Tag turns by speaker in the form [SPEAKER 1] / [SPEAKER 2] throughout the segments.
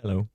[SPEAKER 1] Hello.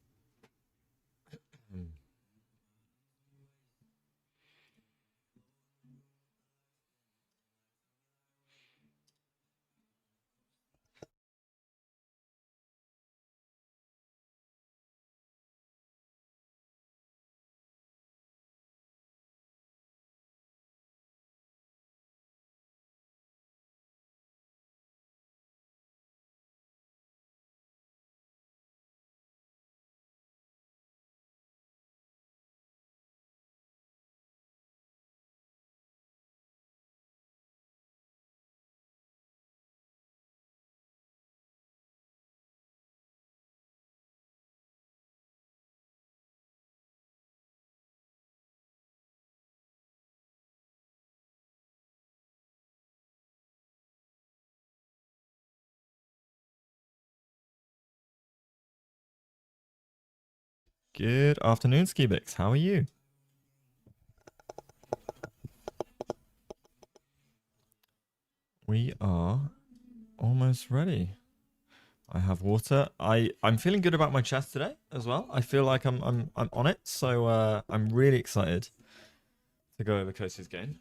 [SPEAKER 1] Good afternoon, Skibix. How are you? We are almost ready. I have water. I'm feeling good about my chest today as well. I feel like I'm on it, so I'm really excited to go over Kostya's game.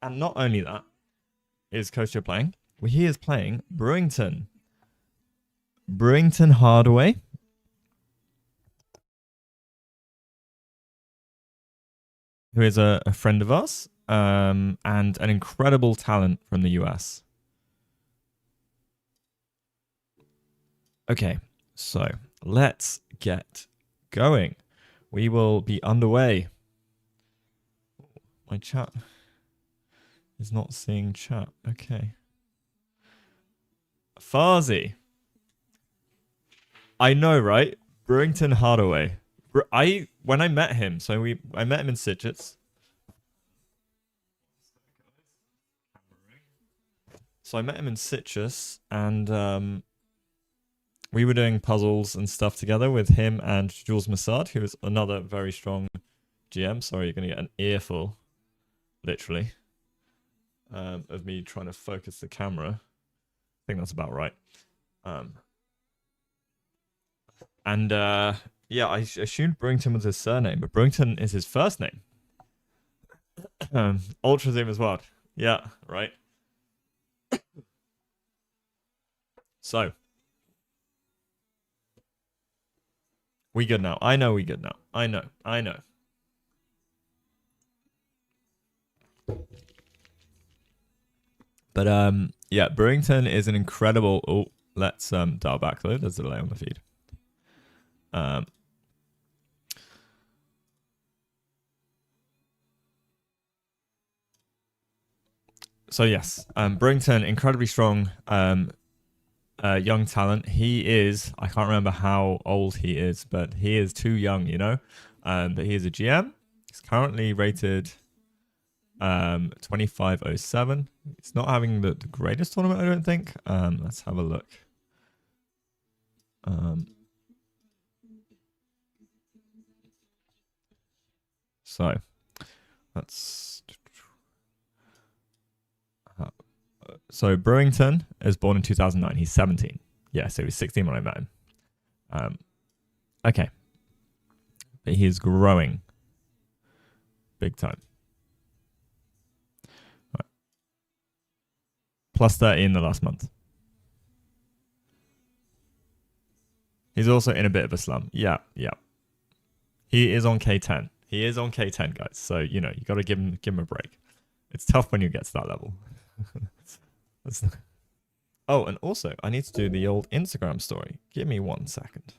[SPEAKER 1] And not only that is Kostya playing, he is playing Brewington. Brewington Hardaway. Who is a friend of ours and an incredible talent from the US. Okay, so let's get going. We will be underway. My chat is not seeing chat. Okay. Farzi. I know, right? Brewington Hardaway. When I met him, I met him in Citrus. So I met him in Citrus, and we were doing puzzles and stuff together with him and Jules Massad, who is another very strong GM. Sorry, you're going to get an earful, literally, of me trying to focus the camera. I think that's about right. Yeah, I assumed Brewington was his surname, but Brewington is his first name. Ultra Zoom as well. Yeah, right. So, we good now. I know we good now. I know. But yeah, Brewington is an incredible. Oh, let's dial back though. There's a delay on the feed. So yes, Brewington, incredibly strong, young talent. He is. I can't remember how old he is, but he is too young, you know. But he is a GM. He's currently rated 2507. It's not having the greatest tournament, I don't think. Let's have a look. So that's so Brewington is born in 2009. He's 17. Yeah, so he was 16 when I met him. Okay, but he is growing big time. Right. Plus 30 in the last month. He's also in a bit of a slump. Yeah. He is on K10. He is on K10, guys. So, you know, you got to give him a break. It's tough when you get to that level. Oh, and also, I need to do the old Instagram story. Give me 1 second.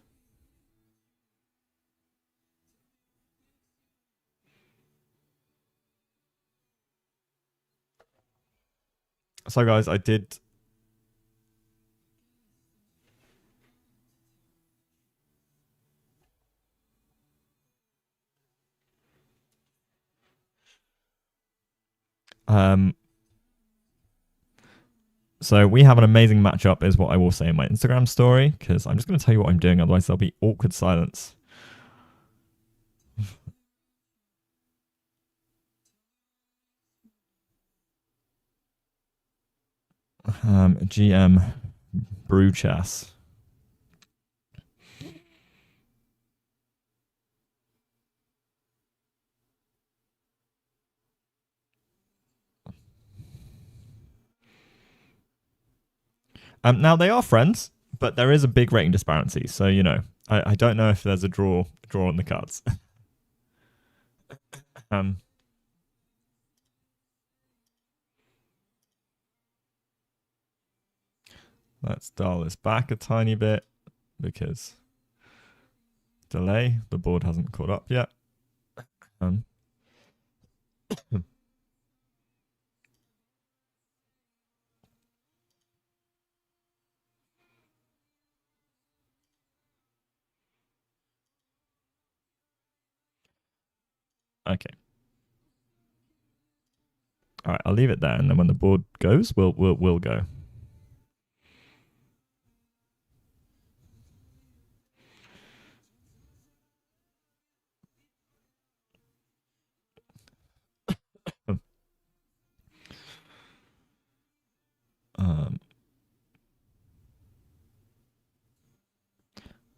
[SPEAKER 1] So, guys, I did... So we have an amazing matchup is what I will say in my Instagram story, because I'm just going to tell you what I'm doing, otherwise there'll be awkward silence. GM brew chess. Now they are friends, but there is a big rating disparity. So you know, I don't know if there's a draw on the cards. Let's dial this back a tiny bit because delay. The board hasn't caught up yet. Okay. All right, I'll leave it there, and then when the board goes, we'll go.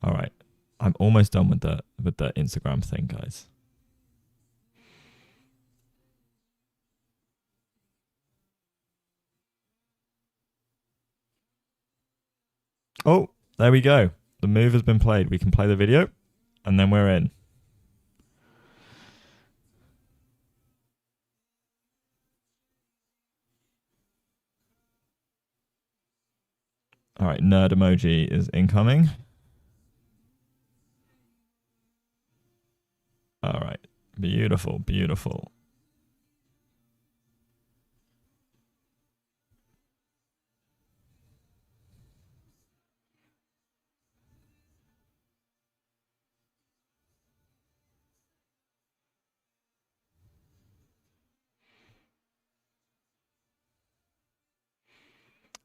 [SPEAKER 1] All right, I'm almost done with the Instagram thing, guys. Oh, there we go. The move has been played. We can play the video, and then we're in. All right, nerd emoji is incoming. All right, beautiful, beautiful.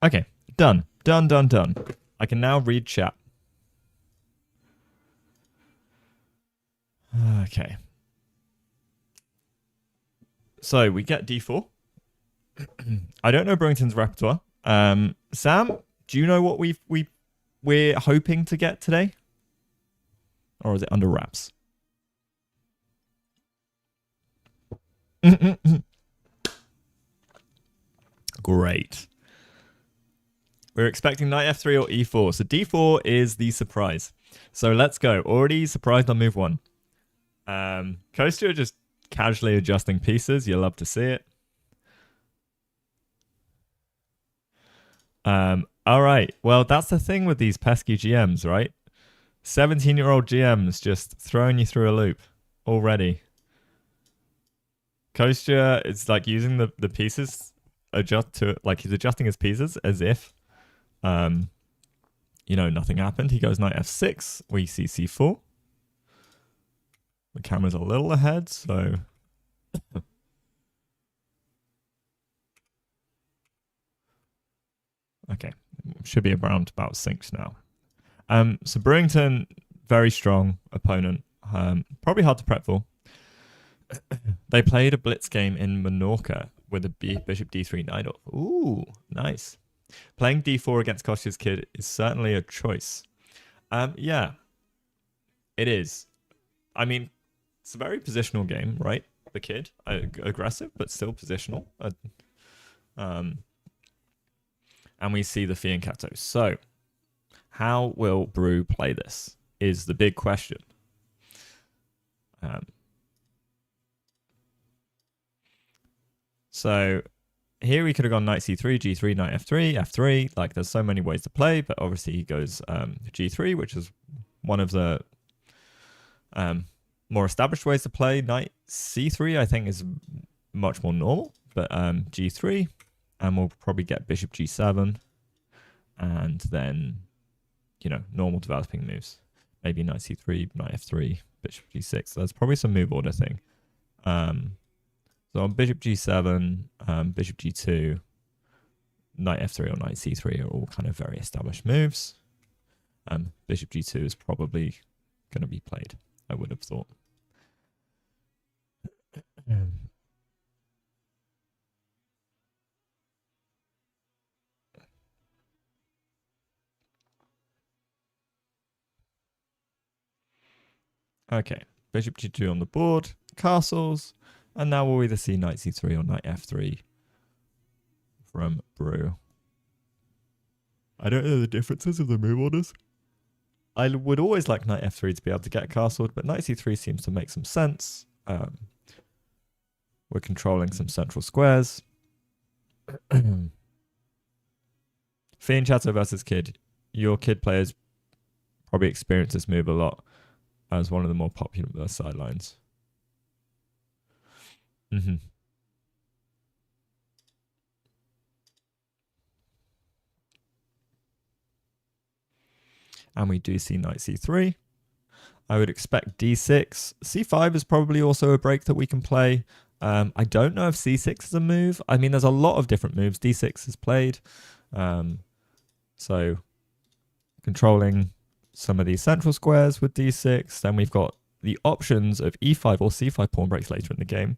[SPEAKER 1] Okay, done. I can now read chat. Okay. So we get d4. I don't know Brewington's repertoire. Sam, do you know what we're hoping to get today? Or is it under wraps? Great. We're expecting knight f3 or e4. So d4 is the surprise. So let's go. Already surprised on move 1. Kostya just casually adjusting pieces. You'll love to see it. All right. Well, that's the thing with these pesky GMs, right? 17-year-old GMs just throwing you through a loop already. Kostya is like using the pieces he's adjusting his pieces as if you know, nothing happened. He goes knight f6. We see c4. The camera's a little ahead, so okay, should be around about sinks now. So Brewington, very strong opponent. Probably hard to prep for. They played a blitz game in Menorca with a bishop d3 knight off. Ooh, nice. Playing d4 against Kostya's kid is certainly a choice. Yeah, it is. I mean, it's a very positional game, right? The kid, aggressive, but still positional. And we see the fianchetto. So, how will Brew play this is the big question. So here we could have gone knight c3, g3, knight f3, f3. Like there's so many ways to play, but obviously he goes g3, which is one of the more established ways to play. Knight c3, I think, is much more normal, but g3, and we'll probably get bishop g7, and then, you know, normal developing moves. Maybe knight c3, knight f3, bishop g6. So there's probably some move order thing. So on bishop g7, bishop g2, knight f3 or knight c3 are all kind of very established moves. Bishop g2 is probably going to be played, I would have thought. Okay, bishop g2 on the board, castles, and now we'll either see knight c3 or knight f3 from Brew. I don't know the differences of the move orders. I would always like knight f3 to be able to get castled, but knight c3 seems to make some sense. We're controlling some central squares. Fiend Chateau versus Kid. Your Kid players probably experience this move a lot as one of the more popular sidelines. And we do see knight c3. I would expect d6. c5 is probably also a break that we can play. I don't know if c6 is a move. I mean, there's a lot of different moves. d6 is played. So controlling some of these central squares with d6. Then we've got the options of e5 or c5 pawn breaks later in the game.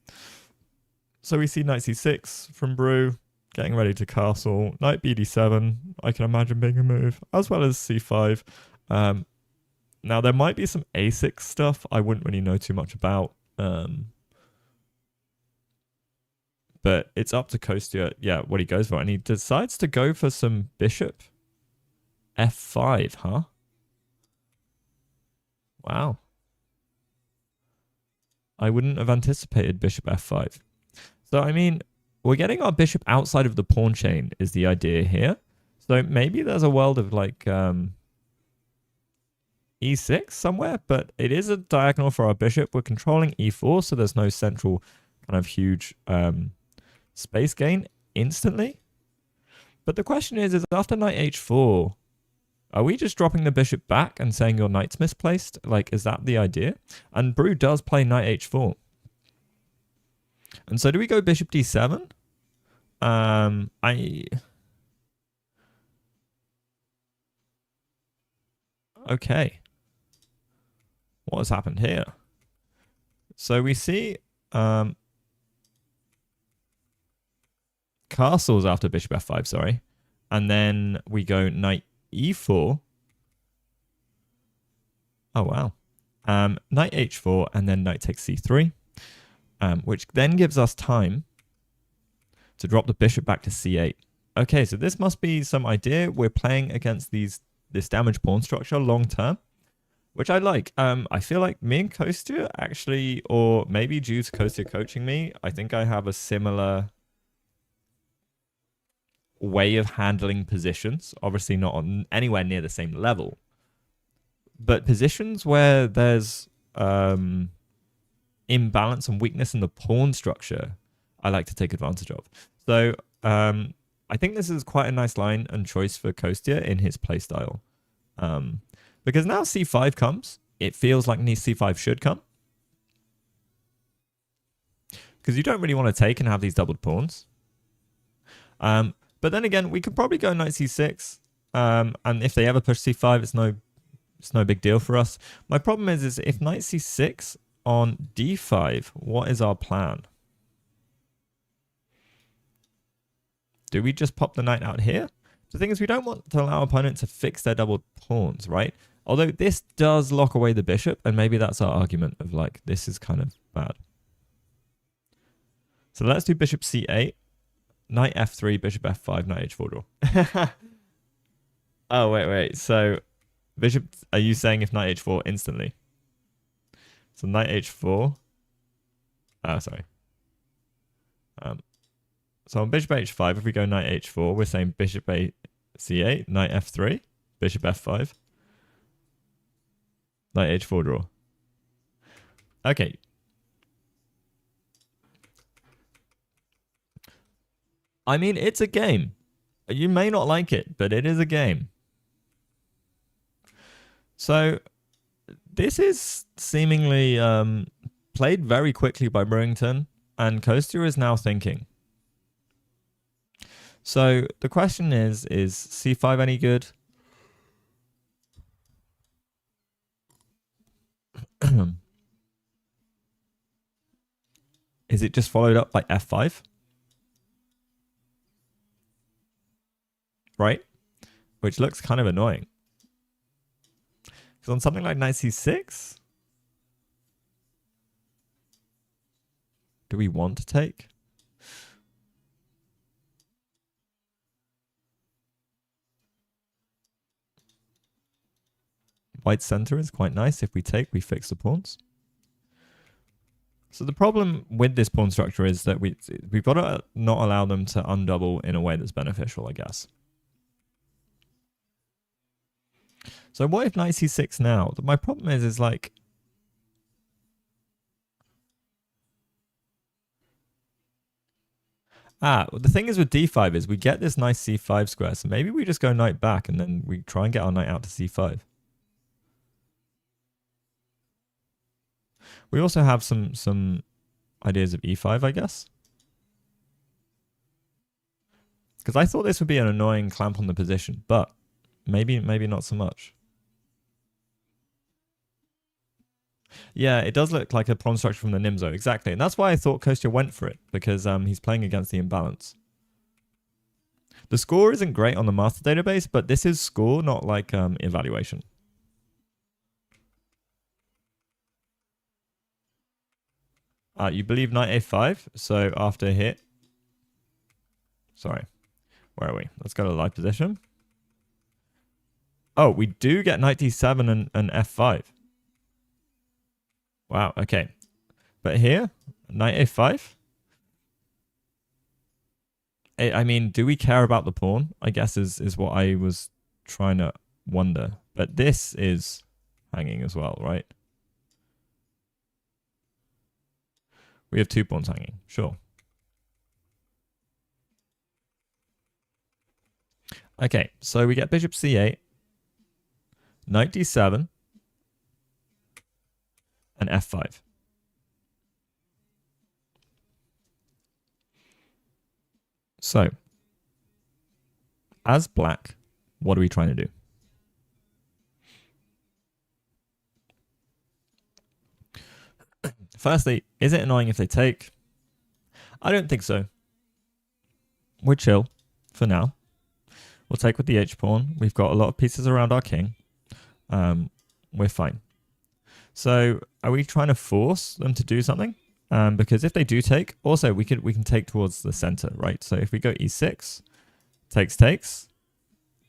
[SPEAKER 1] So we see knight c6 from Brew, getting ready to castle. Knight bd7, I can imagine being a move, as well as c5. Now, there might be some a6 stuff I wouldn't really know too much about. But it's up to Kostya, what he goes for. And he decides to go for some bishop f5, huh? Wow. I wouldn't have anticipated bishop f5. So, I mean, we're getting our bishop outside of the pawn chain is the idea here. So maybe there's a world of like e6 somewhere, but it is a diagonal for our bishop. We're controlling e4, so there's no central kind of huge space gain instantly. But the question is after knight h4, are we just dropping the bishop back and saying your knight's misplaced? Like, is that the idea? And Brew does play knight h4. And so do we go bishop d7? Okay. What has happened here? So we see castles after bishop f5, sorry. And then we go knight e4. Oh, wow. Knight h4 and then knight takes c3, which then gives us time to drop the bishop back to c8. Okay, so this must be some idea. We're playing against this damaged pawn structure long term, which I like. I feel like me and Kostya actually, or maybe due to Kostya coaching me, I think I have a similar way of handling positions. Obviously not on anywhere near the same level, but positions where there's imbalance and weakness in the pawn structure, I like to take advantage of. So I think this is quite a nice line and choice for Kostya in his playstyle. Because now c5 comes, it feels like c5 should come. Because you don't really want to take and have these doubled pawns. But then again, we could probably go knight c6. And if they ever push c5, it's no big deal for us. My problem is if knight c6 on d5, what is our plan? Do we just pop the knight out here? The thing is, we don't want to allow our opponent to fix their double pawns, right? Although this does lock away the bishop, and maybe that's our argument of like, this is kind of bad. So let's do bishop c8, knight f3, bishop f5, knight h4 draw. Oh, wait. So bishop, are you saying if knight h4 instantly? So knight h4. Sorry. So on bishop h5, if we go knight h4, we're saying bishop c8, knight f3, bishop f5, knight h4 draw. Okay. I mean, it's a game. You may not like it, but it is a game. So this is seemingly played very quickly by Brewington, and Kostya is now thinking. So the question is c5 any good? Is it just followed up by f5? Right? Which looks kind of annoying. Because on something like knight c6, Do we want to take? White center is quite nice. If we take, we fix the pawns. So the problem with this pawn structure is that we've got to not allow them to undouble in a way that's beneficial, I guess. So what if knight c6 now? My problem is like... the thing is with d5 is we get this nice c5 square, so maybe we just go knight back and then we try and get our knight out to c5. We also have some ideas of e5, I guess. Because I thought this would be an annoying clamp on the position, but maybe not so much. Yeah, it does look like a pawn structure from the Nimzo, exactly. And that's why I thought Kostya went for it, because he's playing against the imbalance. The score isn't great on the master database, but this is score, not like evaluation. You believe knight a5, so after hit... Sorry, where are we? Let's go to live position. Oh, we do get knight d7 and f5. Wow, okay. But here, knight a5. I mean, do we care about the pawn? I guess is what I was trying to wonder. But this is hanging as well, right? We have 2 pawns hanging, sure. Okay, so we get bishop c8, knight d7, and f5. So, as black, what are we trying to do? Firstly, is it annoying if they take? I don't think so. We're chill for now. We'll take with the h-pawn. We've got a lot of pieces around our king. We're fine. So are we trying to force them to do something? Because if they do take, also we can take towards the center, right? So if we go e6, takes,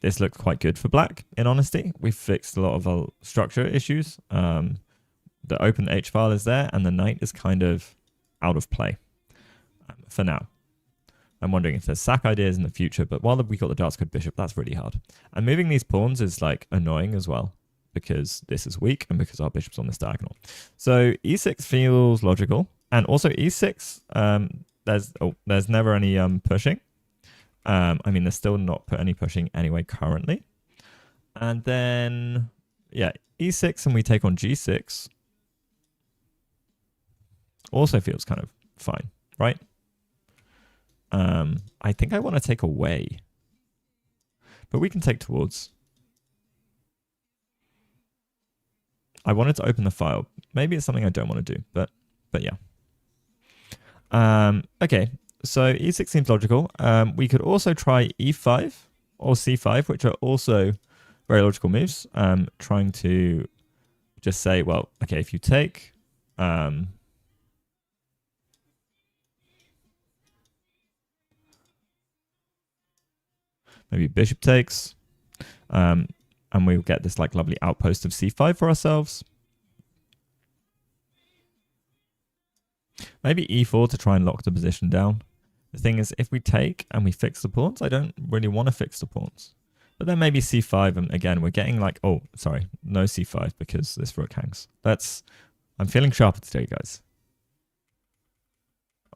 [SPEAKER 1] this looks quite good for black, in honesty. We've fixed a lot of our structure issues. The open H file is there, and the knight is kind of out of play for now. I'm wondering if there's sack ideas in the future, but while we got the dark squared bishop, that's really hard. And moving these pawns is like annoying as well, because this is weak and because our bishop's on this diagonal. So e6 feels logical, and also e6, there's never any pushing. I mean, there's still not any pushing anyway currently. And then, yeah, e6 and we take on g6 also feels kind of fine, right? I think I want to take away, but we can take towards. I wanted to open the file. Maybe it's something I don't want to do, but yeah. Okay, so e6 seems logical. We could also try e5 or c5, which are also very logical moves. Trying to just say, well, okay, if you take, maybe bishop takes, and we'll get this like lovely outpost of c5 for ourselves. Maybe e4 to try and lock the position down. The thing is, if we take and we fix the pawns, I don't really want to fix the pawns. But then maybe c5, and again, we're getting like, oh, sorry, no c5 because this rook hangs. I'm feeling sharper today, guys.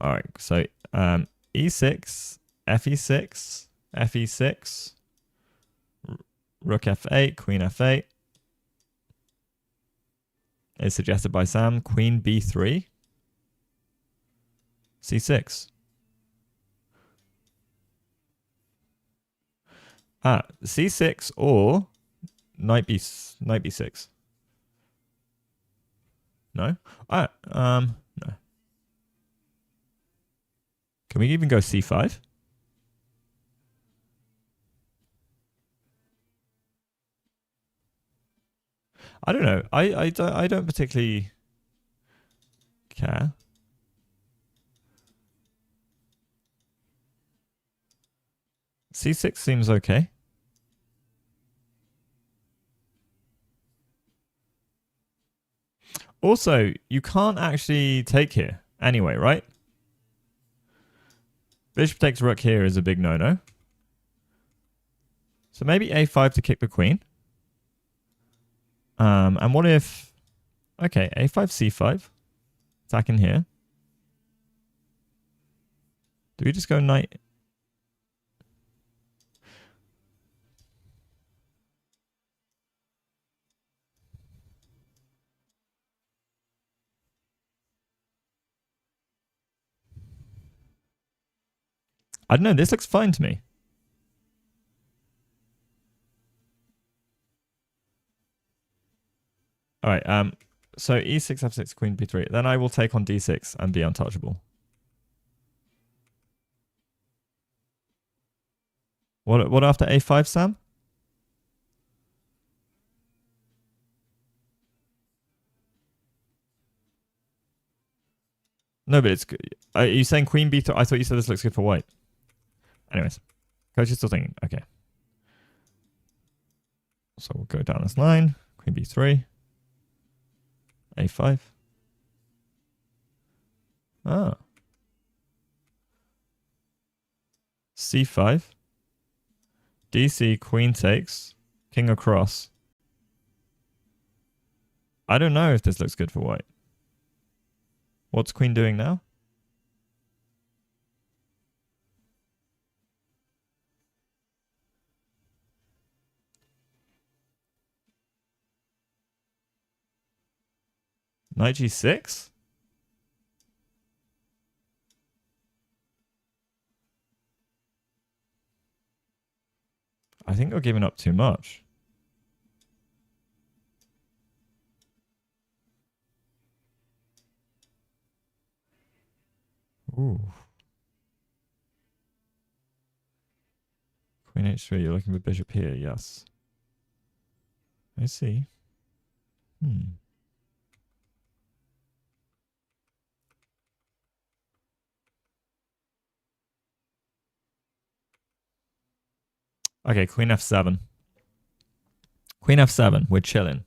[SPEAKER 1] All right, so e6, fe6, fe6, rook f8, queen f8 is suggested by Sam. Queen b3, c6. C6 or knight b6. No? No. Can we even go c5? I don't know. I don't particularly care. C6 seems okay. Also, you can't actually take here anyway, right? Bishop takes rook here is a big no-no. So maybe a5 to kick the queen. And what if... Okay, a5, c5. Attacking here. Do we just go knight... I don't know, this looks fine to me. Alright, so e6, f6, queen b3. Then I will take on d6 and be untouchable. What after a5, Sam? No, but it's good. Are you saying queen b3? I thought you said this looks good for white. Anyways, coach is still thinking. Okay. So we'll go down this line. Queen b3. a5. Ah. c5. dc, queen takes. King across. I don't know if this looks good for white. What's queen doing now? Knight g6? I think you're giving up too much. Ooh. Queen h3, you're looking for bishop here, yes. I see. Okay, queen f7. Queen f7, we're chilling.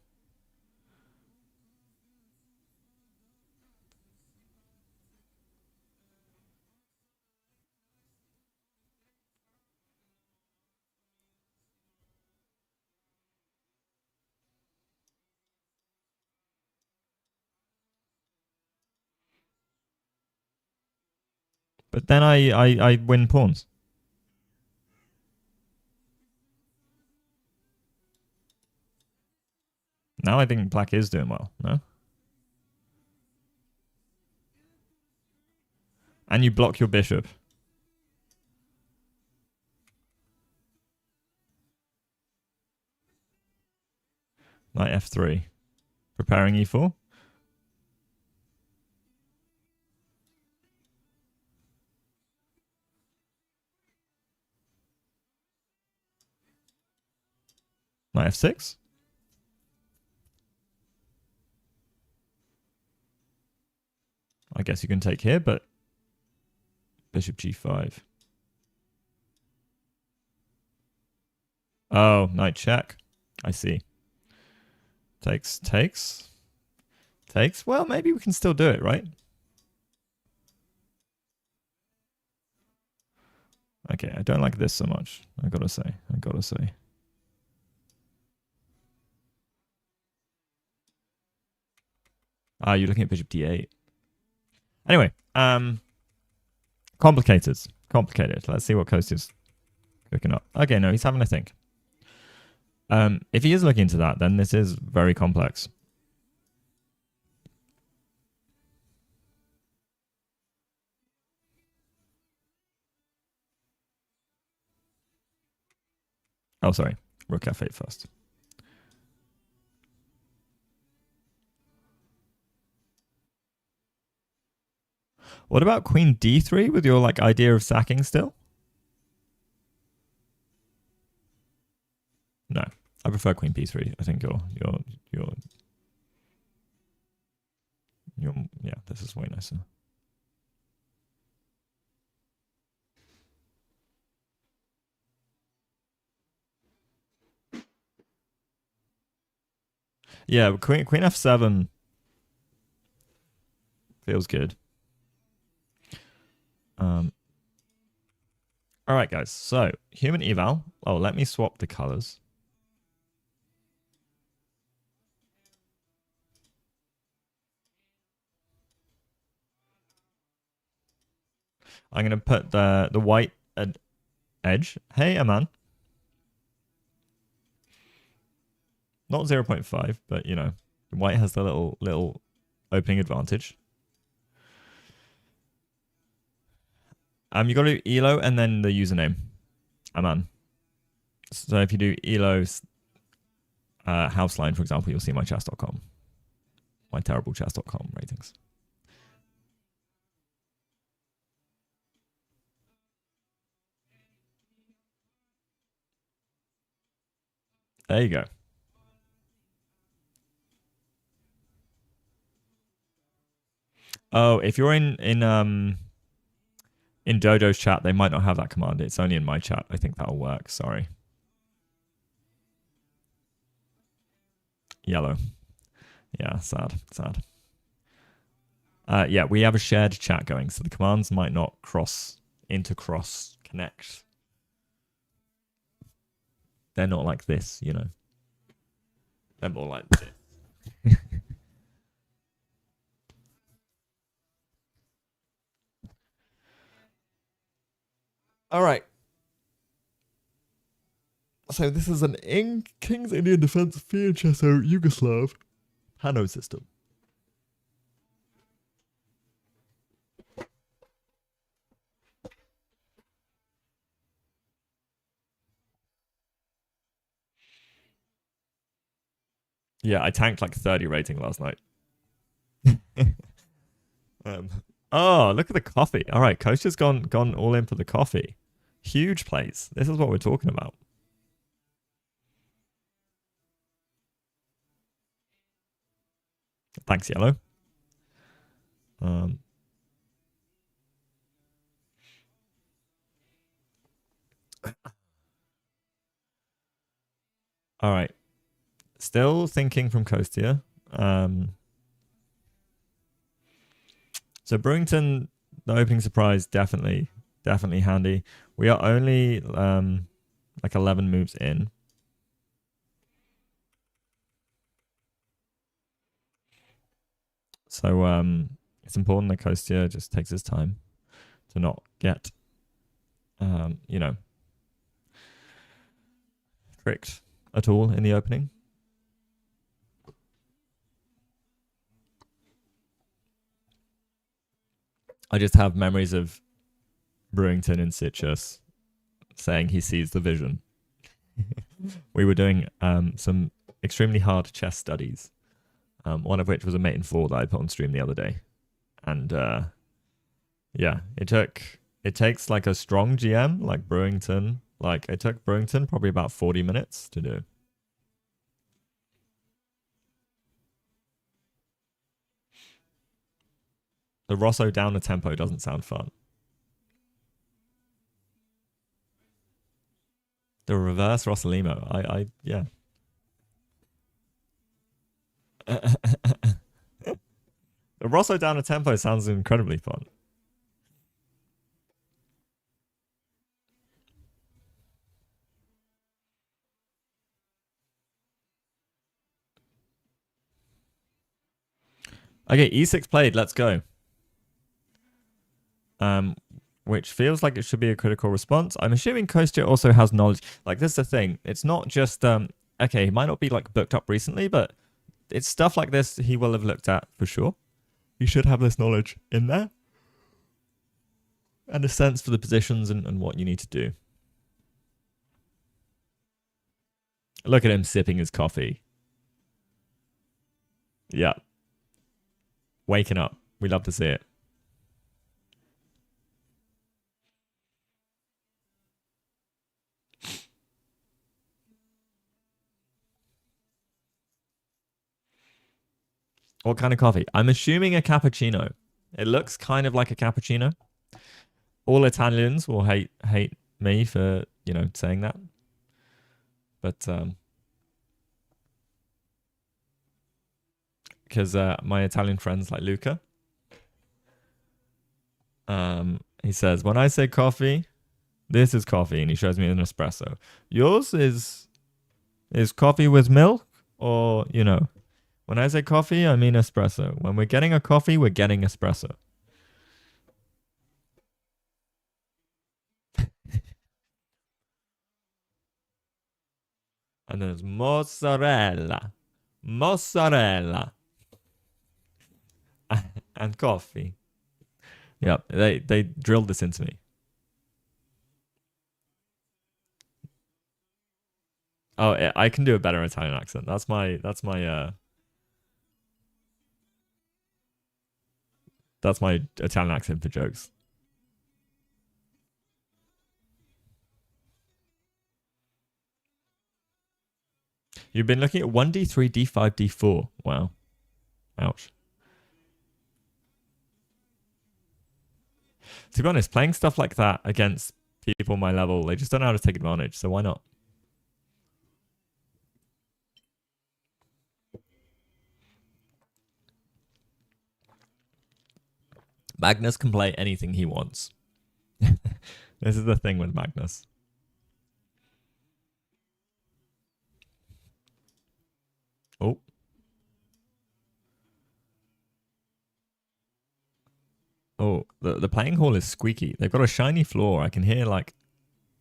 [SPEAKER 1] But then I win pawns. Now I think black is doing well, no? And you block your bishop. Knight f3. Preparing e4. Knight f6. I guess you can take here, but bishop g5. Oh, knight check. I see. Takes, takes. Takes. Well, maybe we can still do it, right? Okay, I don't like this so much. I gotta say. Ah, you're looking at bishop d8. Anyway, complicated. Let's see what Kostya's cooking up. Okay, no, he's having a think. If he is looking into that, then this is very complex. Oh, sorry. Rook f8 first. What about queen d3 with your like idea of sacking still? No, I prefer queen b3. I think yeah, this is way nicer. Yeah, Queen F7 feels good. All right, guys. So human eval. Oh, let me swap the colors. I'm gonna put the white edge. Hey, Aman. Not 0.5, but you know, white has the little opening advantage. You got to do elo and then the username. Aman. So if you do elo house line, for example, you'll see my chess.com. My terrible chess.com ratings. There you go. Oh, if you're in Dodo's chat, they might not have that command. It's only in my chat. I think that'll work. Sorry. Yellow. Yeah, sad. Yeah, we have a shared chat going, so the commands might not cross connect. They're not like this, you know. They're more like this. All right. So this is an King's Indian Defense Fianchesso Yugoslav Hanno system. Yeah, I tanked like 30 rating last night. Oh, look at the coffee. All right, Kostya's gone all in for the coffee. Huge plays. This is what we're talking about. Thanks, Yellow. All right. Still thinking from Kostya. So Brewington, the opening surprise, definitely handy. We are only like 11 moves in. So it's important that Kostya just takes his time to not get, you know, tricked at all in the opening. I just have memories of Brewington in Citrus saying he sees the vision. We were doing some extremely hard chess studies, one of which was a mate in 4 that I put on stream the other day. And yeah, it takes like a strong GM like Brewington. Like it took Brewington probably about 40 minutes to do. The Rosso down the tempo doesn't sound fun. The reverse Rossolimo. Yeah. The Rosso down the tempo sounds incredibly fun. Okay, E6 played. Let's go. Which feels like it should be a critical response. I'm assuming Kostya also has knowledge. Like, this is the thing. It's not just, okay, he might not be, like, booked up recently, but it's stuff like this he will have looked at for sure. You should have this knowledge in there. And a sense for the positions and what you need to do. Look at him sipping his coffee. Yeah. Waking up. We love to see it. What kind of coffee? I'm assuming a cappuccino. It looks kind of like a cappuccino. All Italians will hate me for, you know, saying that. But because my Italian friends like Luca. He says, when I say coffee, this is coffee, and he shows me an espresso. Yours is coffee with milk, or when I say coffee, I mean espresso. When we're getting a coffee, we're getting espresso. And there's mozzarella, and coffee. Yep, they drilled this into me. Oh, I can do a better Italian accent. That's my Italian accent for jokes. You've been looking at 1d3, d5, d4. Wow. Ouch. To be honest, playing stuff like that against people my level, they just don't know how to take advantage, so why not? Magnus can play anything he wants. This is the thing with Magnus. Oh. Oh, the playing hall is squeaky. They've got a shiny floor. I can hear like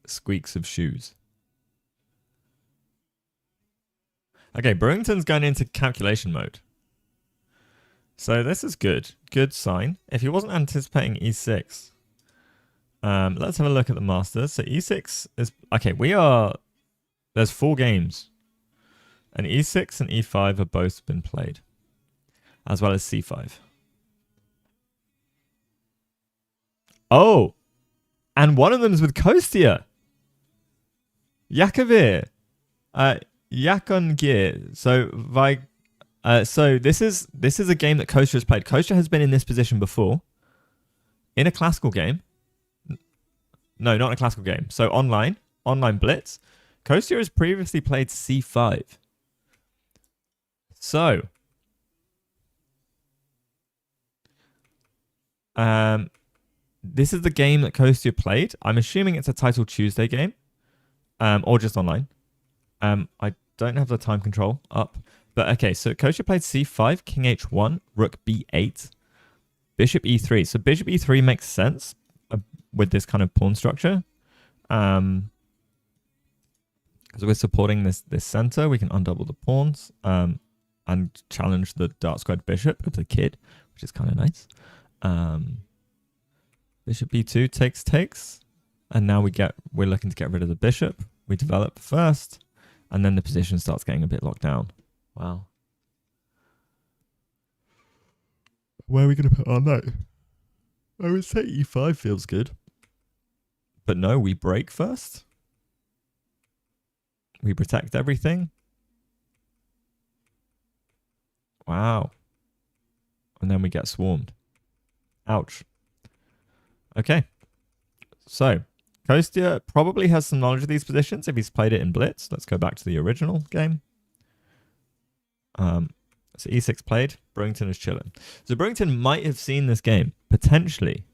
[SPEAKER 1] squeaks of shoes. Okay, Brewington's going into calculation mode. So this is good. Good sign. If he wasn't anticipating e6, let's have a look at the masters. So e6 is okay. There's 4 games, and e6 and e5 have both been played, as well as c5. Oh, and one of them is with Kostya. Yakovir. Yakongir. So this is a game that Kostya has played. Kostya has been in this position before. In a classical game. No, not in a classical game. So online blitz. Kostya has previously played c5. So this is the game that Kostya played. I'm assuming it's a Title Tuesday game. Or just online. I don't have the time control up. But okay, so Kostya played c5, king h1, rook b8, bishop e3. So bishop e3 makes sense with this kind of pawn structure. Because we're supporting this center, we can undouble the pawns and challenge the dark squared bishop of the kid, which is kind of nice. Bishop b2 takes. And now we're looking to get rid of the bishop. We develop first, and then the position starts getting a bit locked down. Wow. Where are we going to put our knight? I would say e5 feels good. But no, we break first. We protect everything. Wow. And then we get swarmed. Ouch. Okay. So, Kostya probably has some knowledge of these positions if he's played it in Blitz. Let's go back to the original game. So e6 played. Brewington is chilling. So Brewington might have seen this game, potentially,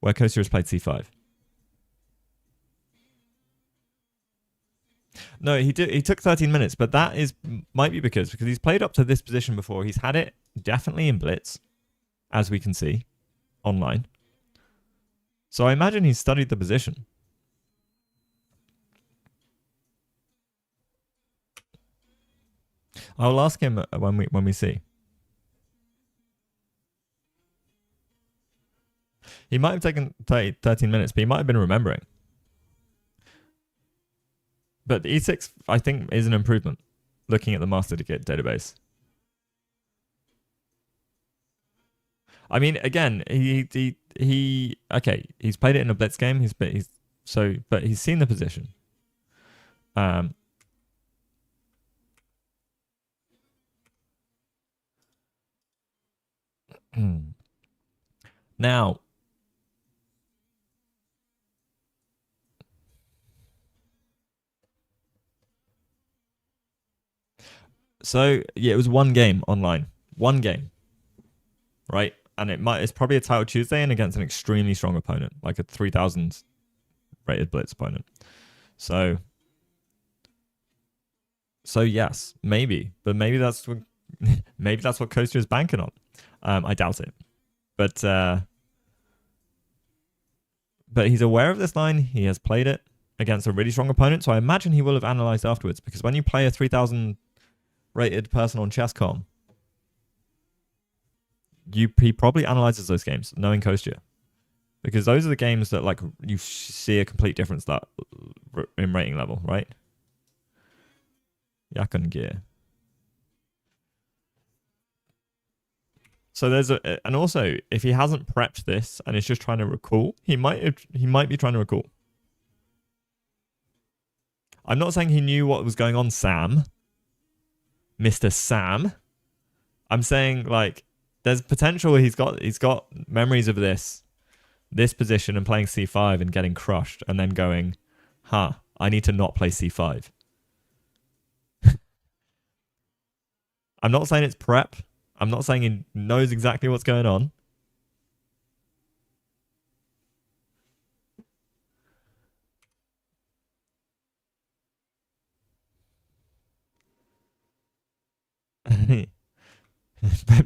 [SPEAKER 1] where Kostya has played c5. No, he took 13 minutes, but that might be because he's played up to this position before. He's had it definitely in Blitz, as we can see, online. So I imagine he's studied the position. I'll ask him when we see. He might have taken 13 minutes, but he might have been remembering. But the e6, I think, is an improvement, looking at the master database. I mean, again, he's played it in a blitz game. But he's seen the position. Now, So yeah, it was one game online. One game. Right? And it's probably a title Tuesday and against an extremely strong opponent, like a 3000 rated blitz opponent. So yes, maybe. But maybe that's what maybe that's what Kostya is banking on. I doubt it. But he's aware of this line. He has played it against a really strong opponent, so I imagine he will have analyzed afterwards, because when you play a 3000 rated person on Chess.com, he probably analyzes those games, knowing Kostya, because those are the games that like you see a complete difference that in rating level, right? Yakun gear. So and also if he hasn't prepped this and is just trying to recall, he might be trying to recall. I'm not saying he knew what was going on, Sam. Mr. Sam. I'm saying like there's potential he's got memories of this position and playing c5 and getting crushed and then going, I need to not play c5. I'm not saying it's prep. I'm not saying he knows exactly what's going on.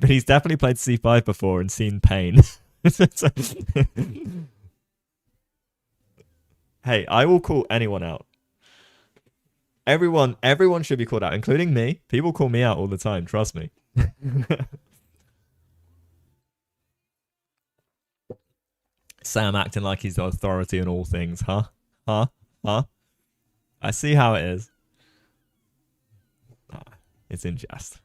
[SPEAKER 1] But he's definitely played c5 before and seen pain. Hey, I will call anyone out. Everyone should be called out, including me. People call me out all the time, trust me. Sam acting like he's the authority in all things, huh? I see how it is. It's in jest.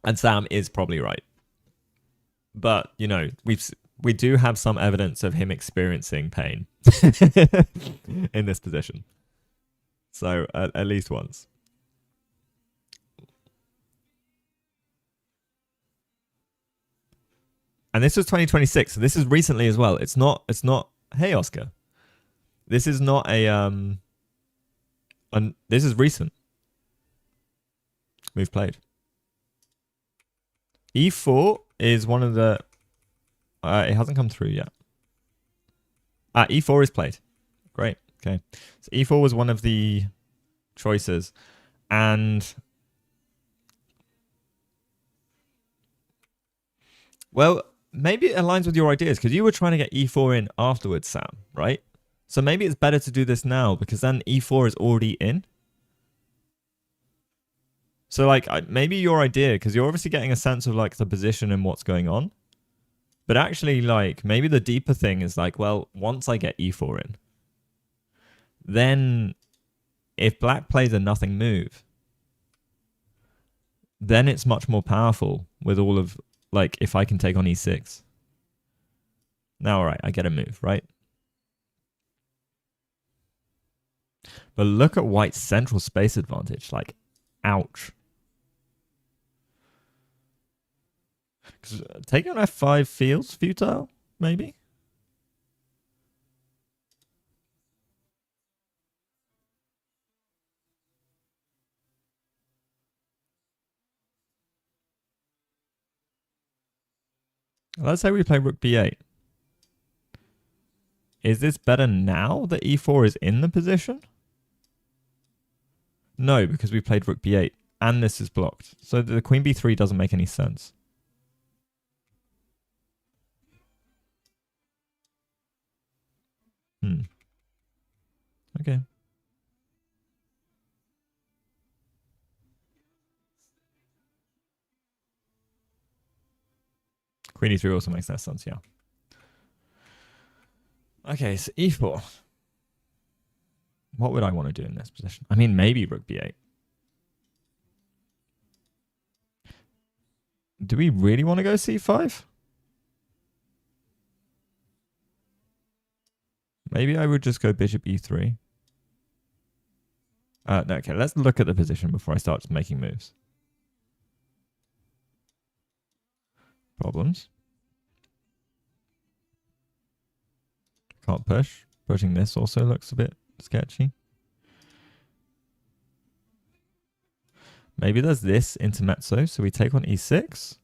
[SPEAKER 1] And Sam is probably right. But, you know, we do have some evidence of him experiencing pain in this position. So, at least once. And this was 2026, so this is recently as well. It's not hey Oscar. This is not this is recent. We've played. E4 is one of the it hasn't come through yet. E4 is played. Great. Okay. So E4 was one of the choices. And well, maybe it aligns with your ideas, because you were trying to get E4 in afterwards, Sam, right? So maybe it's better to do this now, because then E4 is already in. So like maybe your idea, because you're obviously getting a sense of like the position and what's going on. But actually, like, maybe the deeper thing is like, well, once I get E4 in, then if black plays a nothing move, then it's much more powerful with all of, like, if I can take on E6. Now, all right, I get a move, right? But look at white's central space advantage. Like, ouch. Because taking on F5 feels futile, maybe? Let's say we play rook b8. Is this better now that e4 is in the position? No, because we played rook b8 and this is blocked. So the queen b3 doesn't make any sense. Okay. Queen e3 also makes no sense, yeah. Okay, so e4. What would I want to do in this position? I mean, maybe rook b8. Do we really want to go c5? Maybe I would just go bishop e3. No, okay, let's look at the position before I start making moves. Problems. Can't push. Pushing this also looks a bit sketchy. Maybe there's this intermezzo, so we take on e6.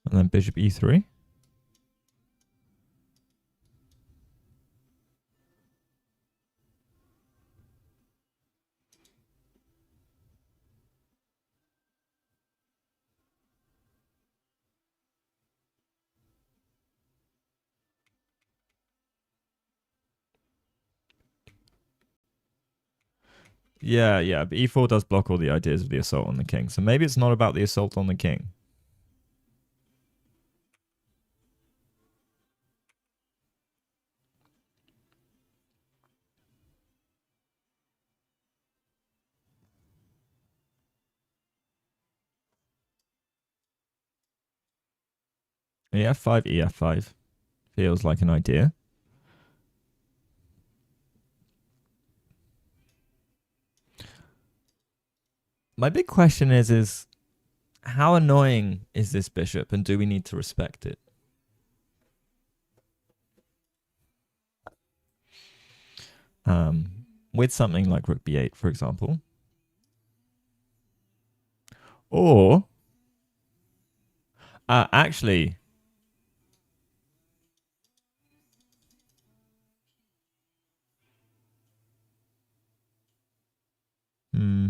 [SPEAKER 1] And then bishop e3. Yeah, but e4 does block all the ideas of the assault on the king. So maybe it's not about the assault on the king. ef5, feels like an idea. My big question is how annoying is this bishop, and do we need to respect it? With something like rook b8, for example. Or, actually, hmm.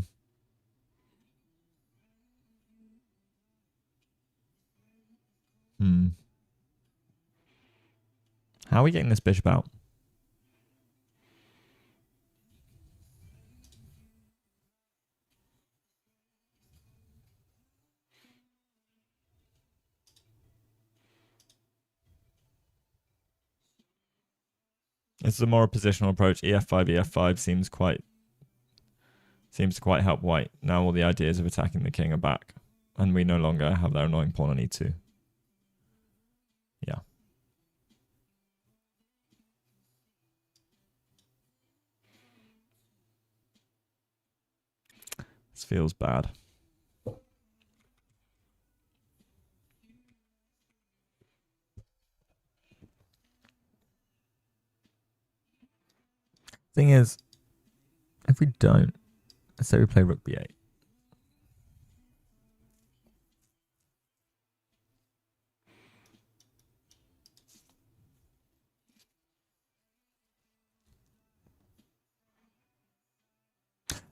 [SPEAKER 1] How are we getting this bishop out? This is a more positional approach. ef5 seems to quite help white. Now all the ideas of attacking the king are back, and we no longer have their annoying pawn on e2. Yeah. This feels bad. Thing is, if we don't, let's say we play rook b8.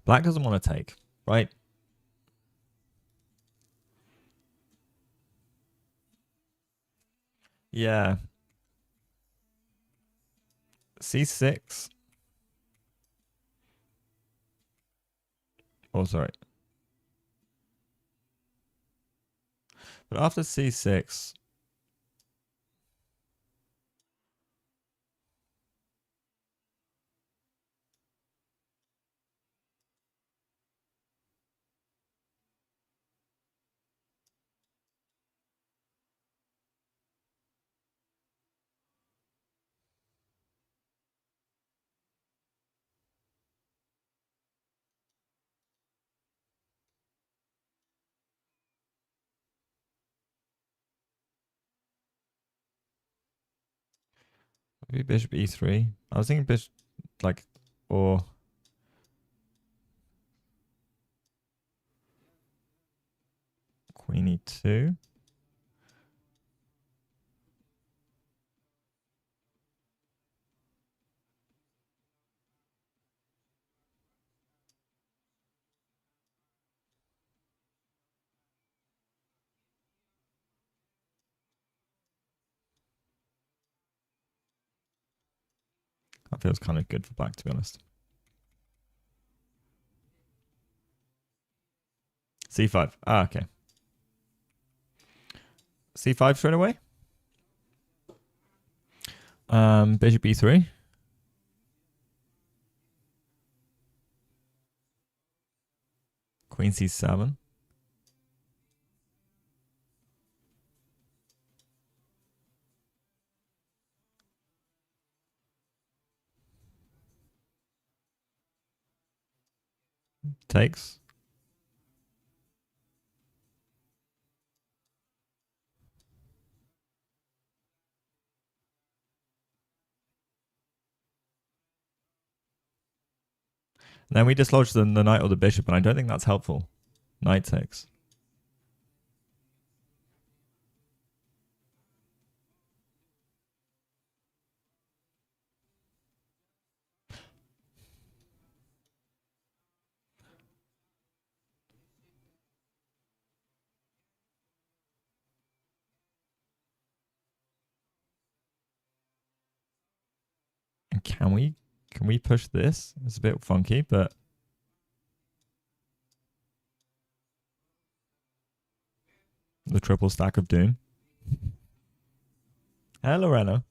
[SPEAKER 1] Black doesn't want to take, right? Yeah. c6. Oh, sorry. But after c6, maybe bishop e3. I was thinking bishop, like, or queen e2. That feels kind of good for black, to be honest. c5. Ah, okay. c5 straight away. Bishop e3. Queen c7. Takes. And then we dislodge the knight or the bishop, and I don't think that's helpful. Knight takes. And can we push this? It's a bit funky, but the triple stack of doom. Hello, Lorena.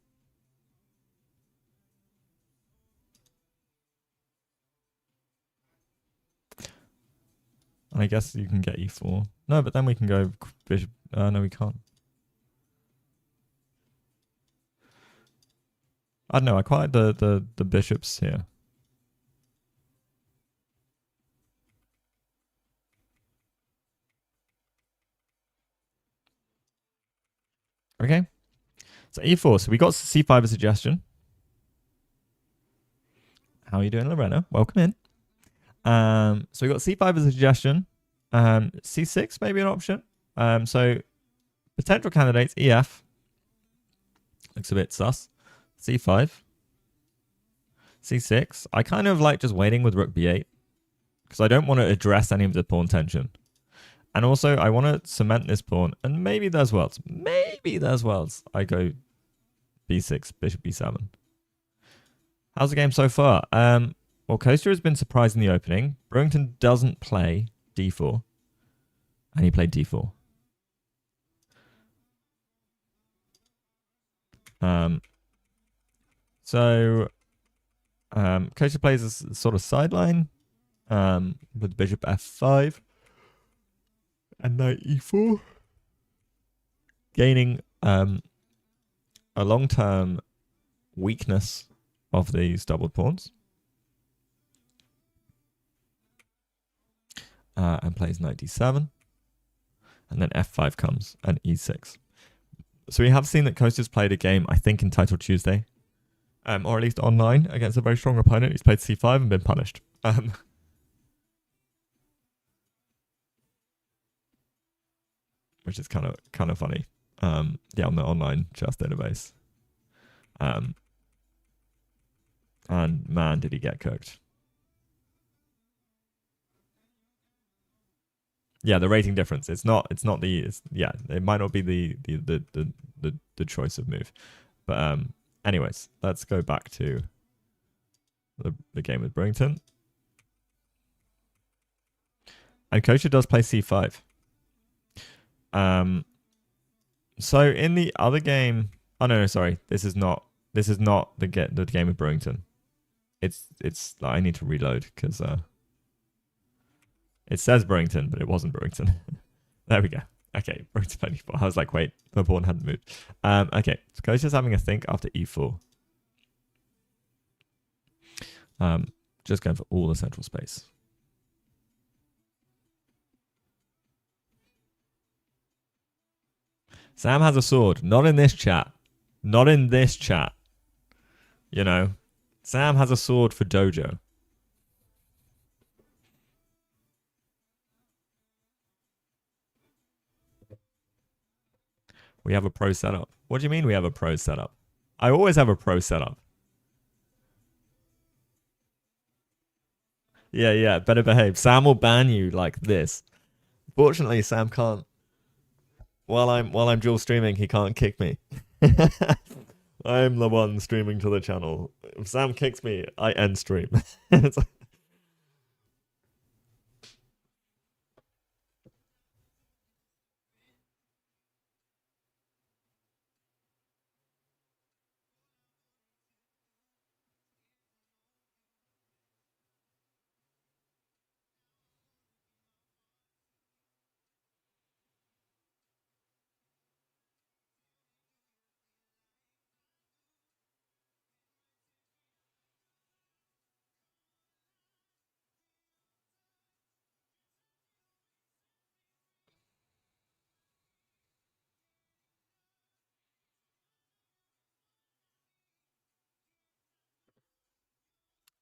[SPEAKER 1] And I guess you can get e4. No, but then we can go bishop. No, we can't. I don't know. I quite like the bishops here. Okay. So e4. So we got c5 as a suggestion. How are you doing, Lorena? Welcome in. So we got c5 as a suggestion. C6 maybe an option. So potential candidates, EF. Looks a bit sus. C5. C6. I kind of like just waiting with rook b8 because I don't want to address any of the pawn tension. And also, I want to cement this pawn, and maybe there's worlds. Maybe there's worlds. I go b6, bishop b7. How's the game so far? Well, Kostya has been surprised in the opening. Brewington doesn't play d4, and he played d4. Kostya plays a sort of sideline with bishop f5 and knight e4, gaining a long-term weakness of these doubled pawns. And plays knight d7. And then f5 comes and e6. So we have seen that Kostya's played a game, I think, entitled Tuesday. Or at least online, against a very strong opponent. He's played c5 and been punished. Which is kind of funny. Yeah, on the online chess database. And man, did he get cooked. Yeah, the rating difference. It might not be the choice of move. But anyways, let's go back to the game with Brewington. And Kostya does play c5. So in the other game, oh no, sorry, this is not the game with Brewington. It's I need to reload because it says Brewington, but it wasn't Brewington. There we go. Okay, Brewington played e4. I was like, wait, the pawn hadn't moved. Okay, so Kostya's having a think after e4. Just going for all the central space. Sam has a sword. Not in this chat. Not in this chat. You know, Sam has a sword for dojo. We have a pro setup. What do you mean we have a pro setup? I always have a pro setup. Yeah, better behave. Sam will ban you like this. Fortunately, Sam can't. While I'm dual streaming, he can't kick me. I'm the one streaming to the channel. If Sam kicks me, I end stream.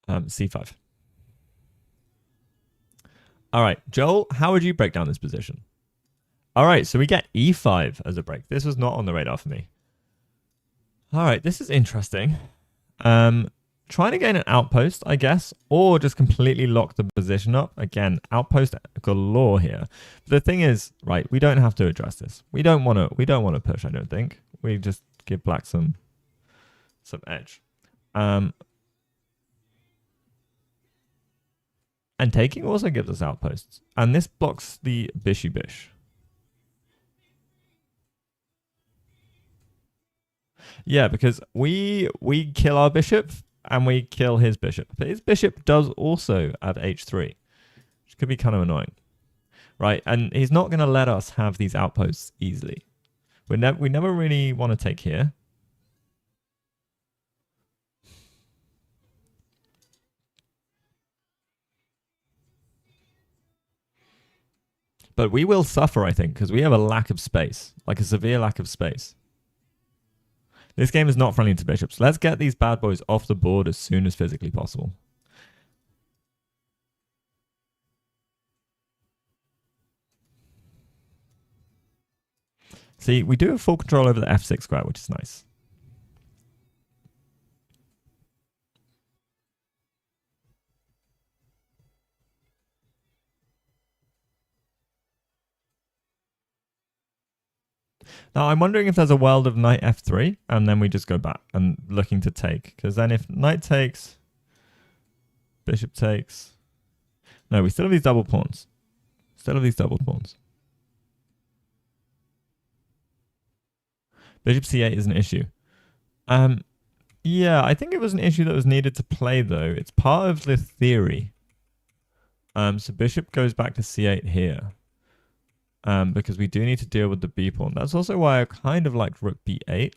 [SPEAKER 1] C5. All right, Joel, how would you break down this position? All right, so we get e5 as a break. This was not on the radar for me. All right, this is interesting. Trying to gain an outpost, I guess, or just completely lock the position up. Again, outpost galore here. But the thing is, right, we don't have to address this. We don't want to push, I don't think. We just give black some edge. And taking also gives us outposts. And this blocks the bishy-bish. Yeah, because we kill our bishop and we kill his bishop. But his bishop does also have h3, which could be kind of annoying. Right, and he's not going to let us have these outposts easily. We never really want to take here. But we will suffer, I think, because we have a lack of space, like a severe lack of space. This game is not friendly to bishops. Let's get these bad boys off the board as soon as physically possible. See, we do have full control over the f6 square, which is nice. Now, I'm wondering if there's a world of knight f3, and then we just go back and looking to take. Because then if knight takes, bishop takes... No, we still have these double pawns. Bishop c8 is an issue. Yeah, I think it was an issue that was needed to play, though. It's part of the theory. So bishop goes back to c8 here. Because we do need to deal with the b pawn. That's also why I kind of like rook b8.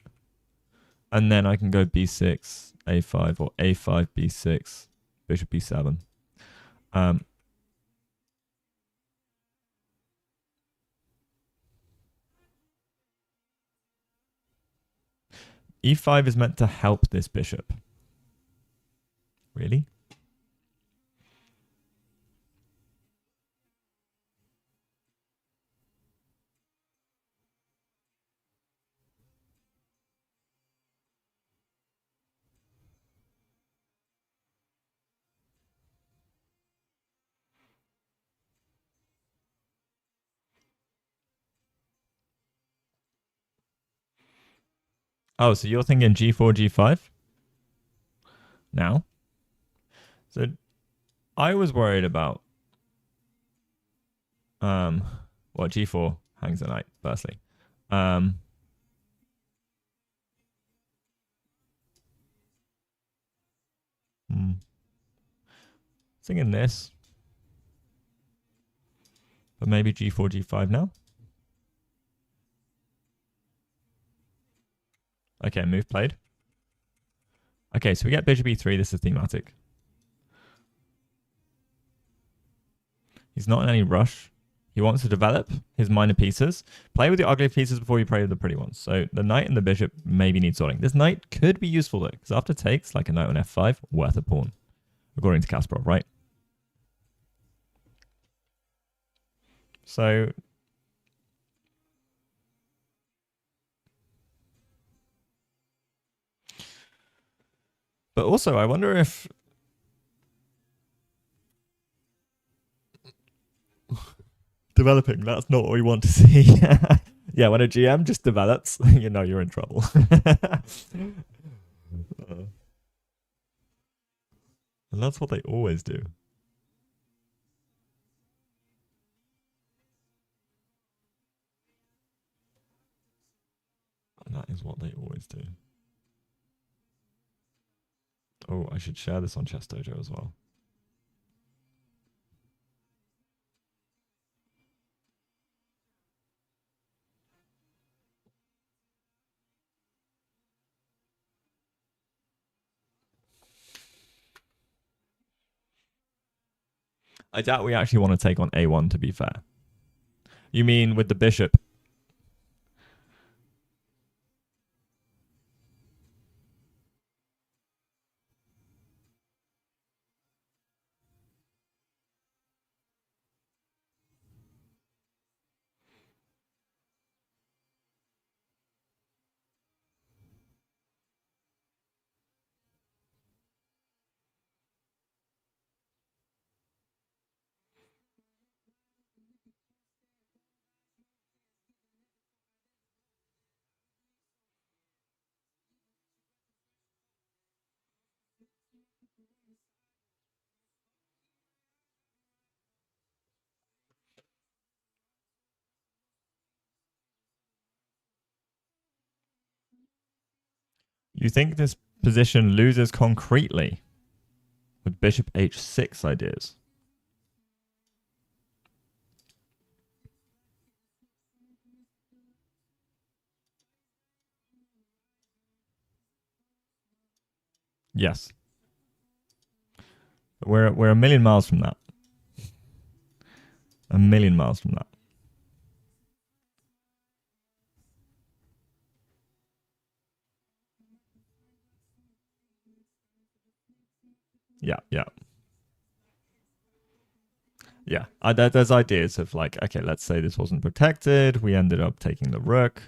[SPEAKER 1] And then I can go b6, a5, or a5, b6, bishop b7. e5 is meant to help this bishop. Really? Oh, so you're thinking g4, g5? Now? So I was worried about well, g4 hangs a knight, firstly. Thinking this. But maybe g4, g5 now. Okay, move played. Okay, so we get bishop e3. This is thematic. He's not in any rush. He wants to develop his minor pieces. Play with the ugly pieces before you play with the pretty ones. So the knight and the bishop maybe need sorting. This knight could be useful, though, because after takes, like a knight on f5, worth a pawn. According to Kasparov, right? So... But also, I wonder if... Developing, that's not what we want to see. Yeah, when a GM just develops, you know you're in trouble. And that's what they always do. And that is what they always do. Oh, I should share this on Chess Dojo as well. I doubt we actually want to take on a1, to be fair. You mean with the bishop? You think this position loses concretely with bishop h6 ideas? Yes. But we're a million miles from that. A million miles from that. Yeah. There's ideas of like, okay, let's say this wasn't protected. We ended up taking the rook.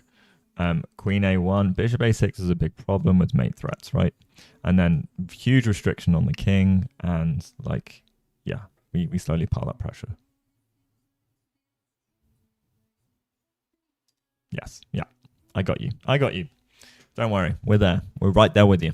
[SPEAKER 1] Queen a1, bishop a6 is a big problem with mate threats, right? And then huge restriction on the king, and like, yeah, we slowly pile that pressure. Yes, yeah, I got you. Don't worry, we're there. We're right there with you.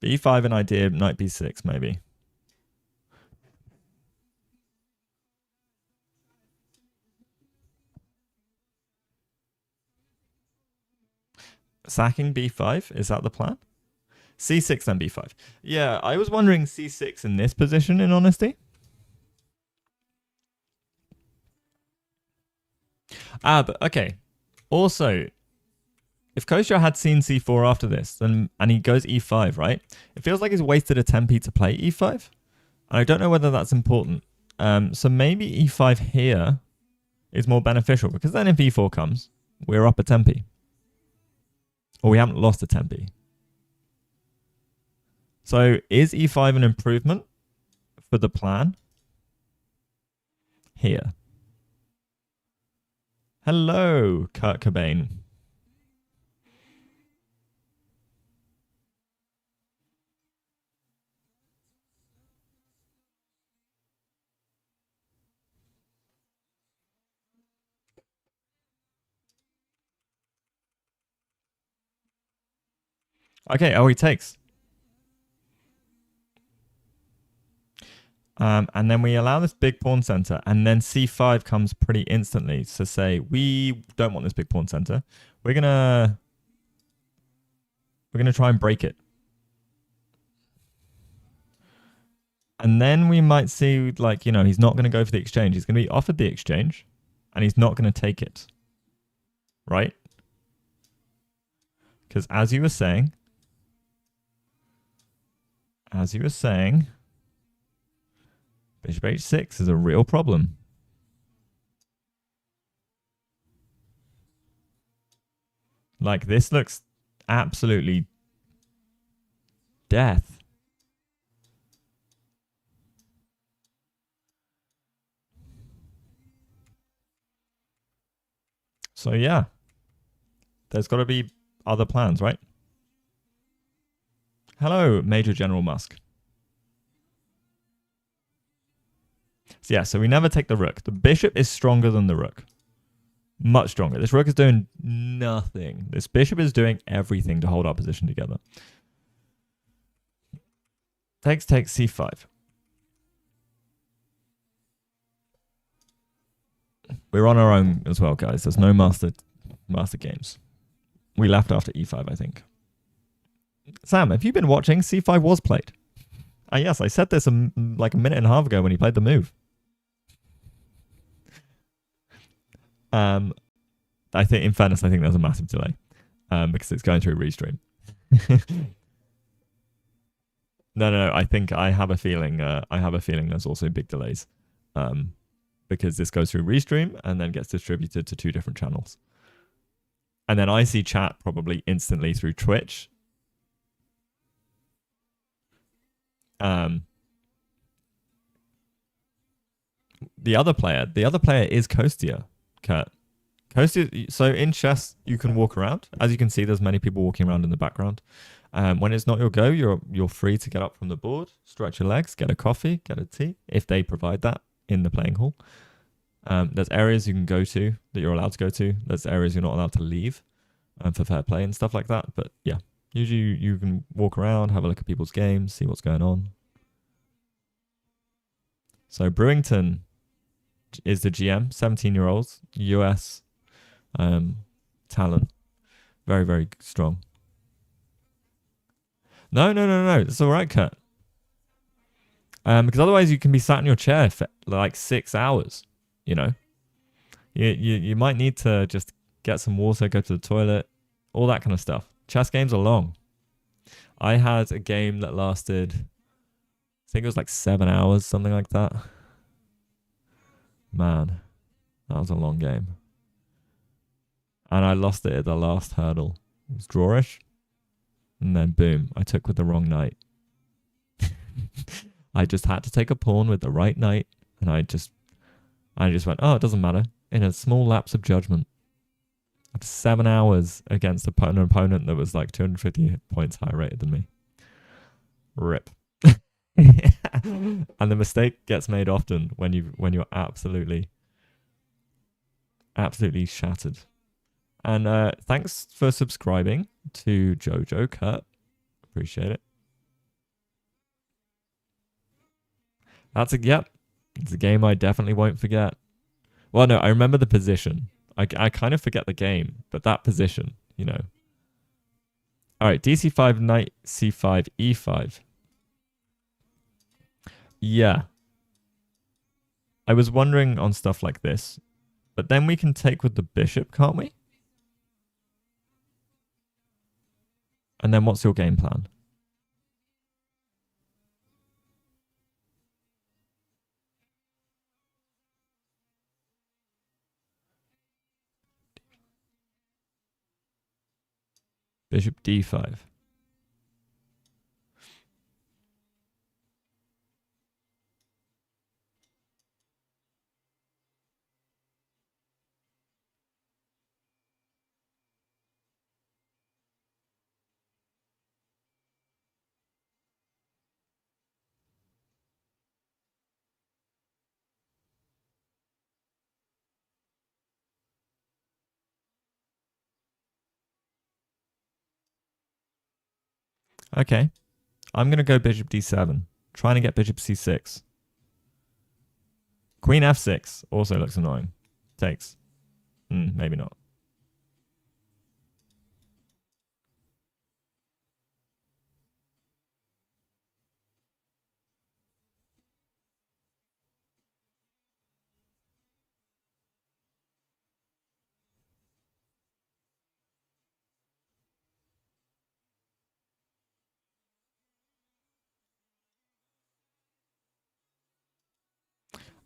[SPEAKER 1] b5 an idea, knight b6 maybe. Sacking b5, is that the plan? c6 then b5. Yeah, I was wondering c6 in this position, in honesty. But okay. Also, if Kostya had seen c4 after this, then and he goes e5, right? It feels like he's wasted a tempi to play e5. And I don't know whether that's important. So maybe e5 here is more beneficial, because then if e4 comes, we're up a tempi. Or we haven't lost a tempi. So is e5 an improvement for the plan? Here. Hello, Kurt Cobain. Okay, he takes. And then we allow this big pawn center, and then c5 comes pretty instantly to say we don't want this big pawn center. We're gonna try and break it. And then we might see, like, he's not going to go for the exchange. He's going to be offered the exchange, and he's not going to take it. Right? Because as you were saying, bishop h6 is a real problem. Like, this looks absolutely death. So yeah, there's got to be other plans, right? Hello, Major General Musk. So yeah, so we never take the rook. The bishop is stronger than the rook. Much stronger. This rook is doing nothing. This bishop is doing everything to hold our position together. Takes c5. We're on our own as well, guys. There's no master games. We left after e5, I think. Sam, have you been watching? c5 was played. Yes, I said this like a minute and a half ago when he played the move. I think, in fairness, I think there's a massive delay because it's going through restream. No. I think I have a feeling. There's also big delays because this goes through restream and then gets distributed to two different channels, and then I see chat probably instantly through Twitch. The other player is Kostya. Kurt. Kostya. So in chess, you can walk around. As you can see, there's many people walking around in the background. When it's not your go, you're free to get up from the board, stretch your legs, get a coffee, get a tea, if they provide that in the playing hall. There's areas you can go to that you're allowed to go to. There's areas you're not allowed to leave for fair play and stuff like that. But yeah, usually you can walk around, have a look at people's games, see what's going on. So Brewington is the GM, 17-year-olds, US talent. Very, very strong. No. It's all right, Kurt. Because otherwise you can be sat in your chair for like 6 hours, you know. You might need to just get some water, go to the toilet, all that kind of stuff. Chess games are long. I had a game that lasted, I think it was like 7 hours, something like that. Man, that was a long game. And I lost it at the last hurdle. It was drawish. And then boom, I took with the wrong knight. I just had to take a pawn with the right knight. And I just went, oh, it doesn't matter. In a small lapse of judgment. After 7 hours against an opponent that was like 250 points higher rated than me. Rip. And the mistake gets made often when you're absolutely shattered. And thanks for subscribing to Jojo Kurt. Appreciate it. It's a game I definitely won't forget. Well, no, I remember the position. I kind of forget the game, but that position, you know. All right, DC5, knight C5, E5. Yeah. I was wondering on stuff like this, but then we can take with the bishop, can't we? And then what's your game plan? Bishop D5. Okay. I'm going to go bishop D7. Trying to get bishop C6. Queen F6 also looks annoying. Takes. Maybe not.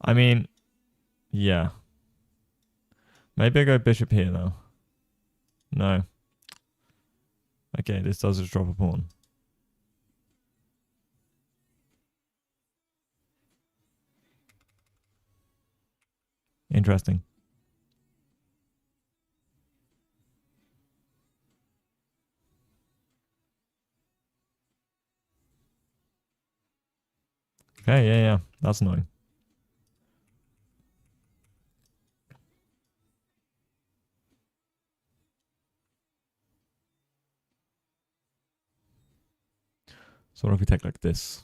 [SPEAKER 1] I mean, yeah. Maybe I go bishop here, though. No. Okay, this does just drop a pawn. Interesting. Okay, yeah. That's annoying. So what if we take like this?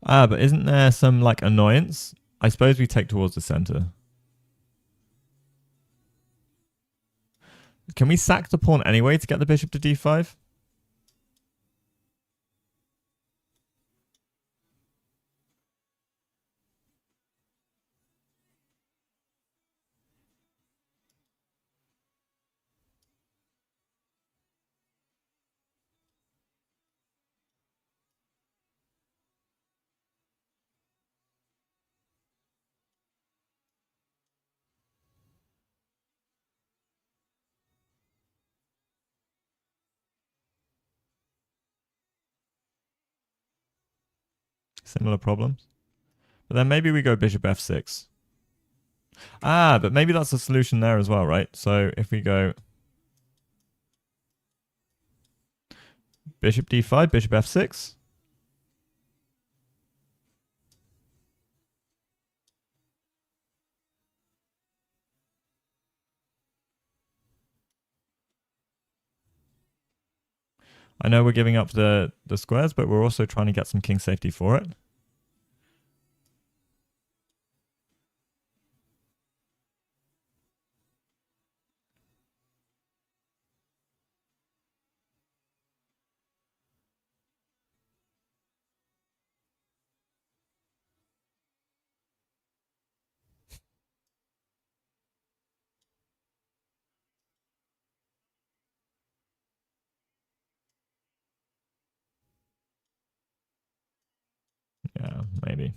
[SPEAKER 1] But isn't there some like annoyance? I suppose we take towards the center. Can we sack the pawn anyway to get the bishop to D5? Similar problems. But then maybe we go bishop F6. Ah, but maybe that's a solution there as well, right? So if we go bishop d5, bishop f6. I know we're giving up the squares, but we're also trying to get some king safety for it. Yeah, maybe.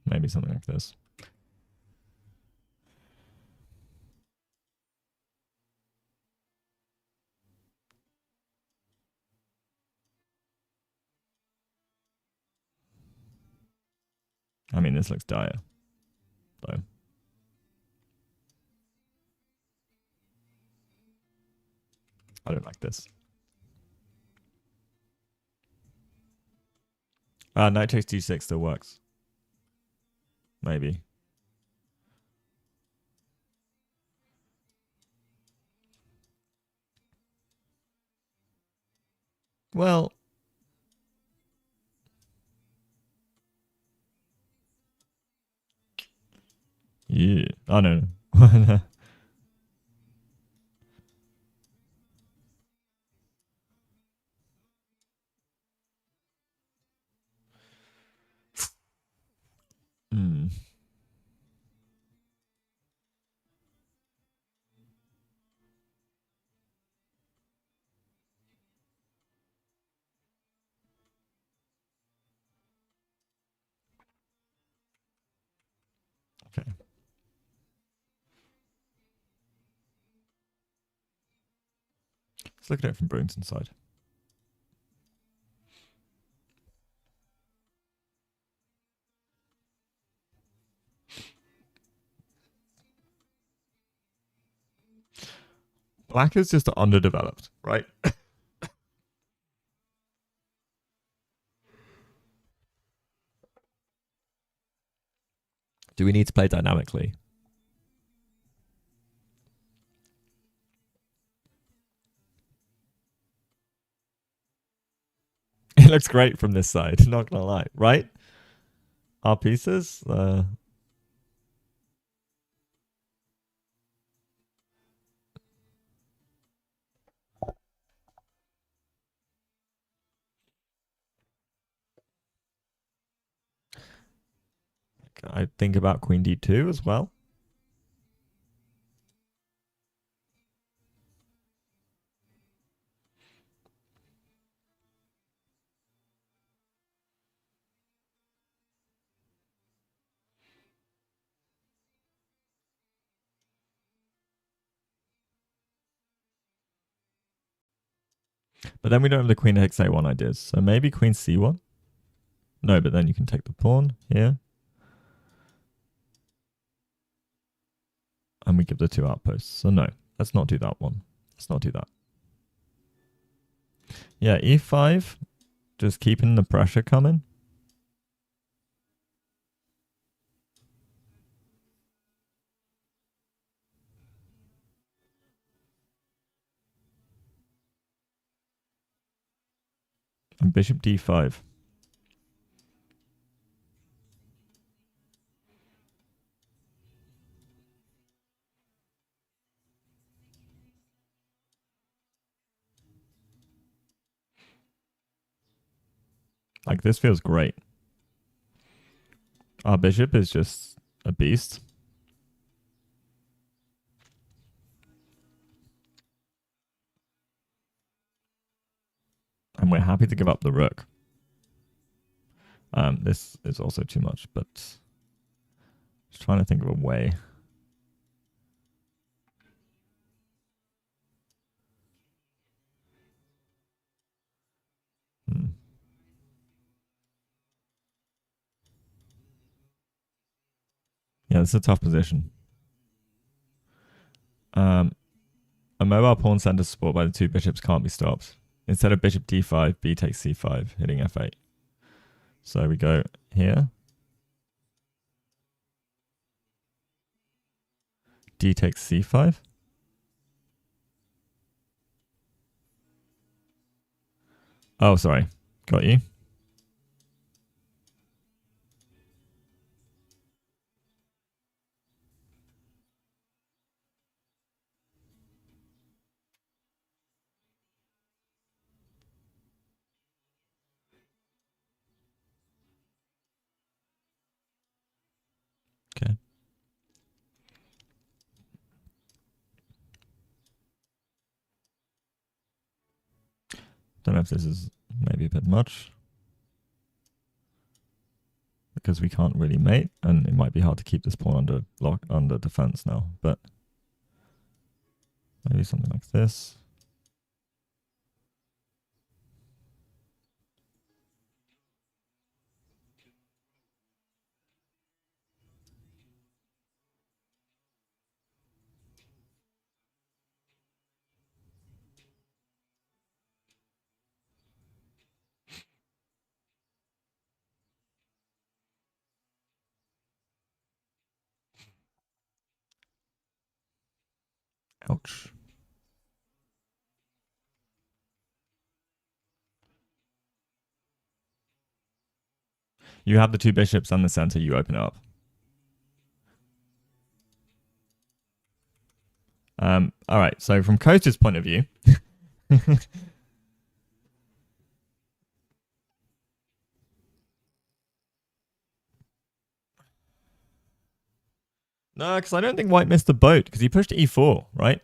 [SPEAKER 1] Maybe something like this. I mean, this looks dire, though. I don't like this. Knight takes d6 still works. Maybe. Well, yeah. Oh, no. Hmm. Okay. Let's look at it from Brewington's side. Black is just underdeveloped, right? Do we need to play dynamically? It looks great from this side, not gonna lie, right? Our pieces, I think about queen d2 as well. But then we don't have the queen takes a1 ideas. So maybe queen c1. No, but then you can take the pawn here. And we give the two outposts. So no, let's not do that one. Let's not do that. Yeah, e5, just keeping the pressure coming. And bishop d5. Like, this feels great. Our bishop is just a beast. And we're happy to give up the rook. This is also too much, but just trying to think of a way. Yeah, this is a tough position. A mobile pawn center support by the two bishops can't be stopped. Instead of bishop d5, b takes c5, hitting f8. So we go here. D takes c5. Oh, sorry. Got you. Okay. Don't know if this is maybe a bit much, because we can't really mate, and it might be hard to keep this pawn under defense now. But maybe something like this. Ouch. You have the two bishops and the center, you open it up. All right, so from Kostya's point of view, no, because I don't think white missed the boat, because he pushed e4, right?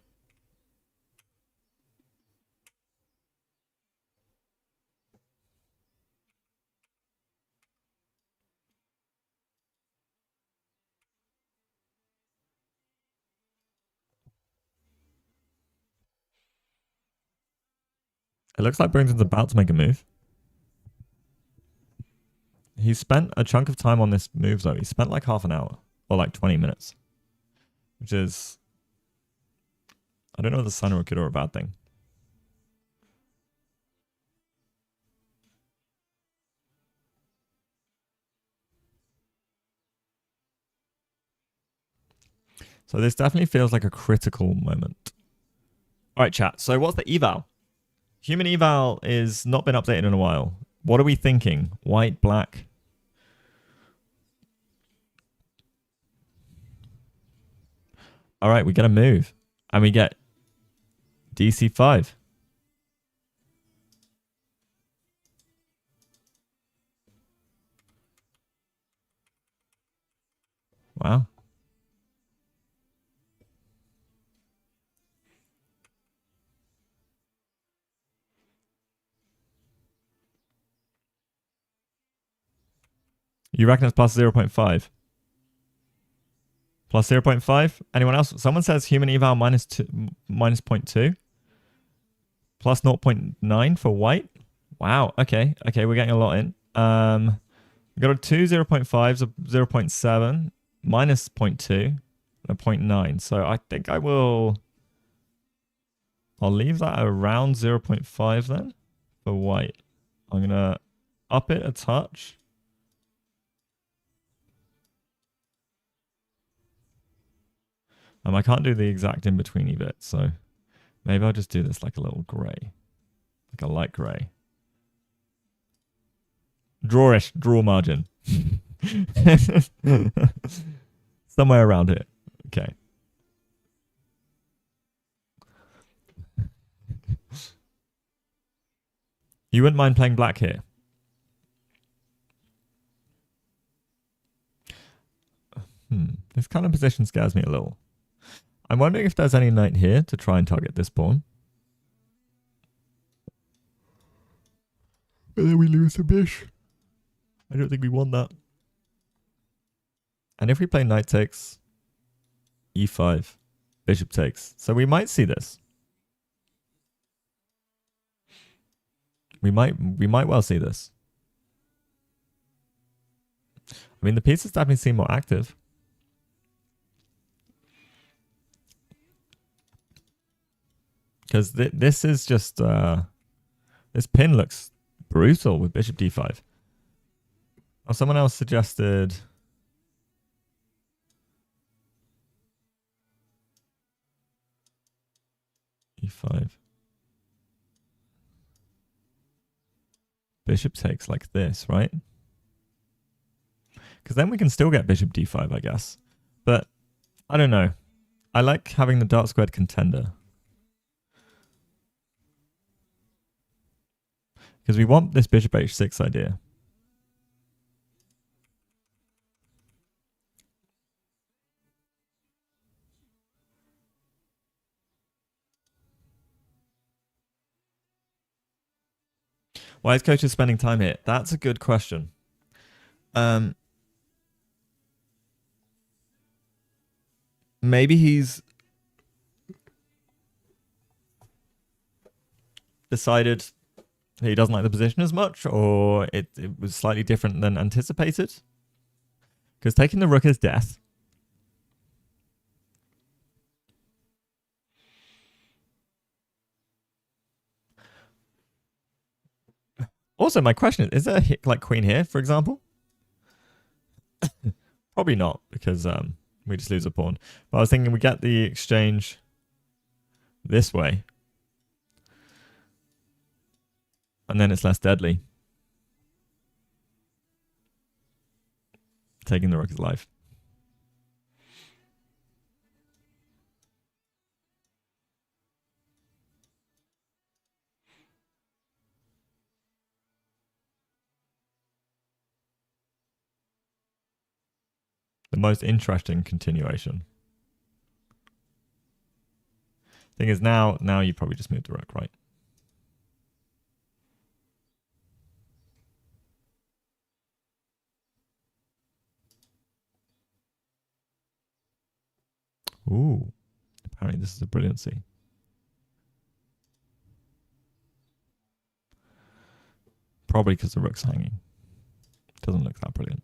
[SPEAKER 1] It looks like Brewington's about to make a move. He spent a chunk of time on this move, though. He spent like half an hour, or like 20 minutes, which is, I don't know if the sign of a good or a bad thing. So this definitely feels like a critical moment. All right, chat. So what's the eval? Human eval is not been updated in a while. What are we thinking? White, black? All right, we get a move. And we get DC5. Wow. You reckon it's plus 0.5? Plus 0.5? Anyone else? Someone says human eval minus 0.2. Plus 0.9 for white. Wow. Okay. Okay, we're getting a lot in. We got a 2, 0.5, 0.7, minus 0.2, and a 0.9. So I think I'll leave that around 0.5 then for white. I'm going to up it a touch. I can't do the exact in-betweeny bit, so maybe I'll just do this like a little grey. Like a light grey. Drawish, draw margin. Somewhere around here. Okay. You wouldn't mind playing black here? This kind of position scares me a little. I'm wondering if there's any knight here to try and target this pawn. And then we lose the bish. I don't think we want that. And if we play knight takes, e5, bishop takes. So we might see this. We might well see this. I mean, the pieces definitely seem more active. Because this is just this pin looks brutal with bishop d5. Oh, someone else suggested e5. Bishop takes like this, right? Because then we can still get bishop d5, I guess. But I don't know. I like having the dark squared contender. Because we want this bishop h6 idea. Why is coach spending time here? That's a good question. Maybe he's decided he doesn't like the position as much, or it was slightly different than anticipated. Because taking the rook is death. Also, my question is there a hit like queen here, for example? Probably not, because we just lose a pawn. But I was thinking we get the exchange this way. And then it's less deadly. Taking the rook is life. The most interesting continuation. Thing is, now you probably just move the rook, right? Ooh, apparently this is a brilliancy. Probably because the rook's hanging. Doesn't look that brilliant.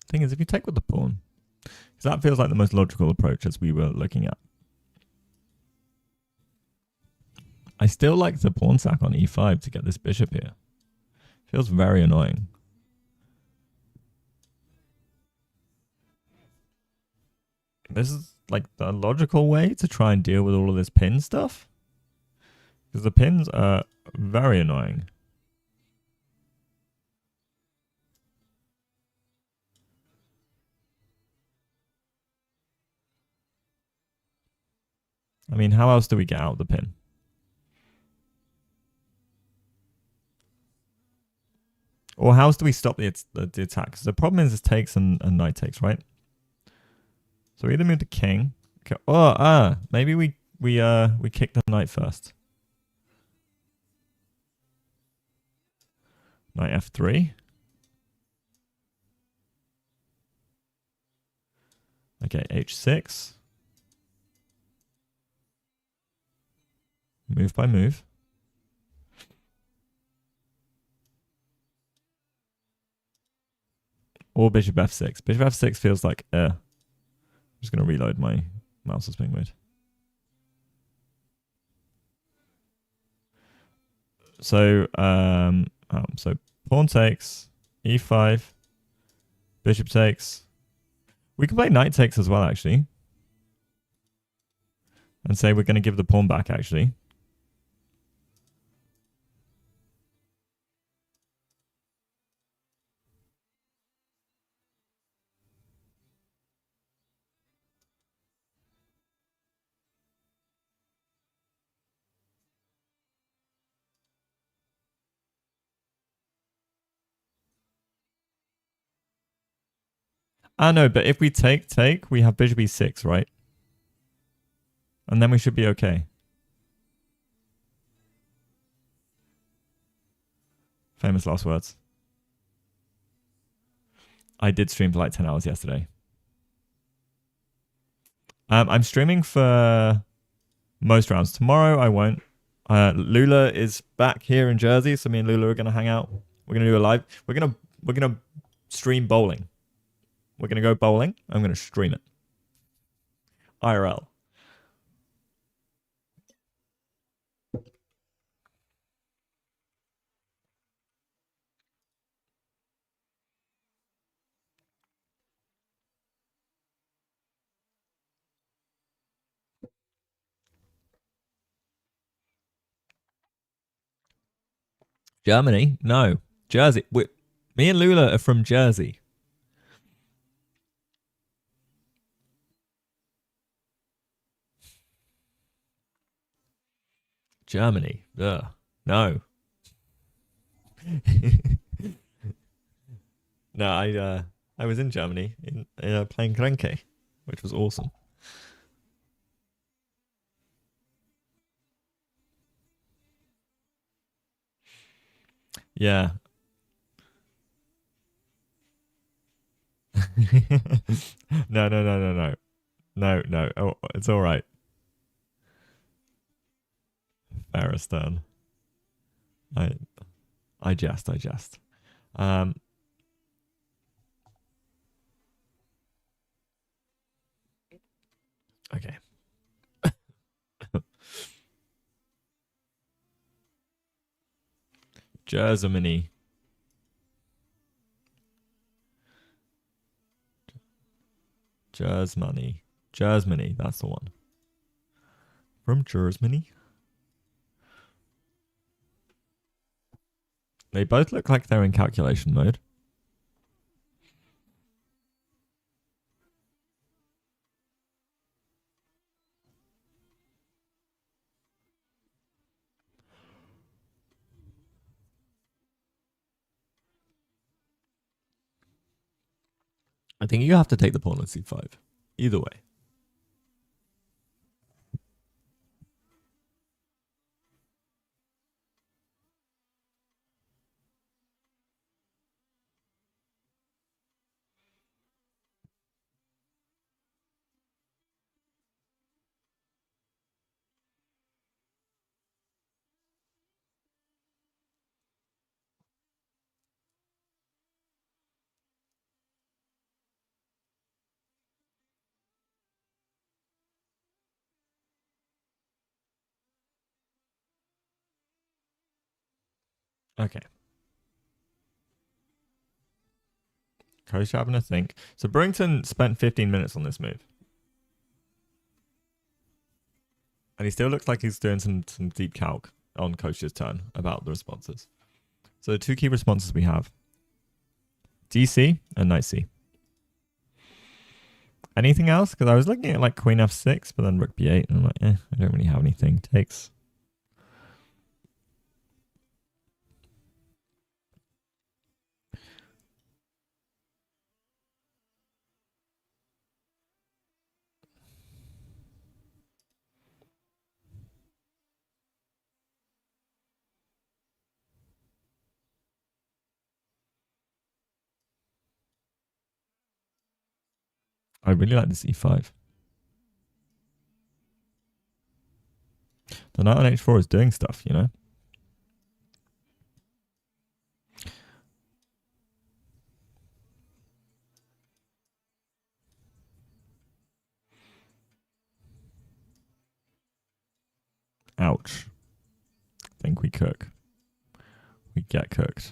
[SPEAKER 1] Thing is, if you take with the pawn, because that feels like the most logical approach as we were looking at. I still like the pawn sack on e5 to get this bishop here. Feels very annoying. This is like the logical way to try and deal with all of this pin stuff. Because the pins are very annoying. I mean, how else do we get out of the pin? Or how else do we stop the attack? Because the problem is this takes and knight takes, right? So we either move the king. Okay. Oh, maybe we kick the knight first. Knight f3. Okay, h6. Move by move. Or bishop f6. Bishop f6 feels like I'm just going to reload my mouse as being weird. So, so pawn takes, e5, bishop takes. We can play knight takes as well, actually. And say we're going to give the pawn back, actually. No, but if we take, we have bishop e6, right? And then we should be okay. Famous last words. I did stream for like 10 hours yesterday. I'm streaming for most rounds. Tomorrow I won't. Lula is back here in Jersey, so me and Lula are gonna hang out. We're gonna do a live. We're gonna stream bowling. We're gonna go bowling. I'm gonna stream it. IRL. Germany? No. Jersey. Me and Lula are from Jersey. Germany. Ugh. No. No, I was in Germany in playing Krenke, which was awesome. Yeah. No, no, no, no, no. No, no. Oh, it's all right. Faristan. I I jest, I jest. Um okay. Germany. Germany, that's the one. From Germany. They both look like they're in calculation mode. I think you have to take the pawn on c5. Either way. Okay. Kostya having a think. So Brewington spent 15 minutes on this move. And he still looks like he's doing some deep calc on Kostya's turn about the responses. So the two key responses we have. DC and knight C. Anything else? Because I was looking at like queen f6, but then rook b8, and I'm like, I don't really have anything. Takes. I really like this e5. The knight on h4 is doing stuff, you know? Ouch. Think we cook. We get cooked.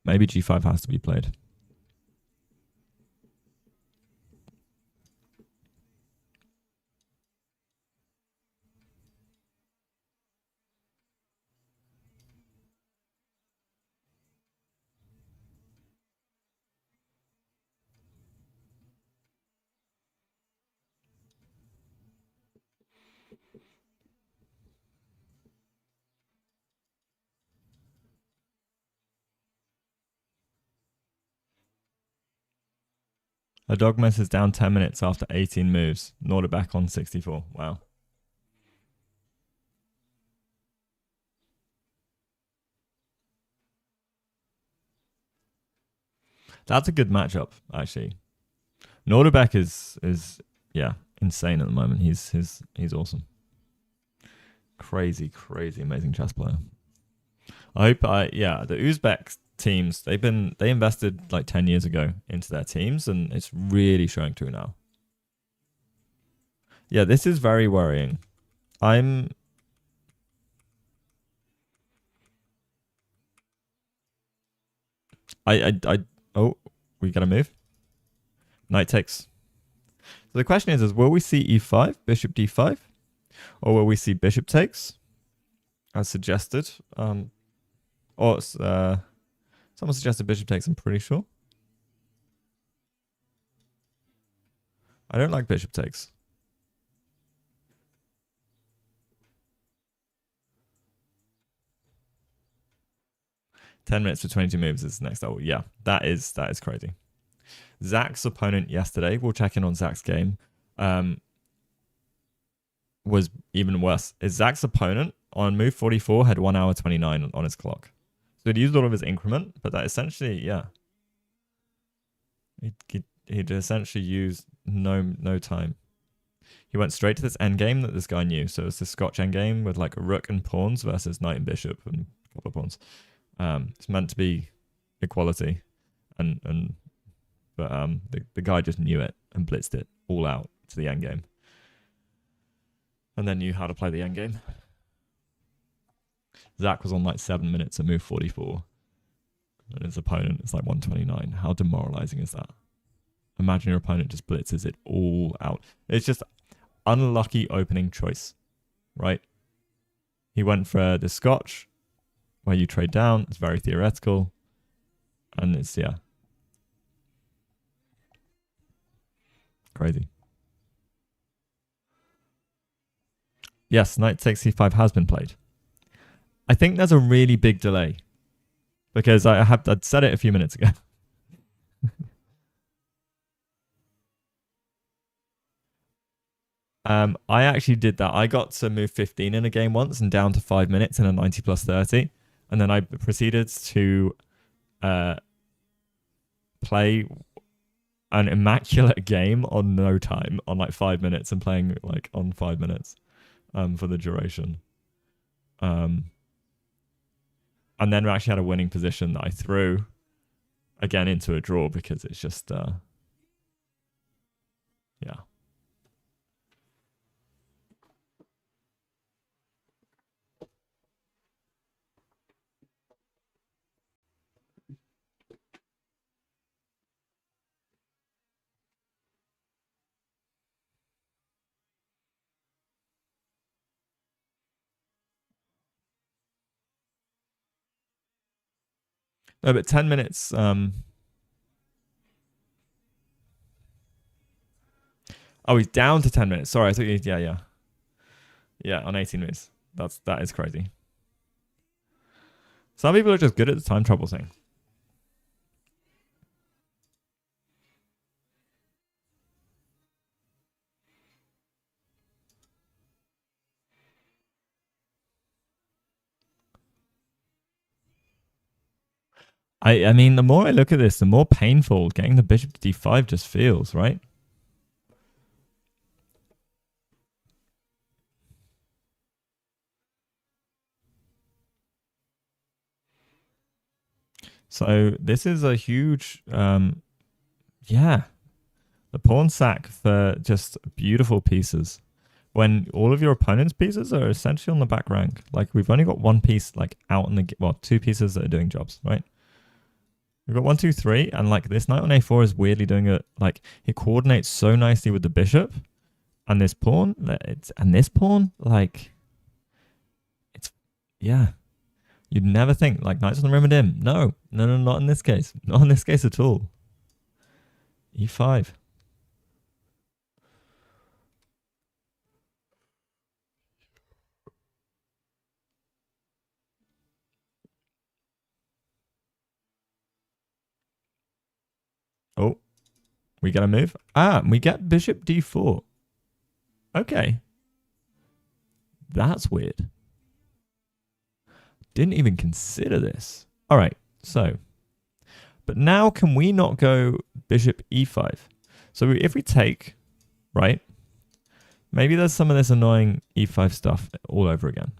[SPEAKER 1] Maybe g5 has to be played. A dogmas is down 10 minutes after 18 moves. Gnawed it back on 64. Wow. That's a good matchup, actually. Norderbeck is yeah, insane at the moment. He's awesome. Crazy, amazing chess player. I hope the Uzbek teams, they invested like 10 years ago into their teams, and it's really showing through now. Yeah, this is very worrying. Oh, we gotta move. Knight takes. So the question is will we see e5, bishop d5, or will we see bishop takes, as suggested? Or someone suggested bishop takes. I'm pretty sure. I don't like bishop takes. $10 minutes for 22 moves is the next level. Yeah, that is crazy. Zach's opponent yesterday, we'll check in on Zach's game, was even worse. Zach's opponent on move 44 had 1 hour 29 on his clock. So he'd used all of his increment, but that essentially, yeah. He'd essentially used no time. He went straight to this endgame that this guy knew. So it's this Scotch endgame with like a rook and pawns versus knight and bishop and a couple of pawns. It's meant to be equality, but the guy just knew it and blitzed it all out to the endgame, and then knew how to play the endgame. Zach was on like 7 minutes at move 44, and his opponent is like 129. How demoralizing is that? Imagine your opponent just blitzes it all out. It's just unlucky opening choice, right? He went for the Scotch, where you trade down. It's very theoretical, and it's crazy. Yes, knight takes c5 has been played. I think there's a really big delay because I'd said it a few minutes ago. I actually did that. I got to move 15 in a game once and down to 5 minutes in a 90 plus 30. And then I proceeded to play an immaculate game on no time, on like 5 minutes, and playing like on 5 minutes for the duration. And then we actually had a winning position that I threw again into a draw because it's just, yeah. No, but 10 minutes. Oh, he's down to 10 minutes. Sorry, I thought yeah, on 18 minutes. That is crazy. Some people are just good at the time travel thing. I mean, the more I look at this, the more painful getting the bishop to d5 just feels, right? So this is a huge, yeah, the pawn sack for just beautiful pieces. When all of your opponent's pieces are essentially on the back rank. Like we've only got one piece like out in the, well, two pieces that are doing jobs, right? We've got 1, 2, 3, and like this knight on a4 is weirdly doing it. Like it coordinates so nicely with the bishop and this pawn. Like it's, yeah. You'd never think like knights on the rim and dim. No, not in this case. Not in this case at all. E5. Oh, We get a move. Ah, we get bishop d4. Okay. That's weird. Didn't even consider this. All right, so. But now can we not go bishop e5? So if we take, right, maybe there's some of this annoying e5 stuff all over again.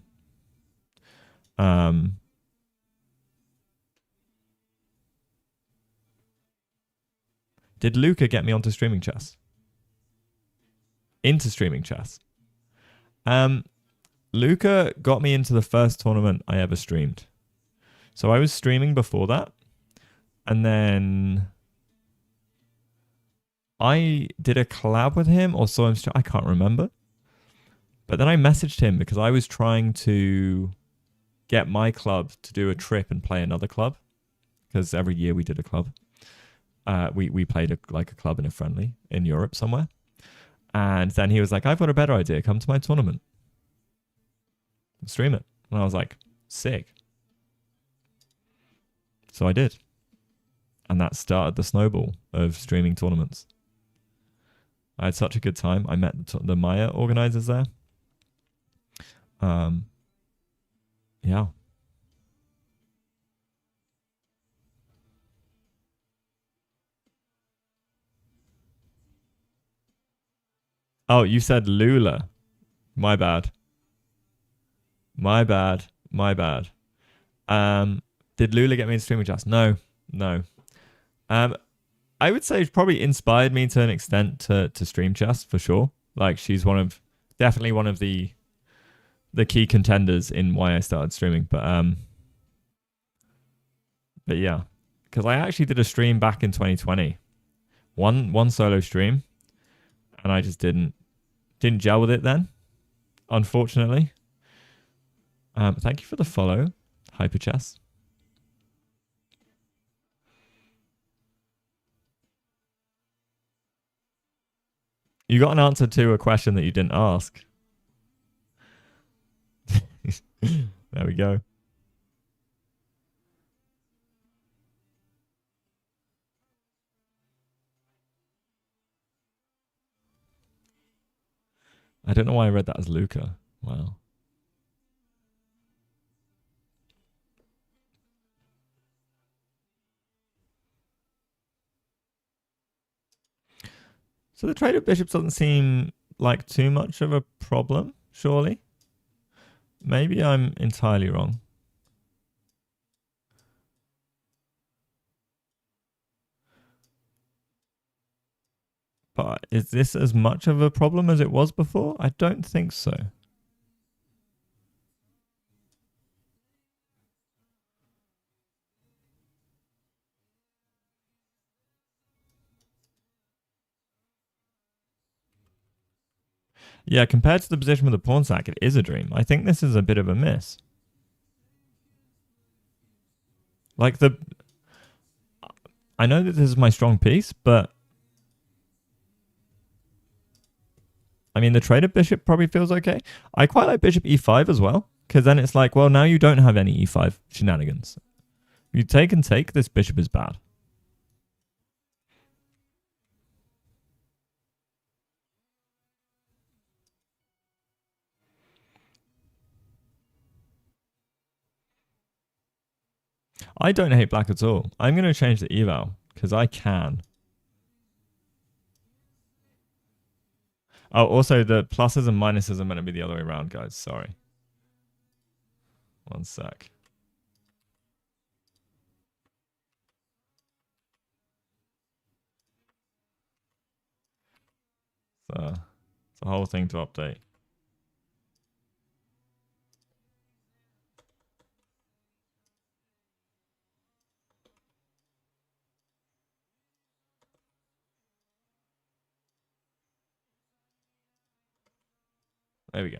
[SPEAKER 1] Did Luca get me onto streaming chess? Into streaming chess. Luca got me into the first tournament I ever streamed. So I was streaming before that. And then I did a collab with him or saw him. I can't remember. But then I messaged him because I was trying to get my club to do a trip and play another club. Because every year we did a club. We played a club in a friendly in Europe somewhere. And then he was like, I've got a better idea. Come to my tournament. Stream it. And I was like, sick. So I did. And that started the snowball of streaming tournaments. I had such a good time. I met the Maya organizers there. Yeah. Oh, you said Lula. My bad. My bad. My bad. Did Lula get me into streaming chess? No. No. I would say it's probably inspired me to an extent to stream chess for sure. Like she's definitely one of the key contenders in why I started streaming. But yeah, because I actually did a stream back in 2020, one solo stream, and I just didn't gel with it then, unfortunately. Thank you for the follow, Hyperchess. You got an answer to a question that you didn't ask. There we go. I don't know why I read that as Luca. Wow. So the trade of bishops doesn't seem like too much of a problem, surely? Maybe I'm entirely wrong. But is this as much of a problem as it was before? I don't think so. Yeah, compared to the position with the pawn sack, it is a dream. I think this is a bit of a miss. Like I know that this is my strong piece, but I mean, the trade of bishop probably feels okay. I quite like bishop e5 as well, because then it's like, well, now you don't have any e5 shenanigans. You take and take, this bishop is bad. I don't hate black at all. I'm going to change the eval, because I can. Oh, also the pluses and minuses are meant to be the other way around, guys. Sorry. One sec. So it's a whole thing to update. There we go.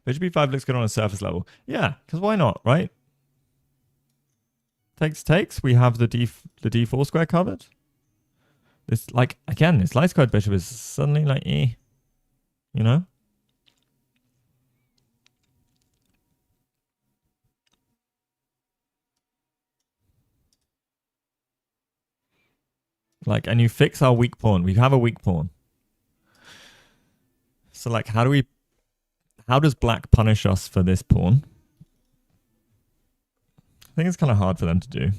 [SPEAKER 1] Bishop b5 looks good on a surface level. Yeah, because why not, right? Takes. We have the d4 square covered. This, like, again, this light squared bishop is suddenly like, you know? Like, and you fix our weak pawn. We have a weak pawn. So, like, how does black punish us for this pawn? I think it's kind of hard for them to do.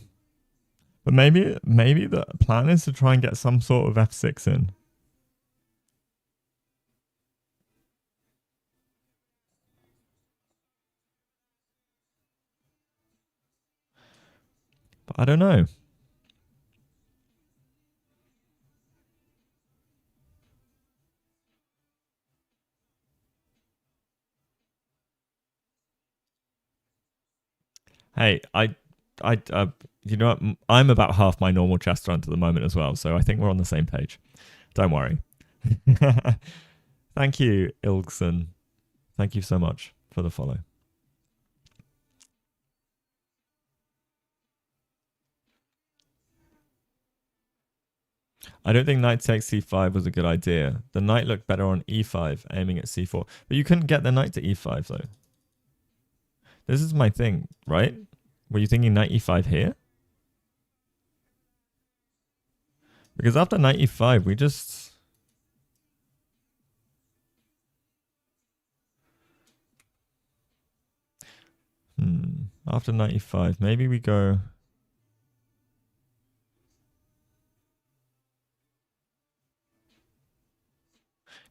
[SPEAKER 1] But maybe the plan is to try and get some sort of f6 in. But I don't know. Hey, you know what? I'm about half my normal chess strength at the moment as well, so I think we're on the same page. Don't worry. Thank you, Ilgson. Thank you so much for the follow. I don't think knight takes c5 was a good idea. The knight looked better on e5, aiming at c4. But you couldn't get the knight to e5, though. This is my thing, right? Were you thinking knight e5 here? Because after knight e5, we just... After knight e5, maybe we go...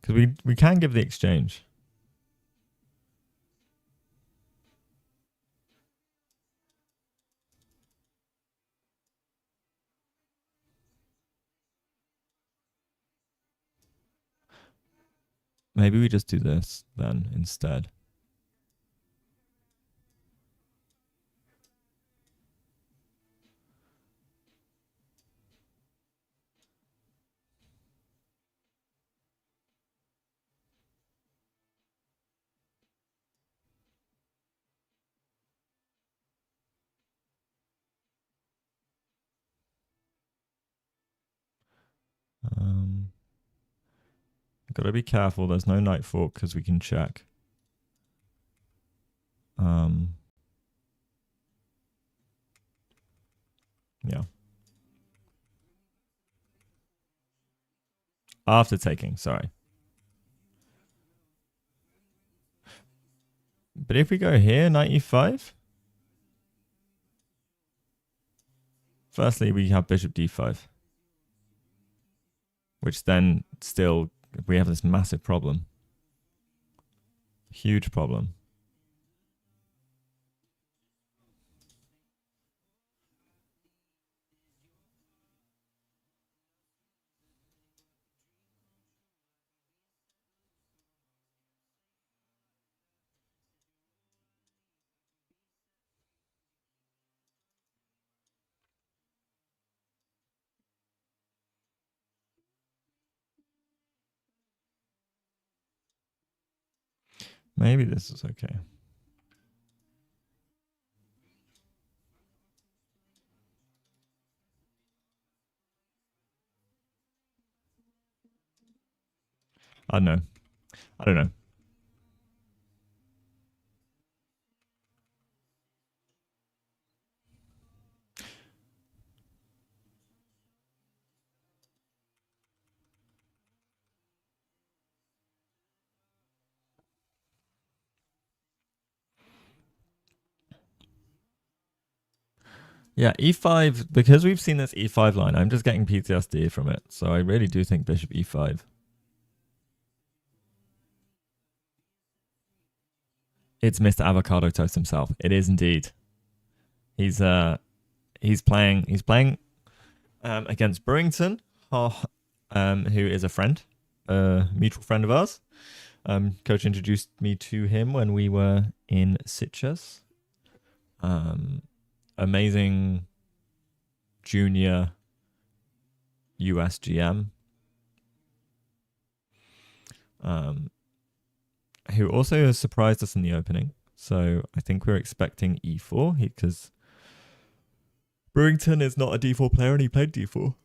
[SPEAKER 1] Because we can give the exchange. Maybe we just do this then instead. Gotta be careful. There's no knight fork because we can check. Yeah. After taking, sorry. But if we go here, knight e5. Firstly, we have bishop d5. Which then still, we have this massive problem. Huge problem. Maybe this is okay. I don't know. I don't know. Yeah, e5, because we've seen this e5 line, I'm just getting PTSD from it. So I really do think bishop e5. It's Mr. Avocado Toast himself. It is indeed. He's playing against Brewington, who is a friend, a mutual friend of ours. Coach introduced me to him when we were in Sitges. Amazing junior US GM. Who also has surprised us in the opening. So I think we're expecting e4 because Brewington is not a d4 player and he played d4.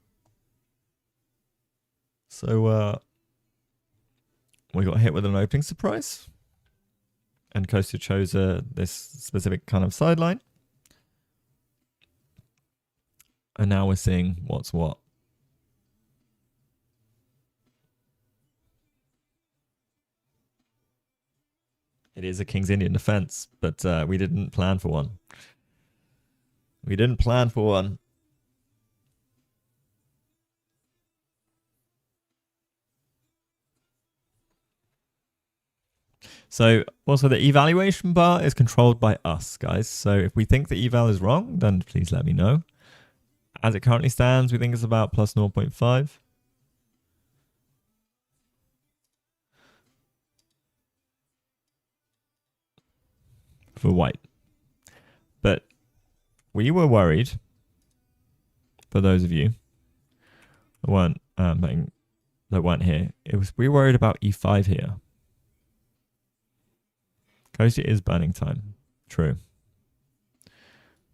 [SPEAKER 1] So we got hit with an opening surprise. And Kostya chose this specific kind of sideline. And now we're seeing what's what. It is a King's Indian defense, but we didn't plan for one. We didn't plan for one. So also the evaluation bar is controlled by us, guys. So if we think the eval is wrong, then please let me know. As it currently stands, we think it's about plus 0.5. For white. But we were worried, for those of you that weren't here, we were worried about e5 here. Kostya is burning time. True.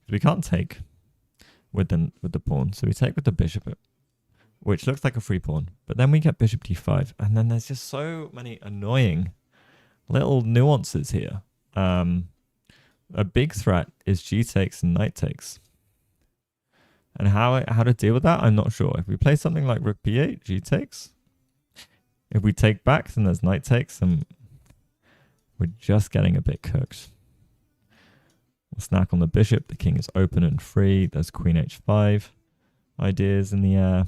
[SPEAKER 1] We can't take with the pawn, so we take with the bishop, which looks like a free pawn. But then we get bishop d5, and then there's just so many annoying little nuances here. A big threat is g takes and knight takes. And how to deal with that, I'm not sure. If we play something like rook b8, g takes. If we take back, then there's knight takes, and we're just getting a bit cooked. We'll snack on the bishop. The king is open and free. There's queen h5 ideas in the air.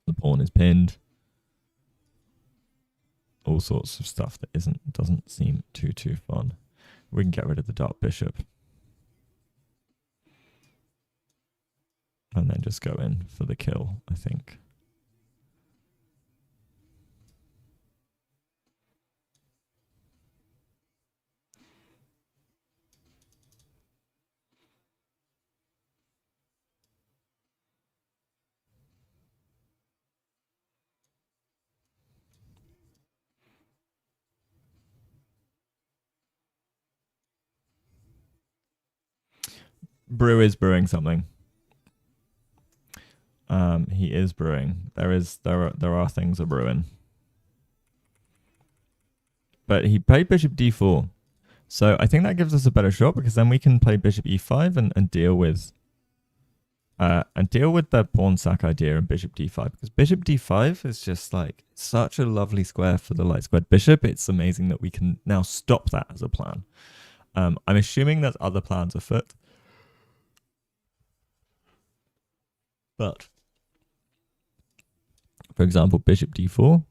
[SPEAKER 1] The pawn is pinned. All sorts of stuff that doesn't seem too fun. We can get rid of the dark bishop. And then just go in for the kill, I think. Brew is brewing something. He is brewing. There are things are brewing. But he played bishop d4. So I think that gives us a better shot, because then we can play bishop e5 and deal with the pawn sack idea and bishop d5, because bishop d5 is just like such a lovely square for the light squared bishop. It's amazing that we can now stop that as a plan. I'm assuming that other plans afoot. But, for example, bishop d4,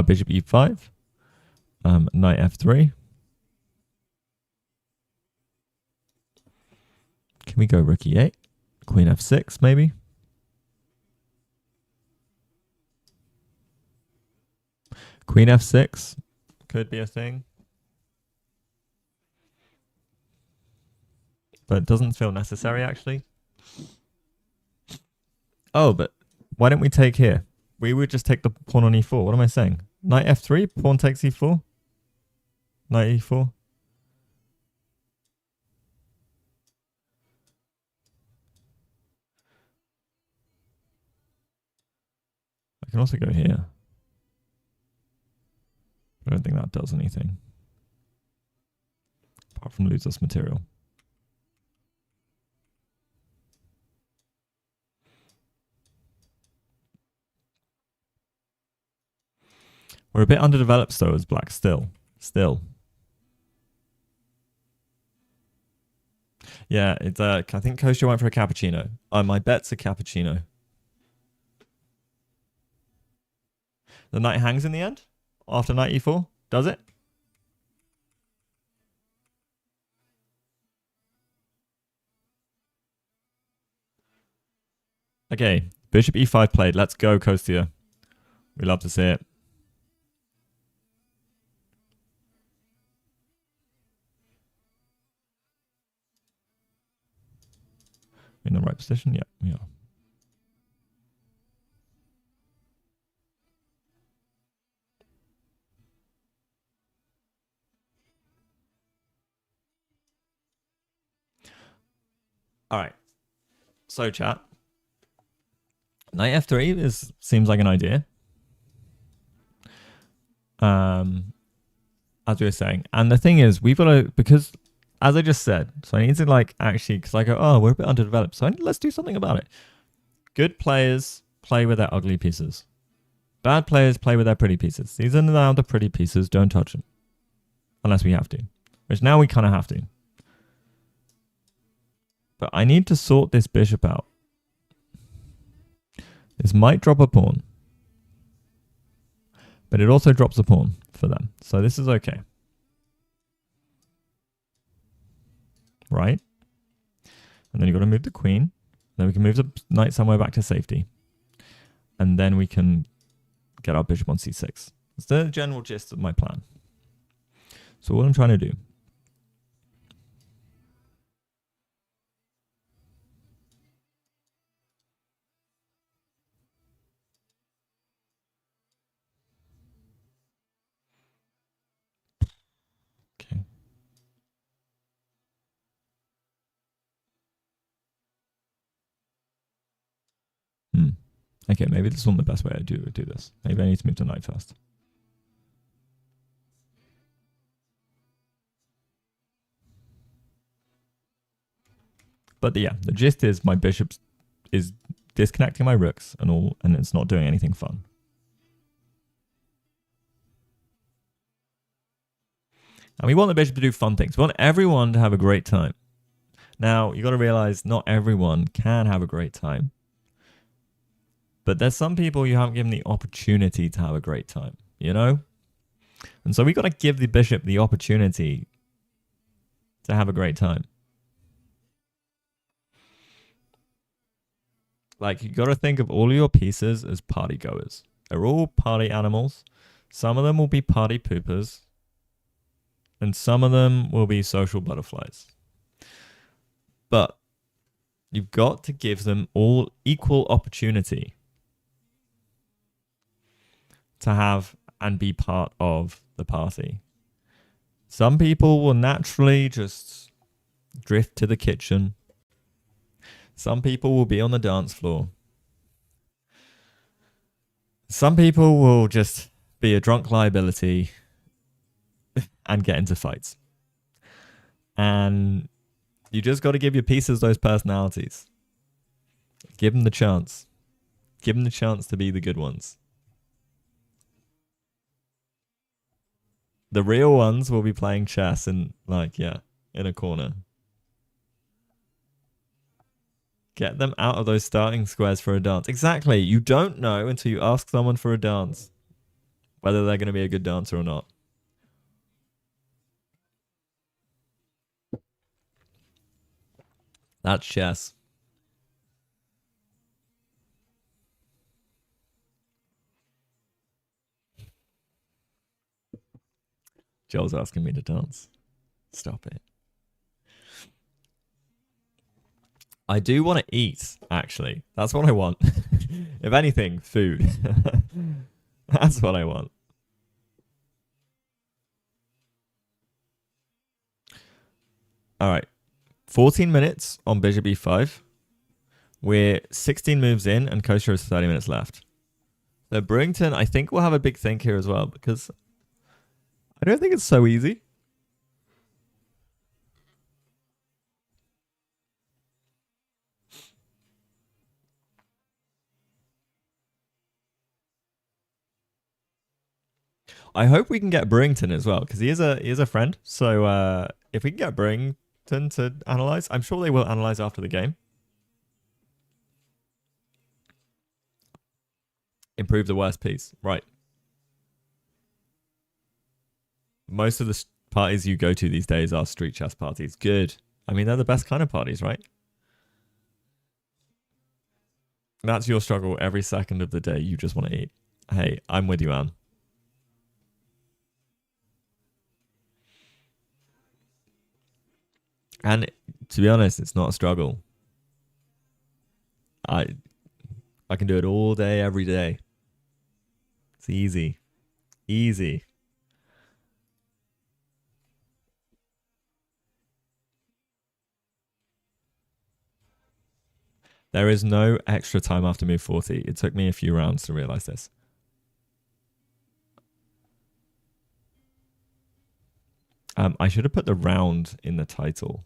[SPEAKER 1] bishop e5, knight f3. Can we go rook e8? Queen f6, maybe? Queen f6 could be a thing. But it doesn't feel necessary, actually. Oh, but why don't we take here? We would just take the pawn on e4. What am I saying? Knight f3, pawn takes e4. Knight e4. I can also go here. I don't think that does anything. Apart from lose us material. We're a bit underdeveloped though as black still. Yeah, it's I think Kostya went for a cappuccino. My bet's a cappuccino. The knight hangs in the end? After knight e4? Does it? Okay, bishop e5 played. Let's go, Kostya. We love to see it. In the right position? Yeah, we are. All right. So, chat. Knight f3 seems like an idea. As we were saying, and the thing is, we've got to, because as I just said, so I need to like actually, because I go, oh, we're a bit underdeveloped, so let's do something about it. Good players play with their ugly pieces. Bad players play with their pretty pieces. These are now the pretty pieces. Don't touch them unless we have to, which now we kind of have to. But I need to sort this bishop out. This might drop a pawn, but it also drops a pawn for them. So this is okay. Right? And then you've got to move the queen. Then we can move the knight somewhere back to safety. And then we can get our bishop on c6. That's the general gist of my plan. So what I'm trying to do. Okay. Okay, maybe this isn't the best way to do this. Maybe I need to move the knight first. But yeah, the gist is my bishop is disconnecting my rooks and all, and it's not doing anything fun. And we want the bishop to do fun things. We want everyone to have a great time. Now, you got to realize not everyone can have a great time. But there's some people you haven't given the opportunity to have a great time, you know? And so we got to give the bishop the opportunity to have a great time. Like, you got to think of all your pieces as party goers. They're all party animals. Some of them will be party poopers. And some of them will be social butterflies. But you've got to give them all equal opportunity to have and be part of the party. Some people will naturally just drift to the kitchen. Some people will be on the dance floor. Some people will just be a drunk liability and get into fights. And you just got to give your pieces those personalities. Give them the chance. Give them the chance to be the good ones. The real ones will be playing chess in, like, yeah, in a corner. Get them out of those starting squares for a dance. Exactly. You don't know until you ask someone for a dance whether they're going to be a good dancer or not. That's chess. Joel's asking me to dance. Stop it. I do want to eat, actually. That's what I want. If anything, food. That's what I want. All right. 14 minutes on bishop e5. We're 16 moves in, and Kostya has 30 minutes left. So Brewington, I think, will have a big think here as well, because I don't think it's so easy. I hope we can get Brewington as well, because he is a friend. So if we can get Brewington to analyze, I'm sure they will analyze after the game. Improve the worst piece. Right. Most of the parties you go to these days are street chess parties. Good. I mean, they're the best kind of parties, right? That's your struggle every second of the day. You just want to eat. Hey, I'm with you, man. And to be honest, it's not a struggle. I can do it all day, every day. It's easy. Easy. There is no extra time after move 40. It took me a few rounds to realize this. I should have put the round in the title.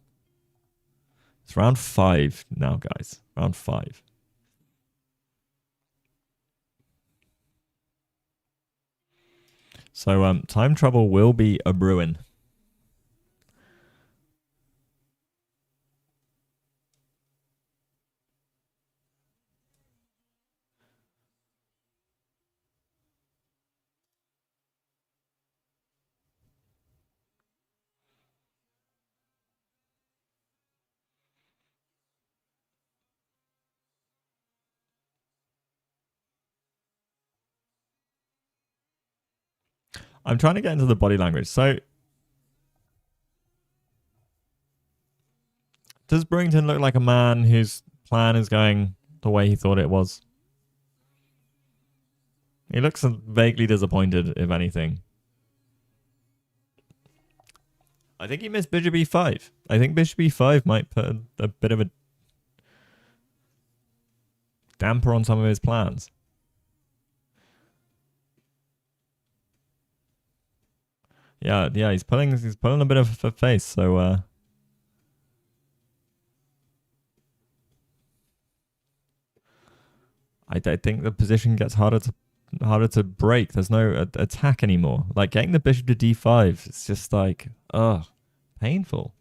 [SPEAKER 1] It's round 5 now, guys. Round 5. So time trouble will be a Bruin. I'm trying to get into the body language. So, does Brewington look like a man whose plan is going the way he thought it was? He looks vaguely disappointed, if anything. I think he missed bishop e5. I think bishop e5 might put a bit of a damper on some of his plans. Yeah, he's pulling a bit of a face, so I think the position gets harder to break. There's no attack anymore. Like getting the bishop to d5, it's just like, painful.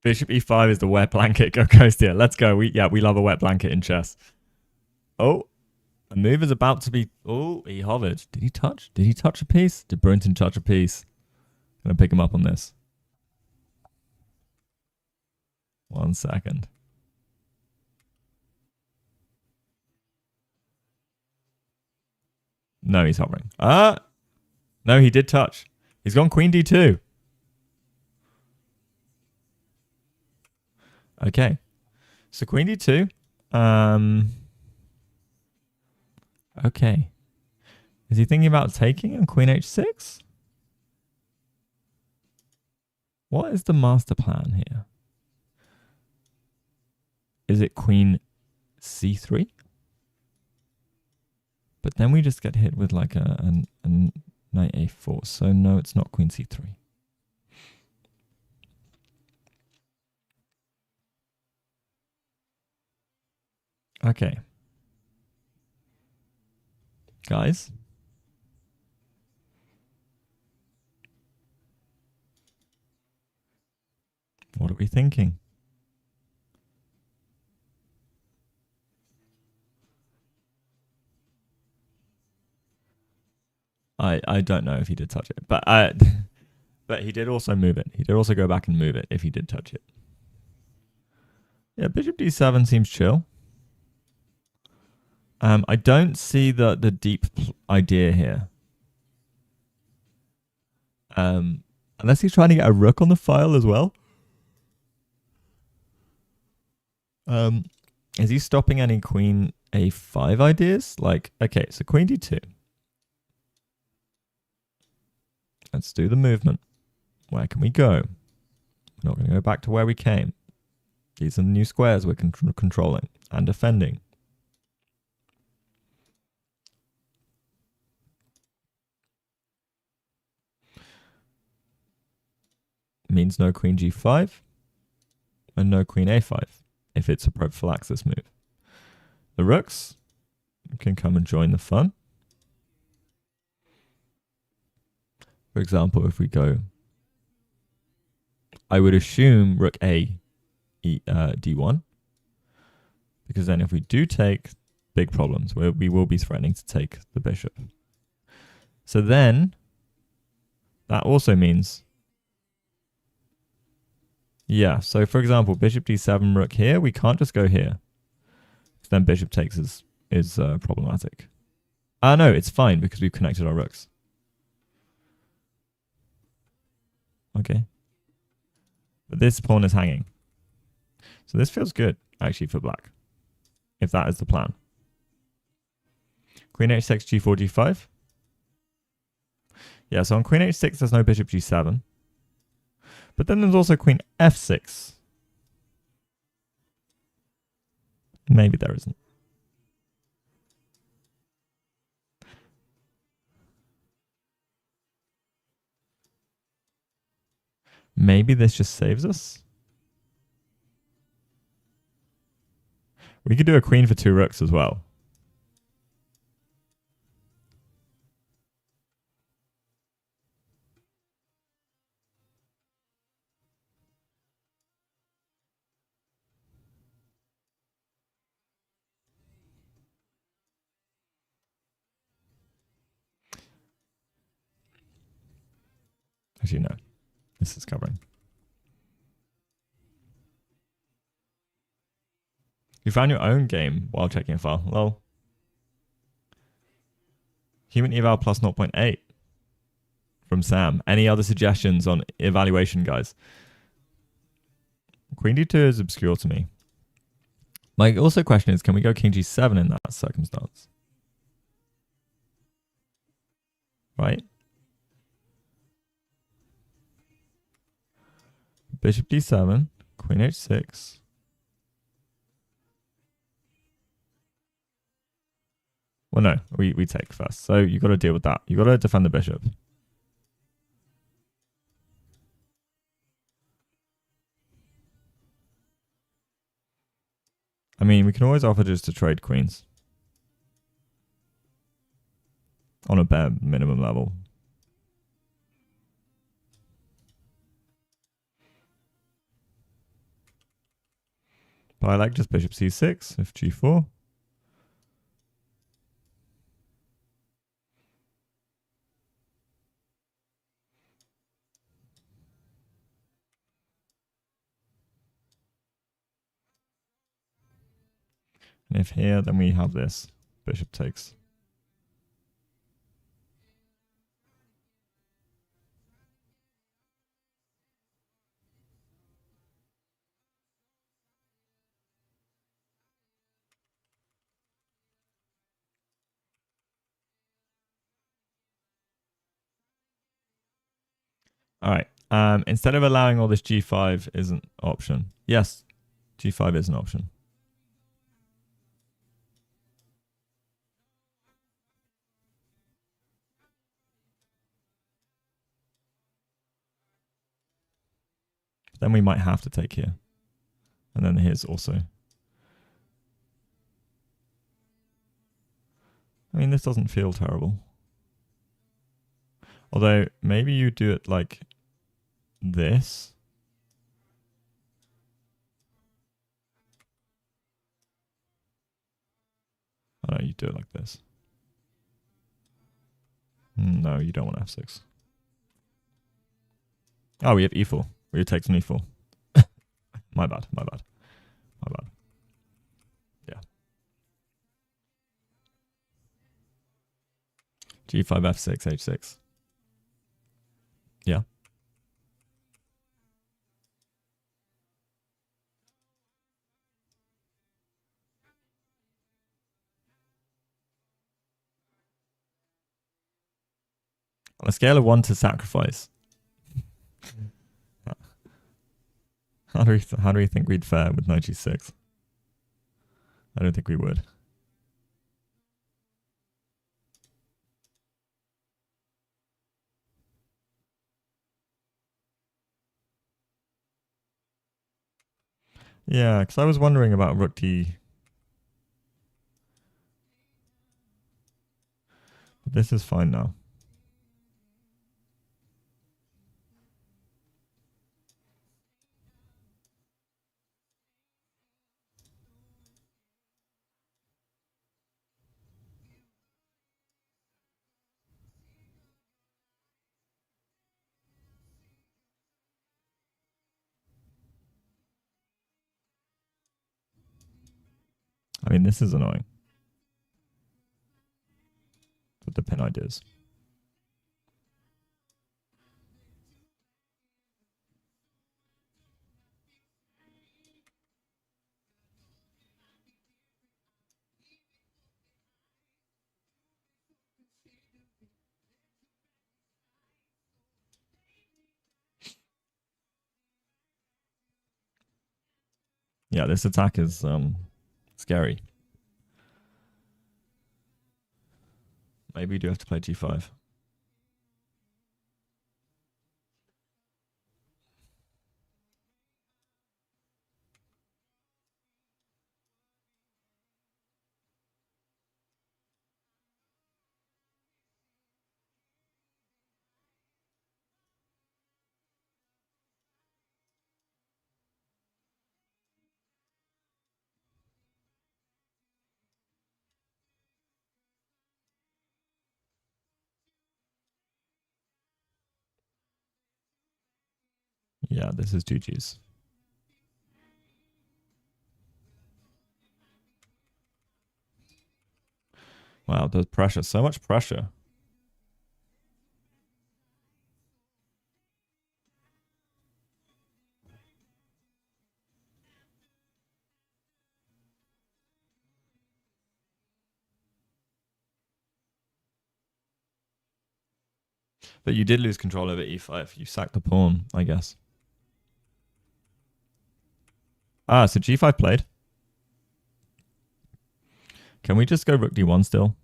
[SPEAKER 1] Bishop e5 is the wet blanket. Go Kostya. Let's go. We love a wet blanket in chess. Oh, a move is about to be. Oh, he hovered. Did he touch? Did he touch a piece? Did Brewington touch a piece? Gonna pick him up on this. 1 second. No, he's hovering. No, he did touch. He's gone queen d2. Okay. So queen d2. Okay. Is he thinking about taking on queen h6? What is the master plan here? Is it queen c3? But then we just get hit with like a knight a4. So no, it's not queen c3. Okay. Guys. What are we thinking? I don't know if he did touch it, but but he did also move it. He did also go back and move it if he did touch it. Yeah, bishop d7 seems chill. I don't see the deep idea here. Unless he's trying to get a rook on the file as well. Is he stopping any queen a5 ideas? Like, okay, so queen d2. Let's do the movement. Where can we go? We're not going to go back to where we came. These are the new squares we're controlling and defending. means no queen g5 and no queen a5 if it's a prophylaxis move. The rooks can come and join the fun. For example, if we go, I would assume rook a d1, because then if we do take, big problems where we will be threatening to take the bishop. So then that also means, yeah, so for example, bishop d7, rook here, we can't just go here. Then bishop takes is problematic. No, it's fine because we've connected our rooks. Okay. But this pawn is hanging. So this feels good, actually, for black, if that is the plan. Queen h6, g4, g5. Yeah, so on queen h6, there's no bishop g7. But then there's also queen f6. Maybe there isn't. Maybe this just saves us. We could do a queen for 2 rooks as well. Actually, no. This is covering. You found your own game while checking a file. Lol. Human eval plus 0.8 from Sam. Any other suggestions on evaluation, guys? Queen d2 is obscure to me. My also question is, can we go king g7 in that circumstance? Right? Bishop d7, queen h6. Well, no, we take first. So you got to deal with that. You got to defend the bishop. I mean, we can always offer just to trade queens on a bare minimum level. But I like just bishop c6, if g4. And if here, then we have this. Bishop takes. All right. Instead of allowing all this g5 is an option. Yes, g5 is an option. Then we might have to take here. And then here's also. I mean, this doesn't feel terrible. Although, maybe you do it like this. Oh, no, you do it like this. No, you don't want f6. Oh, we have e4. We take an e4. My bad, my bad, my bad. Yeah. g5, f6, h6. Yeah. On a scale of 1 to sacrifice, how do we think we'd fare with knight g6? I don't think we would. Yeah, because I was wondering about rook d. But this is fine now. I mean, this is annoying. With the pin ideas. Yeah, this attack is scary. Maybe you do have to play g5. Yeah, this is GG's. Wow, there's pressure. So much pressure. But you did lose control over e5. You sacked the pawn, I guess. Ah, so g5 played. Can we just go rook d1 still?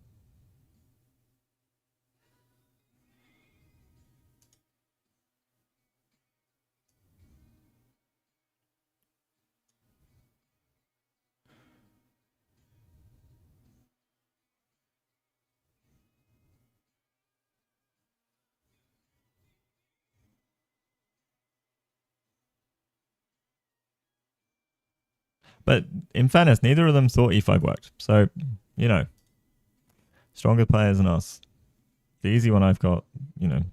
[SPEAKER 1] But in fairness, neither of them thought e5 worked. So, you know, stronger players than us. The easy one I've got, you know,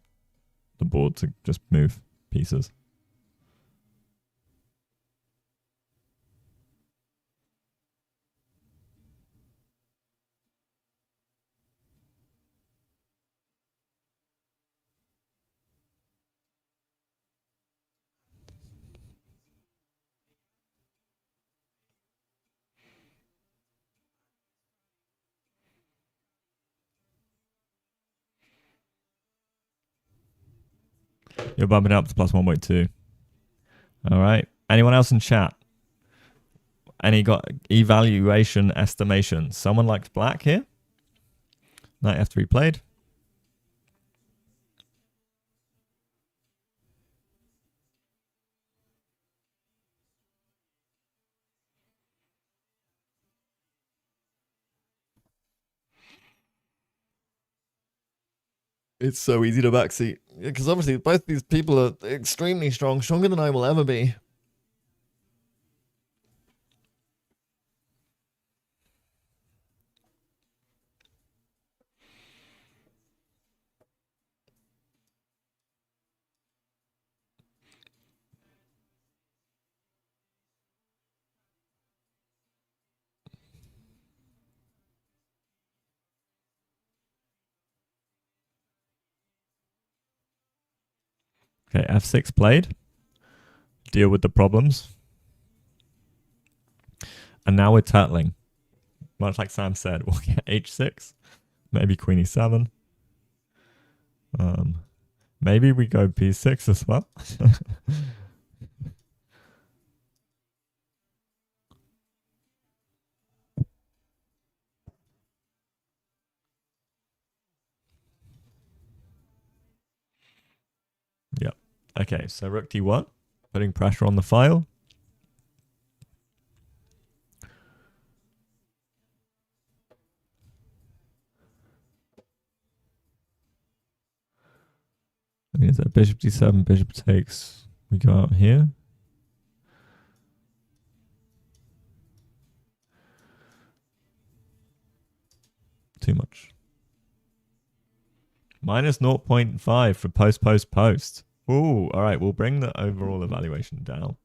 [SPEAKER 1] the board to just move pieces. You're bumping it up to plus 1.2. All right. Anyone else in chat? Any got evaluation estimation? Someone liked black here? Knight f3 played. It's so easy to backseat. Because obviously both these people are extremely strong, stronger than I will ever be. Okay, f6 played. Deal with the problems. And now we're turtling. Much like Sam said, we'll get h6. Maybe queen e7. Maybe we go b6 as well. Yep. Okay, so rook d1, putting pressure on the file. bishop d7, bishop takes. We go out here. Too much. Minus 0.5 for post. Ooh, all right. We'll bring the overall evaluation down.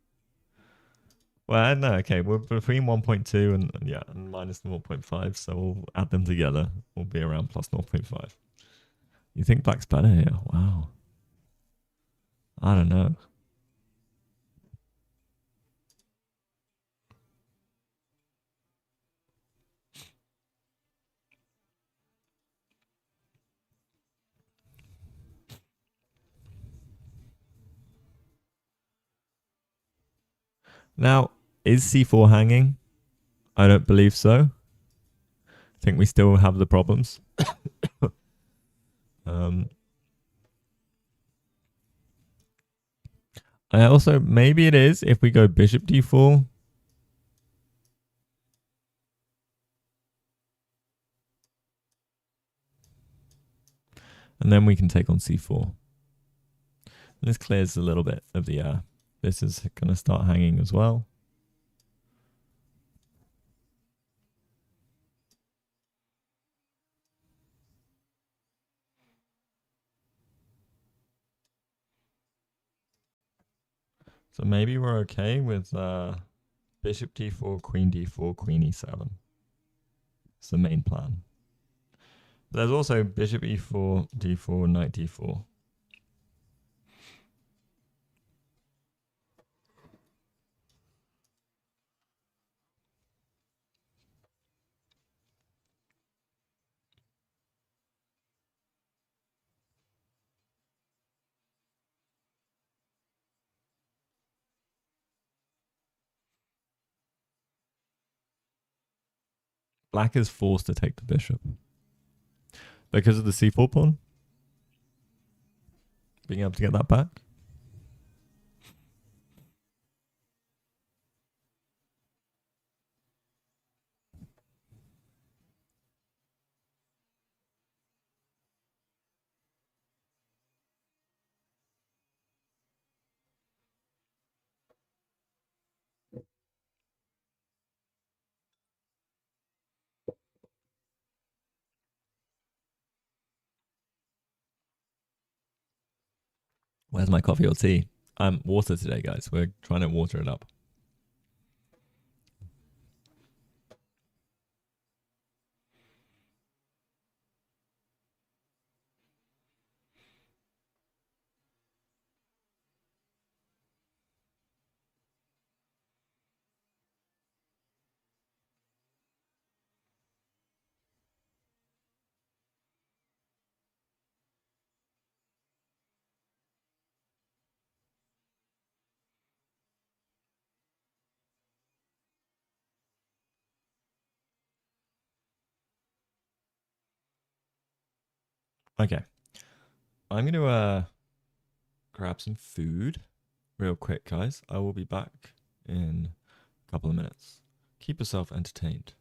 [SPEAKER 1] Well, no, okay. We're between 1.2 and minus 0.5, so we'll add them together. We'll be around plus 0.5. You think black's better here? Wow. I don't know. Now, is c4 hanging? I don't believe so. I think we still have the problems. I also, maybe it is if we go bishop d4. And then we can take on c4. And this clears a little bit of the air. This is going to start hanging as well. So maybe we're okay with bishop d4, queen e7. It's the main plan. But there's also bishop e4, d4, knight d4. Black is forced to take the bishop. Because of the c4 pawn. Being able to get that back. Where's my coffee or tea? Water today, guys. We're trying to water it up. Okay. I'm going to grab some food real quick, guys. I will be back in a couple of minutes. Keep yourself entertained.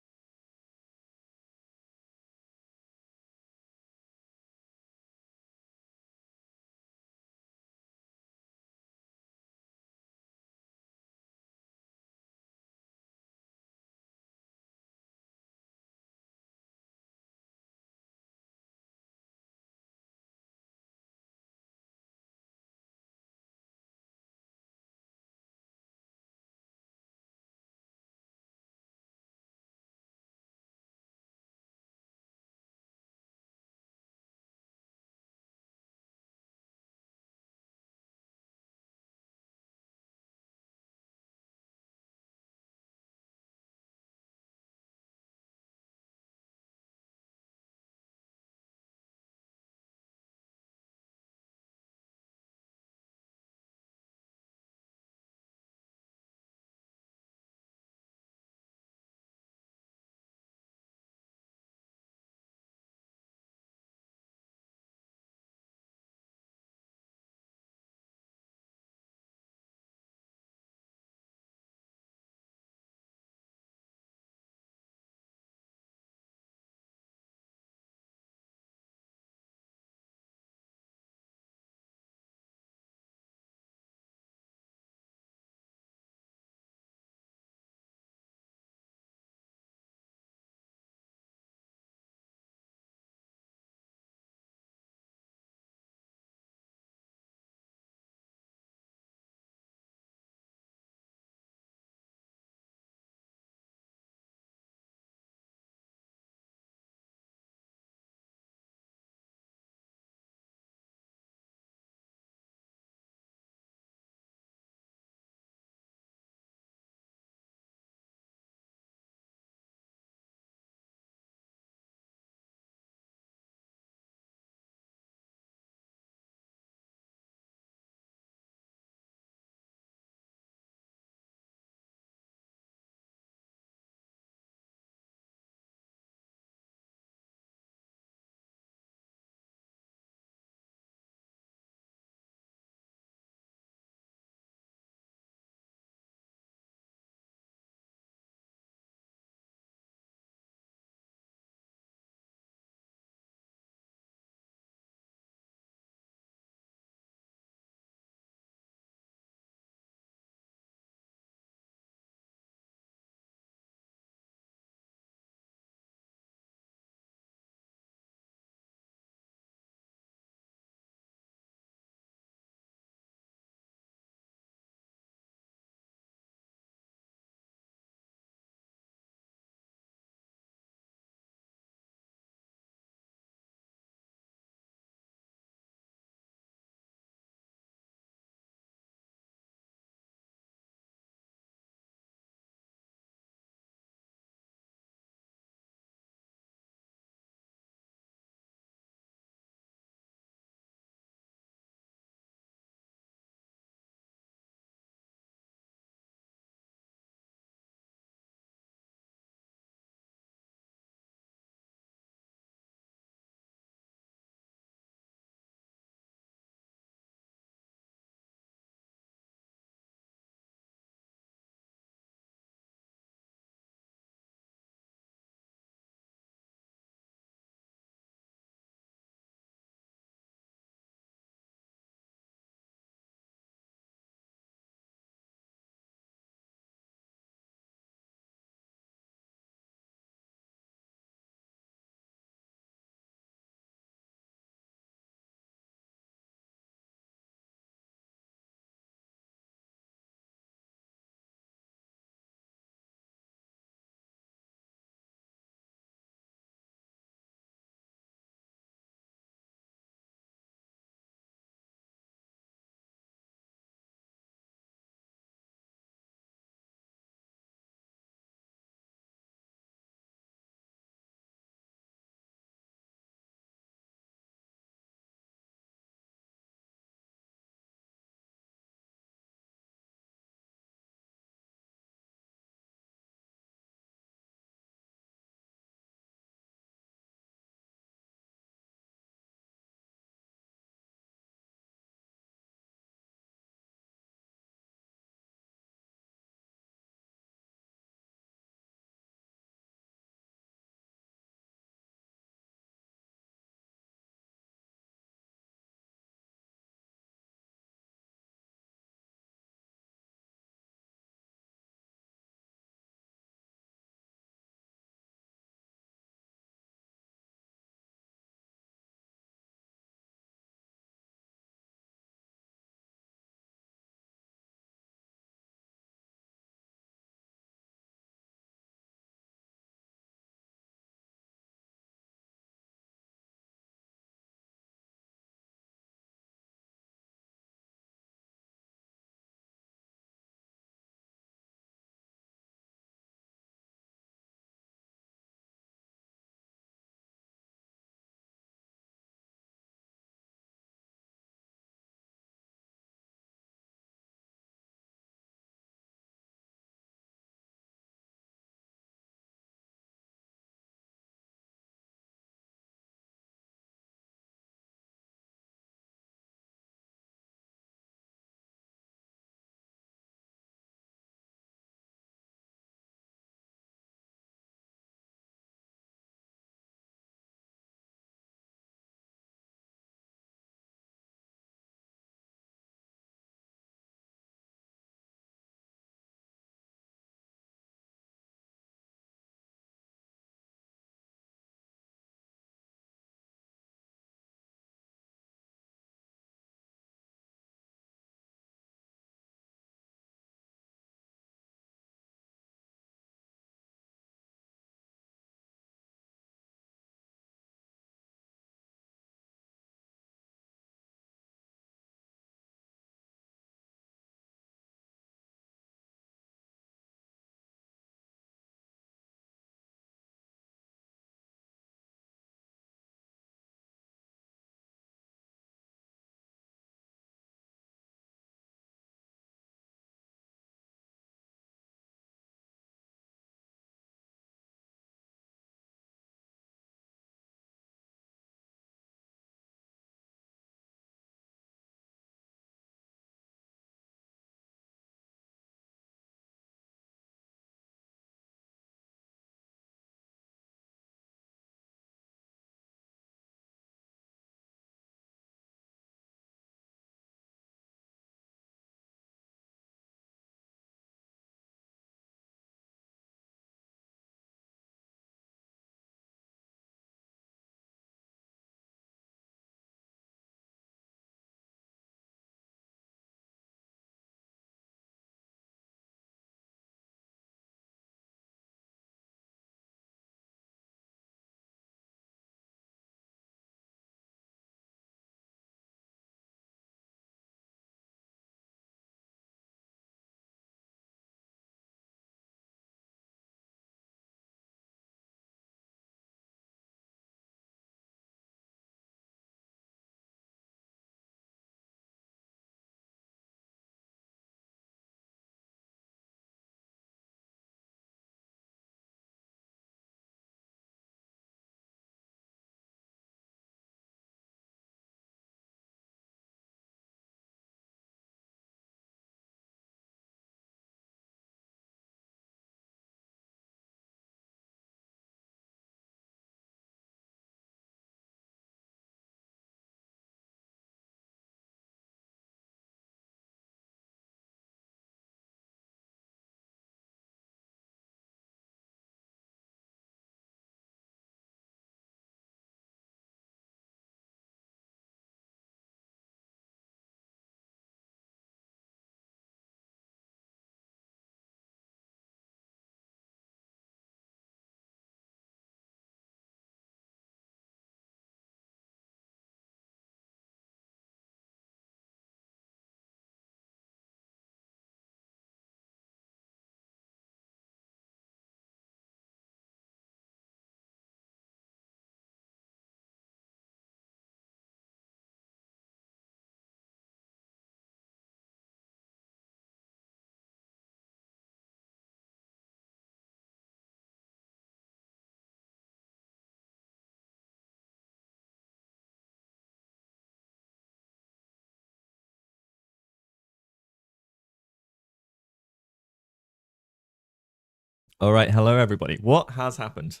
[SPEAKER 1] All right, hello everybody. What has happened?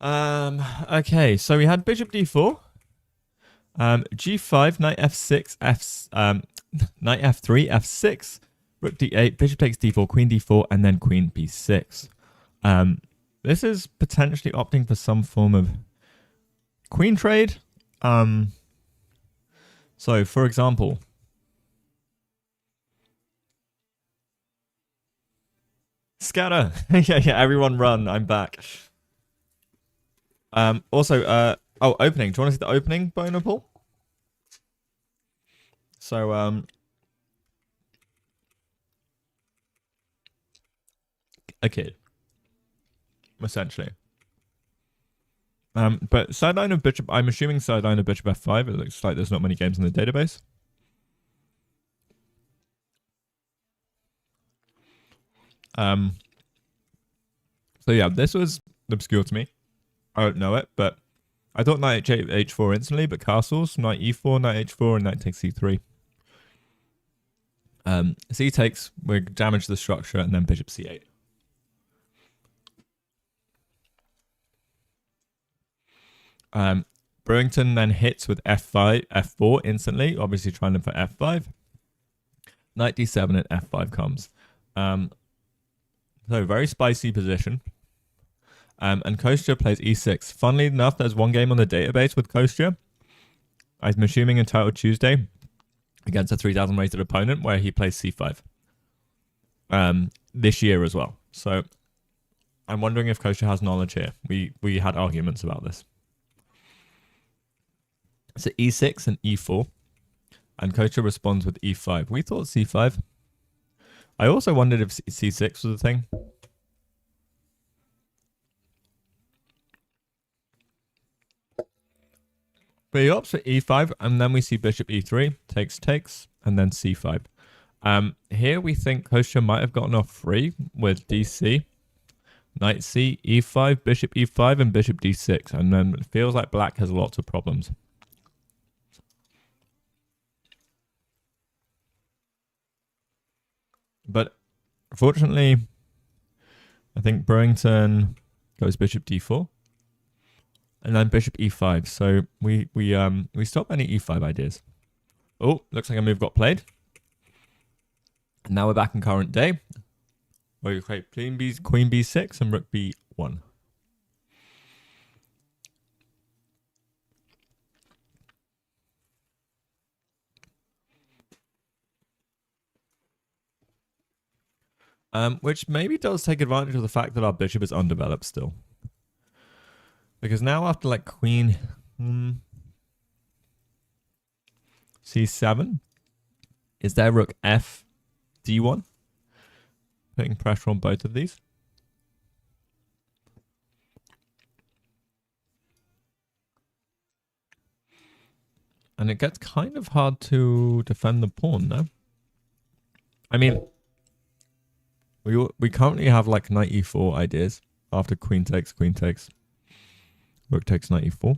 [SPEAKER 1] Okay, so we had bishop d4, g5, knight f6, knight f3, f6, rook d8, bishop takes d4, queen d4, and then queen b6. This is potentially opting for some form of queen trade. So for example, scatter. yeah, everyone run. I'm back. Also, opening. Do you want to see the opening, Boner Paul? So, a kid, essentially. But sideline of bishop, I'm assuming sideline of bishop f5. It looks like there's not many games in the database. So yeah, this was obscure to me. I don't know it, but I thought knight h4 instantly, but castles, knight e4, knight h4, and knight takes c3. C takes, we damage the structure, and then bishop c8. Brewington then hits with f5, f4 instantly, obviously trying for f5. Knight d7 and f5 comes. So very spicy position. And Kostya plays e6. Funnily enough, there's one game on the database with Kostya. I'm assuming entitled Tuesday against a 3,000 rated opponent where he plays c5. This year as well. So I'm wondering if Kostya has knowledge here. We had arguments about this. So e6 and e4. And Kostya responds with e5. We thought c5. I also wondered if c6 was a thing. But he opts for e5, and then we see bishop e3, takes, and then c5. Here we think Kostya might have gotten off free with dc, knight c, e5, bishop e5, and bishop d6. And then it feels like black has lots of problems. But fortunately, I think Brewington goes bishop d4. And then bishop e5. So we stop any e5 ideas. Oh, looks like a move got played. And now we're back in current day, where you create queen b6 and rook b1. Which maybe does take advantage of the fact that our bishop is undeveloped still. Because now after like queen c7, is there rook f d1? Putting pressure on both of these. And it gets kind of hard to defend the pawn, no? I mean, we currently have like knight e4 ideas after queen takes, rook takes knight e4.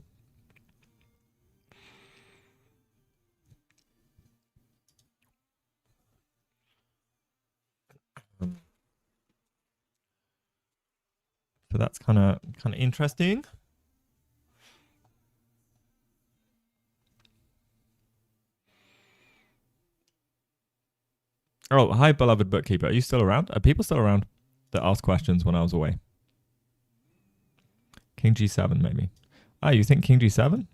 [SPEAKER 1] So that's kind of interesting. Oh, hi, beloved bookkeeper. Are you still around? Are people still around that asked questions when I was away? King g7, maybe. Ah, you think king g7?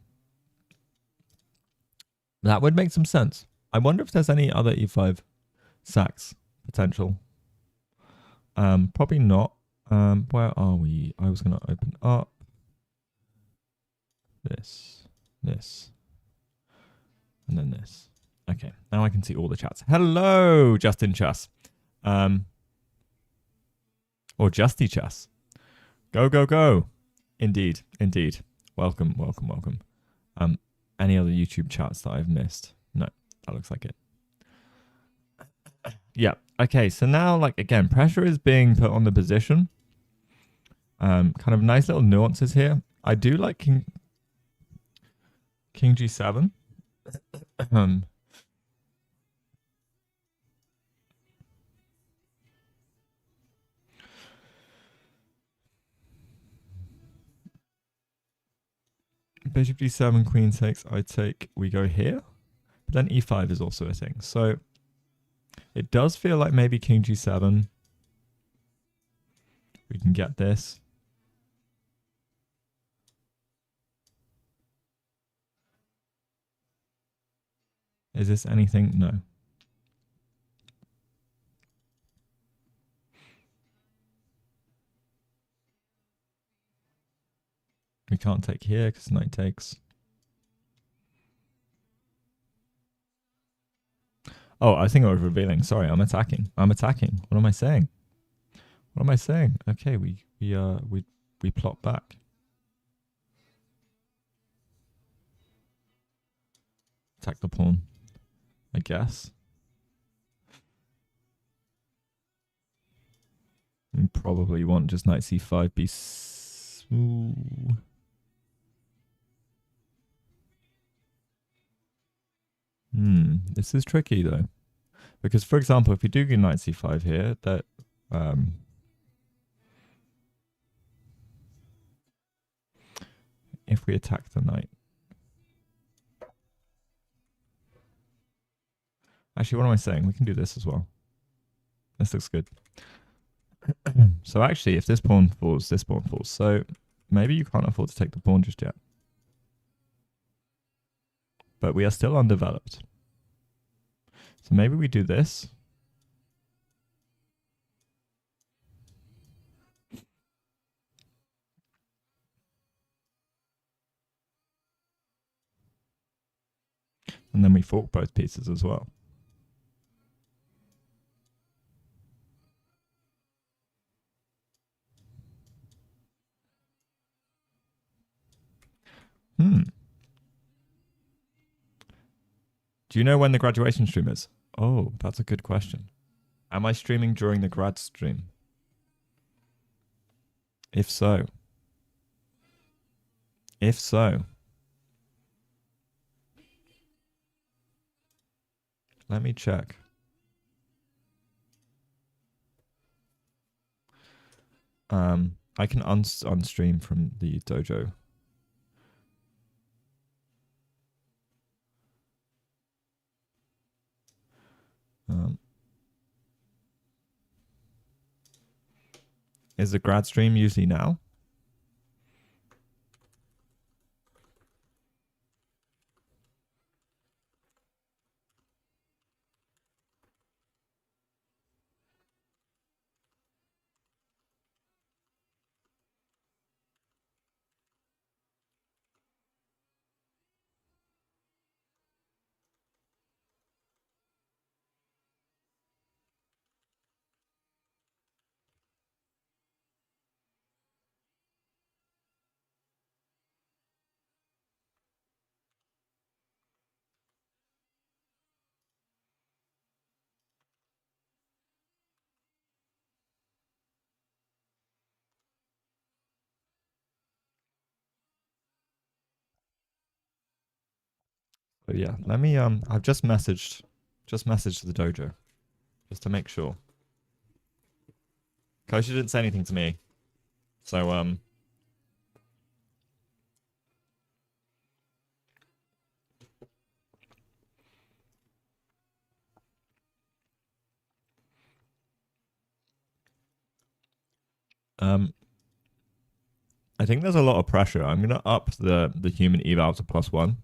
[SPEAKER 1] That would make some sense. I wonder if there's any other e5 sacks potential. Probably not. Where are we? I was going to open up this, and then this. Okay, now I can see all the chats. Hello, Justin Chess. Or Justy Chess. Go, go, go. Indeed. Welcome. Any other YouTube chats that I've missed? No, that looks like it. Yeah. Okay, so now, like, again, pressure is being put on the position. Kind of nice little nuances here. I do like King G7. bishop d7, queen takes, I take, we go here. But then e5 is also a thing. So it does feel like maybe king g7. We can get this. Is this anything? No. We can't take here because knight takes. Oh, I think I was revealing. Sorry, I'm attacking. I'm attacking. What am I saying? What am I saying? Okay, we plot back. Attack the pawn, I guess. We probably want just knight c5 be smooth. This is tricky though, because for example, if we do get knight c5 here, that if we attack the knight, actually, what am I saying? We can do this as well. This looks good. So actually, if this pawn falls, this pawn falls. So maybe you can't afford to take the pawn just yet. But we are still undeveloped. So maybe we do this. And then we fork both pieces as well. Do you know when the graduation stream is? Oh, that's a good question. Am I streaming during the grad stream? If so. If so. Let me check. I can unstream from the dojo. Is the grad stream usually now? But yeah, let me I've just messaged the dojo just to make sure. Kostya didn't say anything to me. So I think there's a lot of pressure. I'm gonna up the human eval to +1.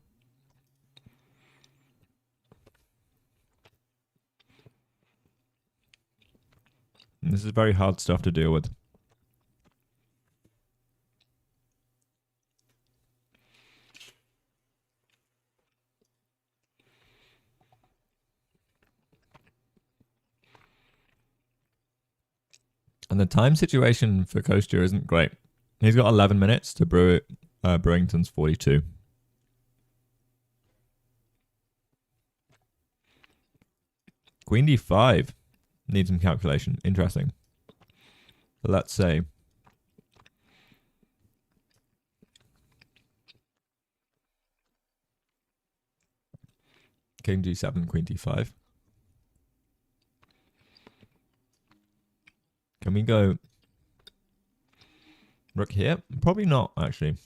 [SPEAKER 1] And this is very hard stuff to deal with. And the time situation for Kostya isn't great. He's got 11 minutes to brew it. Brewington's 42. Queen d5 needs some calculation. Interesting. So let's say king g7, queen d5. Can we go rook here? Probably not, actually.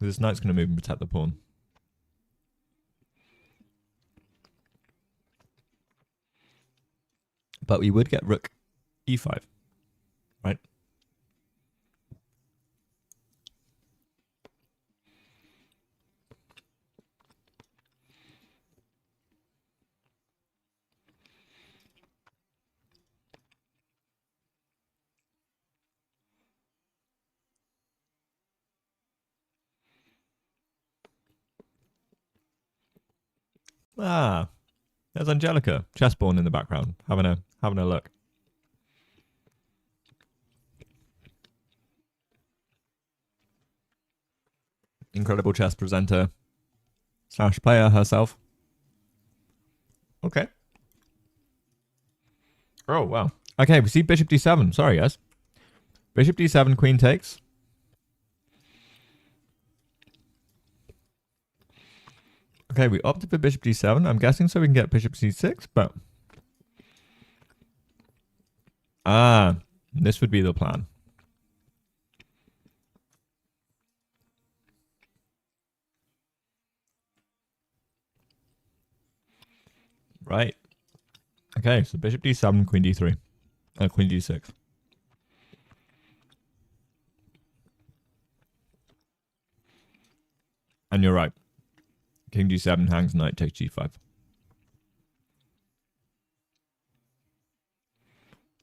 [SPEAKER 1] This knight's going to move and protect the pawn. But we would get rook e5, right? Ah, there's Angelica, chessborn in the background, having a look. Incredible chess presenter / player herself. Okay. Oh, wow. Okay, we see bishop d7. Sorry, guys. Bishop d7, queen takes. Okay, we opted for bishop d7. I'm guessing so we can get bishop c6, but... Ah, this would be the plan. Right. Okay, so bishop d7, queen d3. Queen d6. And you're right. King d7 hangs, knight takes g5.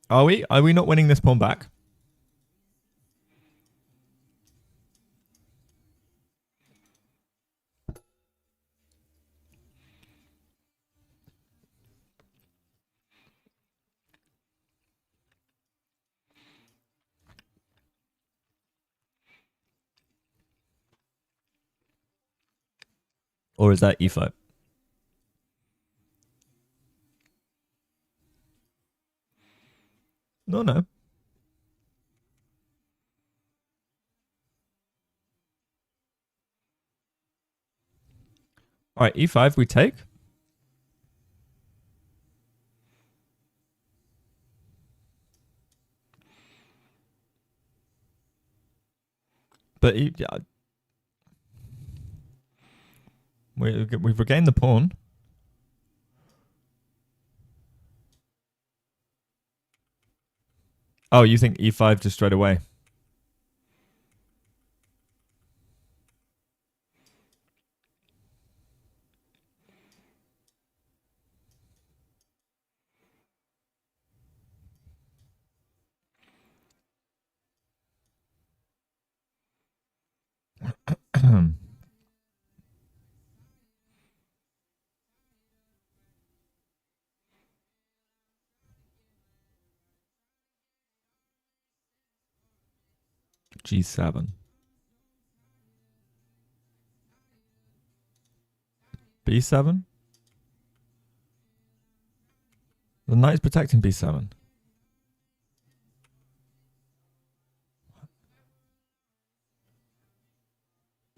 [SPEAKER 1] Are we? Are we not winning this pawn back? Or is that e5? No, no. All right, e5 we take. But we've regained the pawn. Oh, you think e5 just straight away? g7. b7? The knight's protecting b7.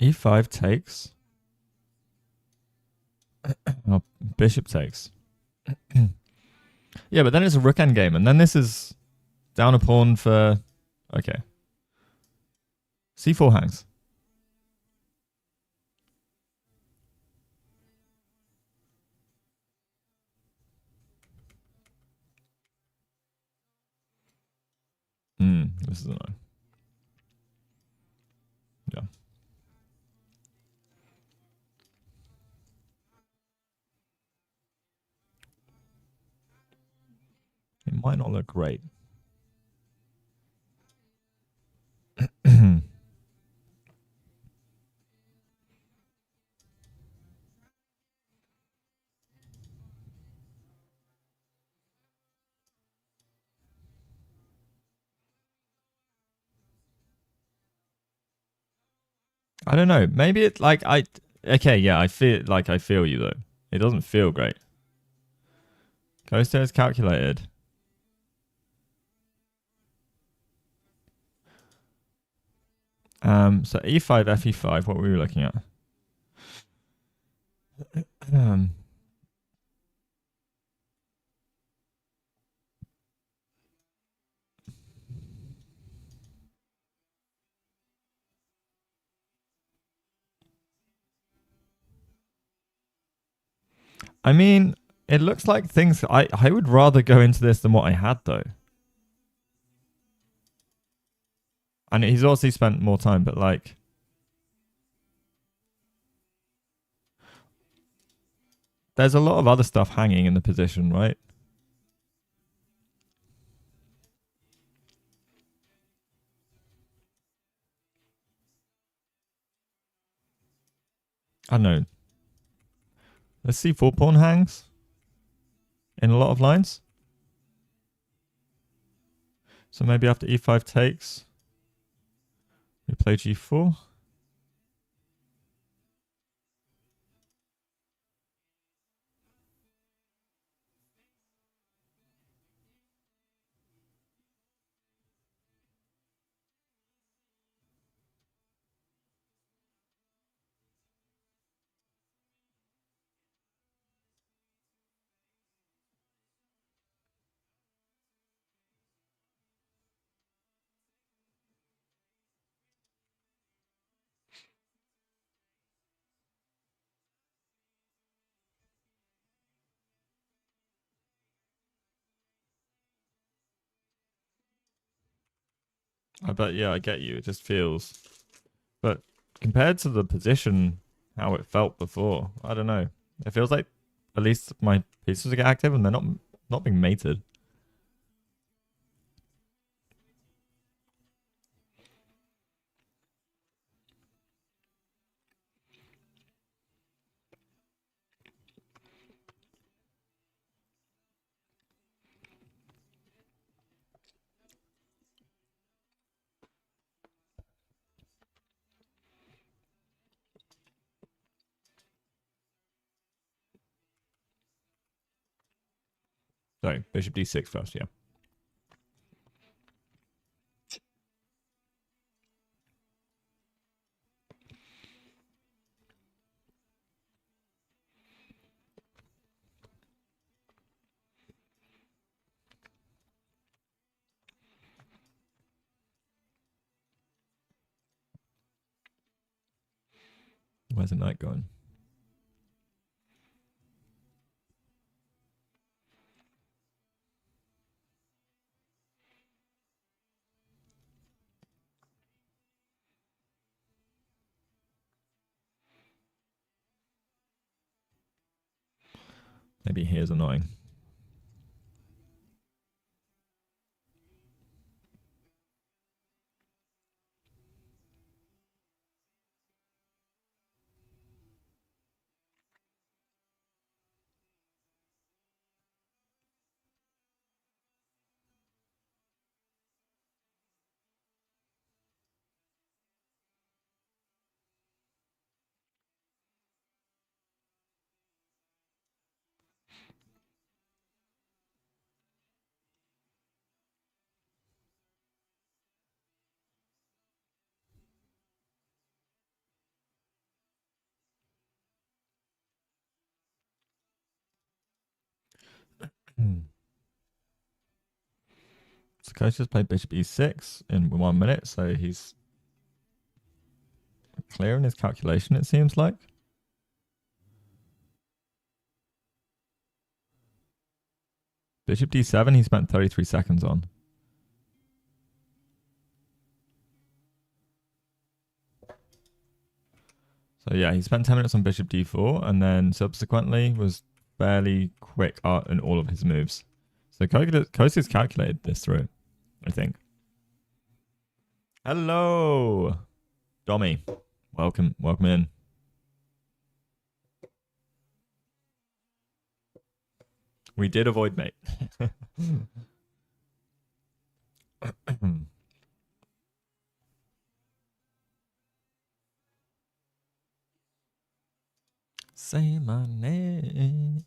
[SPEAKER 1] e5 takes. Oh, bishop takes. Yeah, but then it's a rook endgame, and then this is down a pawn for... Okay. c4 hangs. This is annoying. Yeah. It might not look great. I don't know. Maybe it like okay, yeah, I feel you though. It doesn't feel great. Kostya is calculated. So e5, fe5, what were we looking at? I mean, it looks like things. I would rather go into this than what I had though. And he's also spent more time, but like, there's a lot of other stuff hanging in the position, right? I don't know. Let's see, 4 pawn hangs in a lot of lines. So maybe after e5 takes, we play g4. I bet, yeah, I get you. It just feels, but compared to the position, how it felt before, I don't know. It feels like at least my pieces get active and they're not being mated. Sorry, bishop d6 first, yeah. Where's the knight going? Maybe here's annoying. So Coach just played bishop e6 in 1 minute, so he's clear in his calculation, it seems like. Bishop d7, he spent 33 seconds on. So yeah, he spent 10 minutes on bishop d4, and then subsequently was fairly quick in all of his moves. So Kostya's calculated this through, I think. Hello, Dommy. Welcome in. We did avoid mate. Say my name.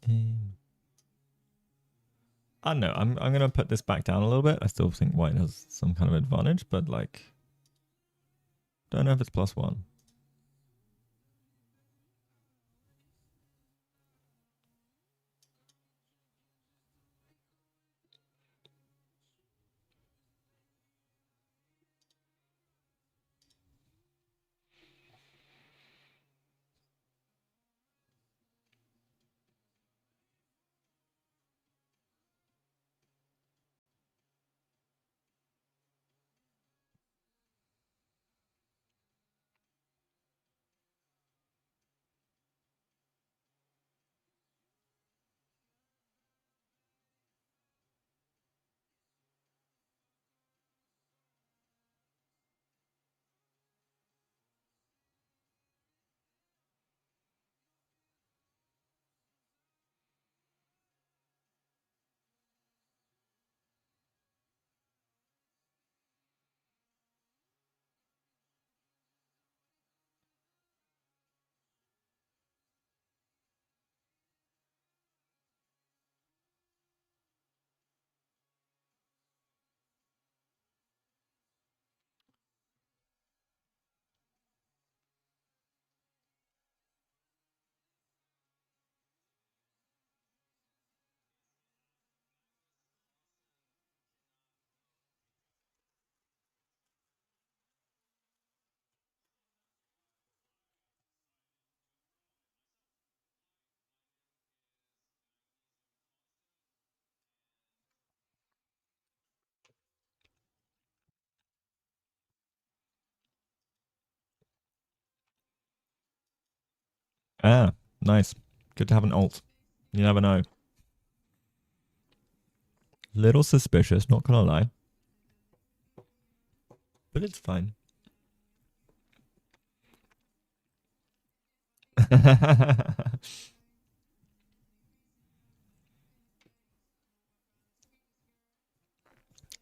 [SPEAKER 1] I don't know. I'm gonna put this back down a little bit. I still think white has some kind of advantage, but like, don't know if it's +1. Ah, nice. Good to have an alt. You never know. Little suspicious, not gonna lie. But it's fine.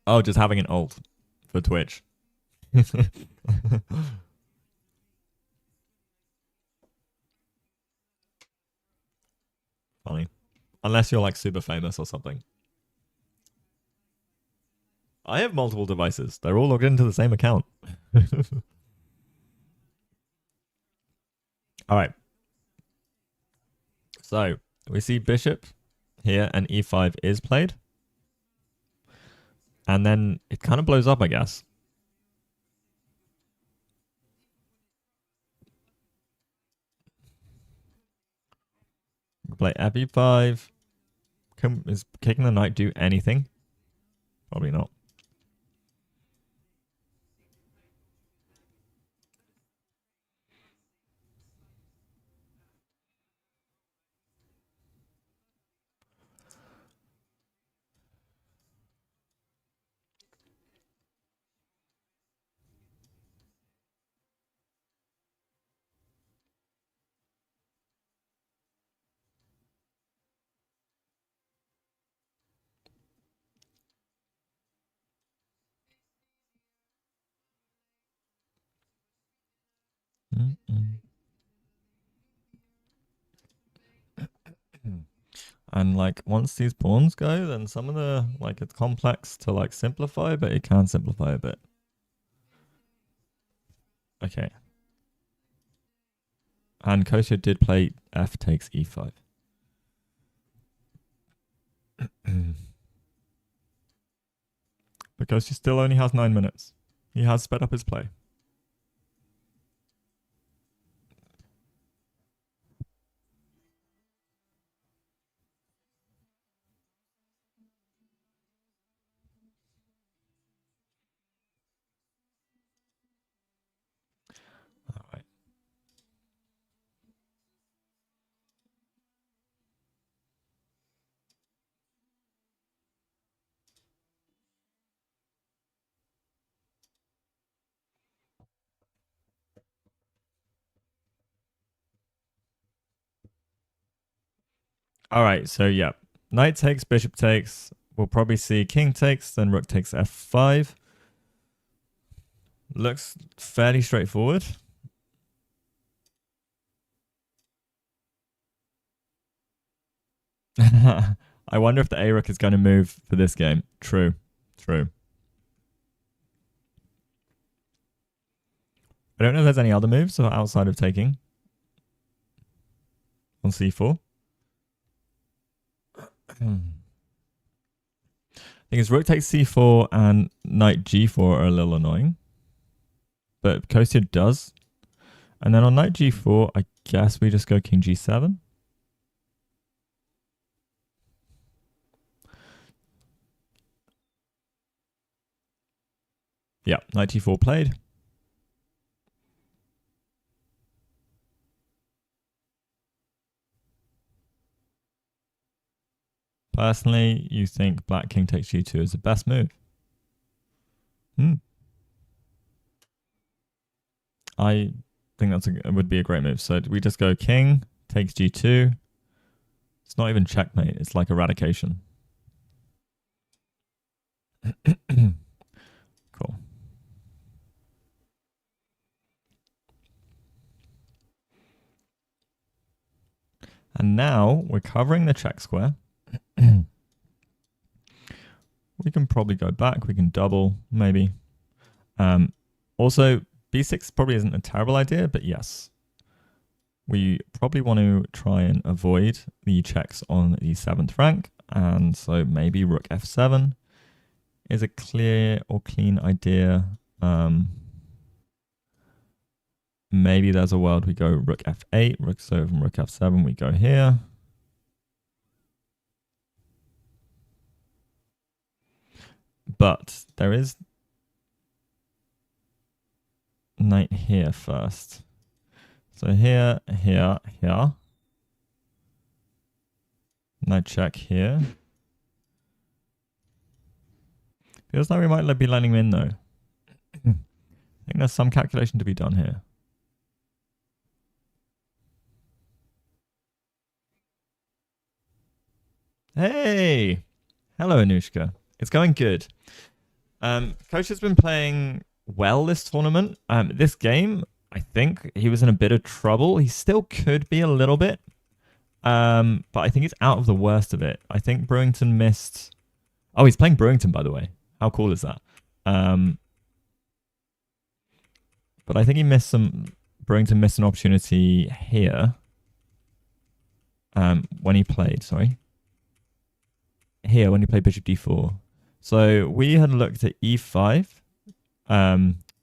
[SPEAKER 1] Oh, just having an alt for Twitch. Funny. Unless you're like super famous or something. I have multiple devices. They're all logged into the same account. All right. So we see bishop here and e5 is played. And then it kind of blows up, I guess. Play f5. Is kicking the knight do anything? Probably not. And like once these pawns go, then some of the like it's complex to like simplify, but it can simplify a bit. Okay. And Kostya did play f takes e5. But Kostya still only has 9 minutes. He has sped up his play. All right. All right, so yeah. Knight takes, bishop takes. We'll probably see king takes, then rook takes f5. Looks fairly straightforward. I wonder if the A-Rook is going to move for this game. True. True. I don't know if there's any other moves outside of taking on c4. Thing is, rook takes c4 and knight g4 are a little annoying. But Kostya does. And then on knight g4, I guess we just go king g7. Yeah, knight g4 played. Personally, you think black king takes g2 is the best move? I think it would be a great move. So we just go king takes g2. It's not even checkmate. It's like eradication. Cool. And now we're covering the check square. We can probably go back. We can double, maybe. Also, b6 probably isn't a terrible idea, but yes. We probably want to try and avoid the checks on the 7th rank. And so maybe rook f7 is a clear or clean idea. Maybe there's a world we go rook f8, so from rook f7 we go here. But there is knight here first. So here, here, here. Knight check here. Feels like we might be letting him in though. I think there's some calculation to be done here. Hey! Hello, Anushka. It's going good. Coach has been playing well this tournament. This game, I think he was in a bit of trouble. He still could be a little bit. But I think he's out of the worst of it. I think Brewington missed... Oh, he's playing Brewington, by the way. How cool is that? But I think he missed some... Brewington missed an opportunity here. When he played, sorry. Here, when he played Bishop d4. So we had looked at e5.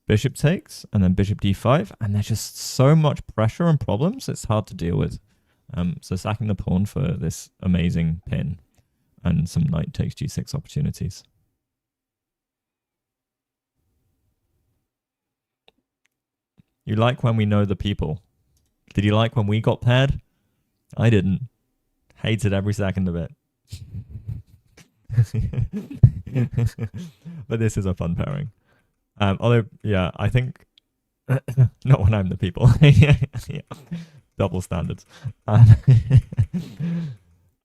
[SPEAKER 1] Bishop takes, and then Bishop d5. And there's just so much pressure and problems, it's hard to deal with. So sacking the pawn for this amazing pin. And some knight takes g6 opportunities. You like when we know the people. Did you like when we got paired? I didn't. Hated every second of it. But this is a fun pairing. Although, yeah, I think... not when I'm the people. Yeah. Double standards. All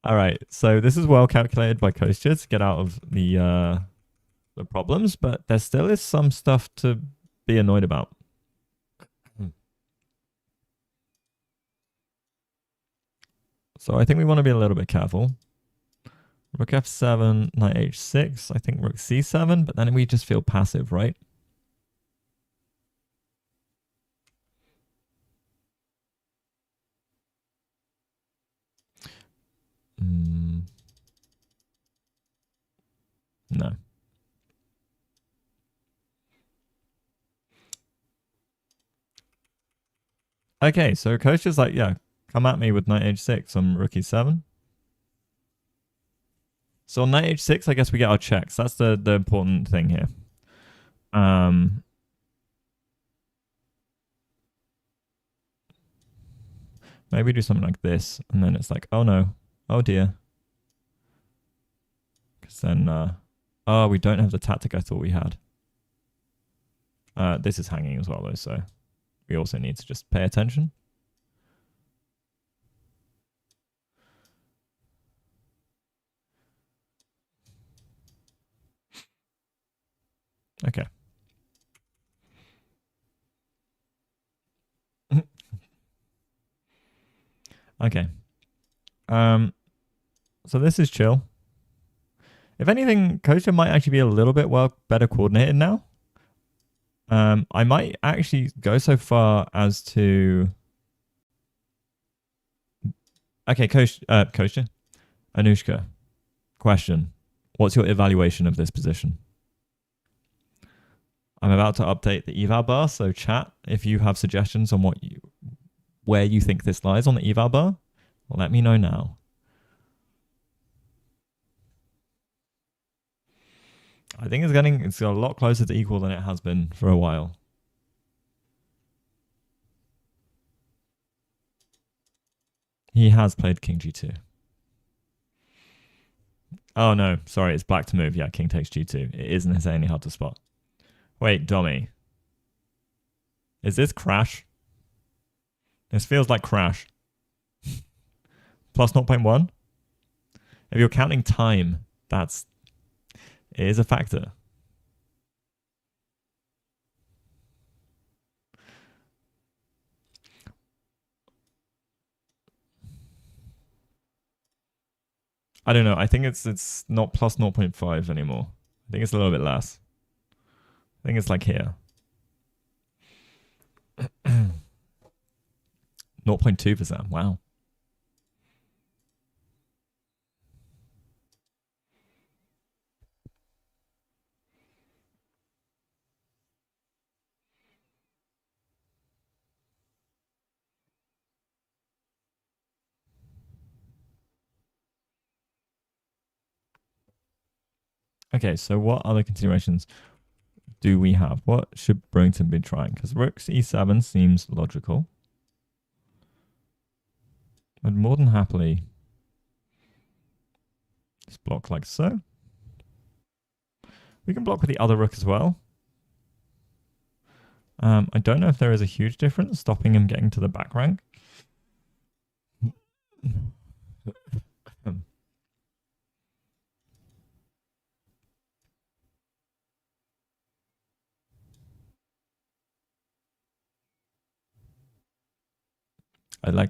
[SPEAKER 1] right, so this is well calculated by Kostya to get out of the problems, but there still is some stuff to be annoyed about. So I think we want to be a little bit careful. Rook f7, knight h6. I think rook c7, but then we just feel passive, right? No. Okay, so coach is like, yeah, come at me with knight h6 on rook e7. So on knight h6, I guess we get our checks. That's the important thing here. Maybe do something like this, and then it's like, oh no, oh dear. Because then, oh, we don't have the tactic I thought we had. This is hanging as well, though, so we also need to just pay attention. Okay. Okay. So this is chill. If anything, Kostya might actually be a little bit better coordinated now. I might actually go so far as to... Okay, Kostya. Anushka, question. What's your evaluation of this position? I'm about to update the eval bar, so chat, if you have suggestions on where you think this lies on the eval bar, let me know now. I think it's got a lot closer to equal than it has been for a while. He has played King G2. Oh no, sorry, it's black to move. Yeah, King takes G2. It isn't necessarily hard to spot. Wait, dummy. Is this crash? This feels like crash. Plus 0.1? If you're counting time, it is a factor. I don't know. I think it's not plus 0.5 anymore. I think it's a little bit less. I think it's like here. 0.2%. Wow. Okay, so what other continuations do we have? What should Brewington be trying? Because rook e7 seems logical. I'd more than happily just block like so. We can block with the other rook as well. I don't know if there is a huge difference stopping him getting to the back rank.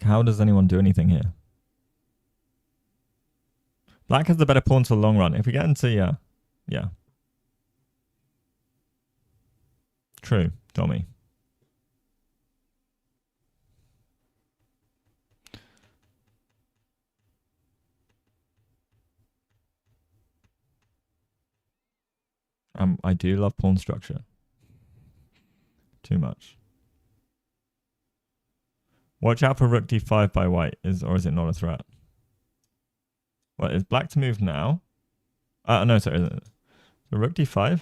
[SPEAKER 1] How does anyone do anything here? Black has the better pawn for the long run. If we get into, yeah. True, Tommy. I do love pawn structure. Too much. Watch out for rook d5 by white, or is it not a threat? What, is black to move now? No, sorry. So rook d5?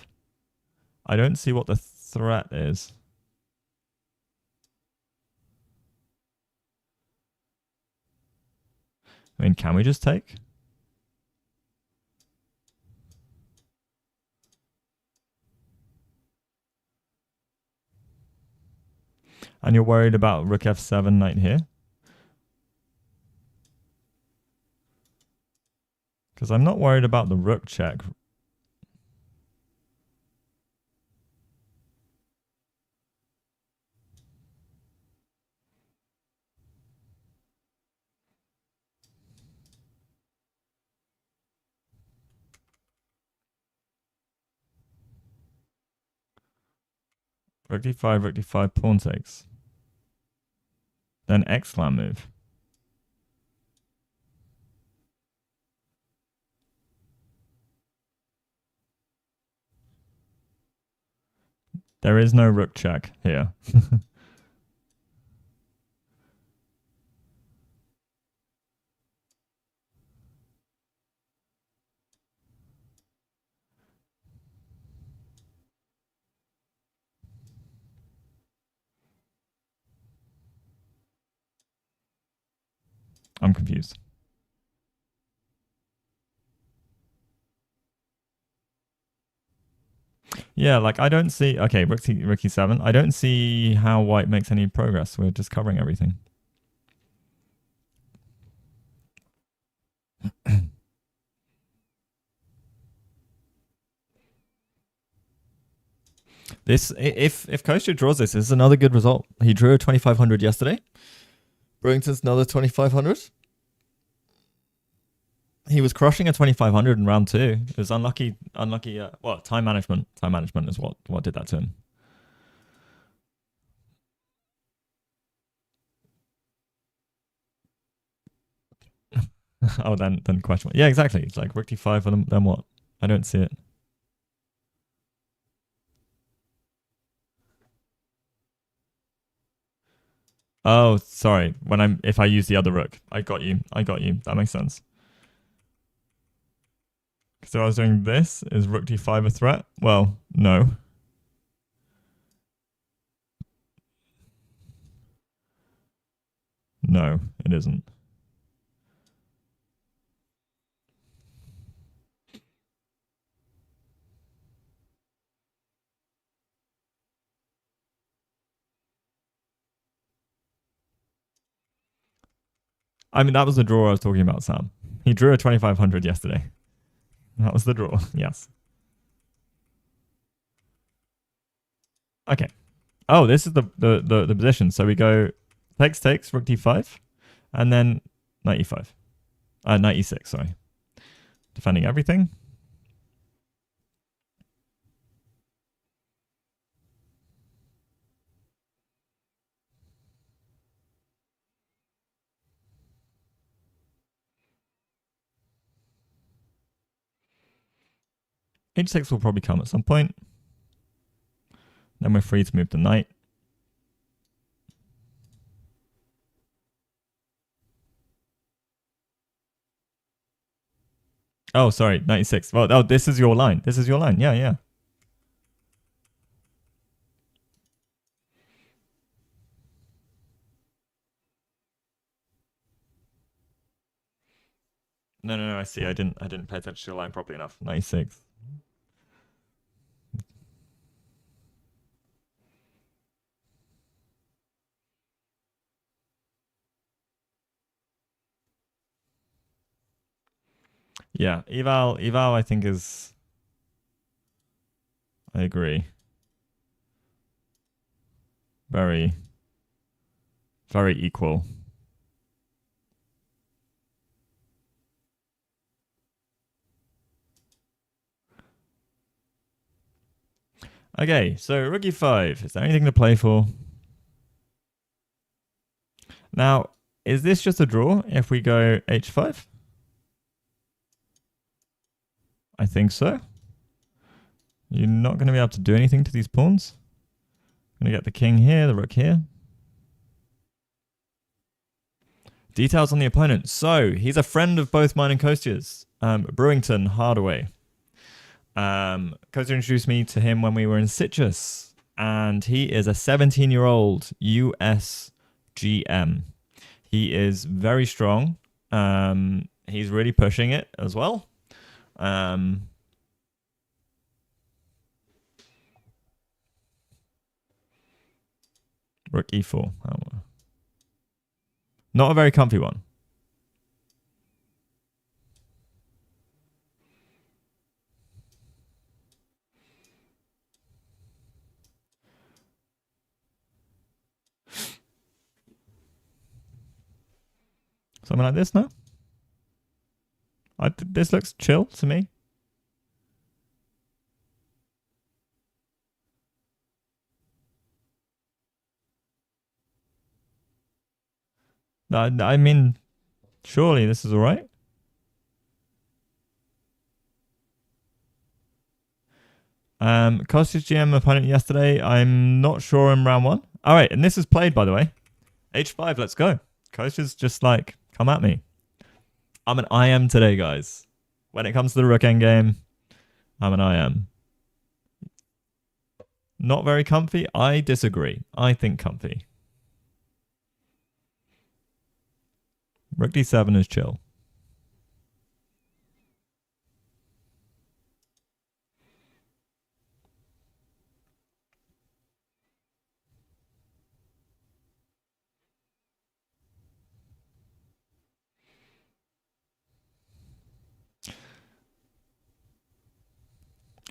[SPEAKER 1] I don't see what the threat is. I mean, can we just take? And you're worried about rook f7, knight here? Because I'm not worried about the rook check. Rook d5, pawn takes. Then exclam move. There is no rook check here. I'm confused. Yeah, I don't see... Okay, rook e7. I don't see how white makes any progress. We're just covering everything. If Kostya draws this is another good result. He drew a 2500 yesterday. Brewington's another 2500. He was crushing a 2500 in round 2. It was unlucky. Time management. Time management is what did that to him. Oh, then question. Yeah, exactly. It's like rook d5 and then what? I don't see it. Oh, sorry. If I use the other rook, I got you. That makes sense. So I was doing this. Is rook d5 a threat? Well, no. No, it isn't. I mean, that was the draw I was talking about, Sam. He drew a 2500 yesterday. That was the draw, yes. Okay. Oh, this is the position. So we go takes, rook d5, and then knight e5. Knight e6, sorry. Defending everything. h6 will probably come at some point. Then we're free to move the knight. Oh, sorry, 96. Well, oh, this is your line. Yeah. No, I see. I didn't pay attention to the line properly enough. 96. Yeah, eval I think is I agree. Very very equal. Okay, so rookie 5. Is there anything to play for? Now, is this just a draw if we go h5? I think so. You're not going to be able to do anything to these pawns. I'm going to get the king here, the rook here. Details on the opponent. So, he's a friend of both mine and Kostya's. Brewington Hardaway. Kostya introduced me to him when we were in Citrus. And he is a 17-year-old US GM. He is very strong. He's really pushing it as well. Rook e4. Oh. Not a very comfy one. Something like this, no? This looks chill to me. I mean, surely this is all right. Kostya's GM opponent yesterday. I'm not sure in round 1. All right, and this is played, by the way. H5, let's go. Kostya's just like, come at me. I'm an IM today, guys. When it comes to the rook endgame, I'm an IM. Not very comfy? I disagree. I think comfy. Rook d7 is chill.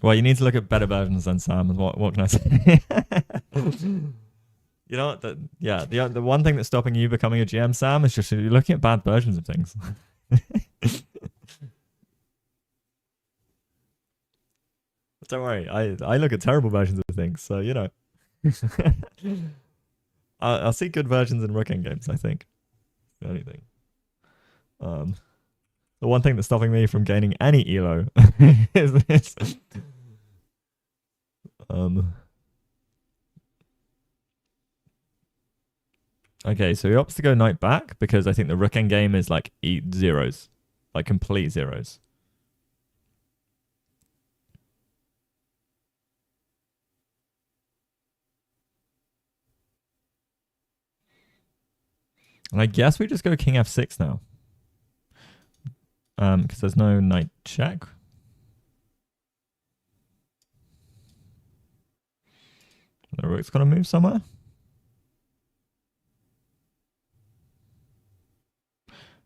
[SPEAKER 1] Well, you need to look at better versions than Sam. What can I say? You know what? The one thing that's stopping you becoming a GM, Sam, is just you're looking at bad versions of things. Don't worry, I look at terrible versions of things, so you know. I'll see good versions in rook games, I think. The only thing. The one thing that's stopping me from gaining any elo is this. Okay, so he opts to go knight back because I think the rook endgame is like zeros, like complete zeros. And I guess we just go king f6 now. Because there's no knight check. The rook's got to move somewhere.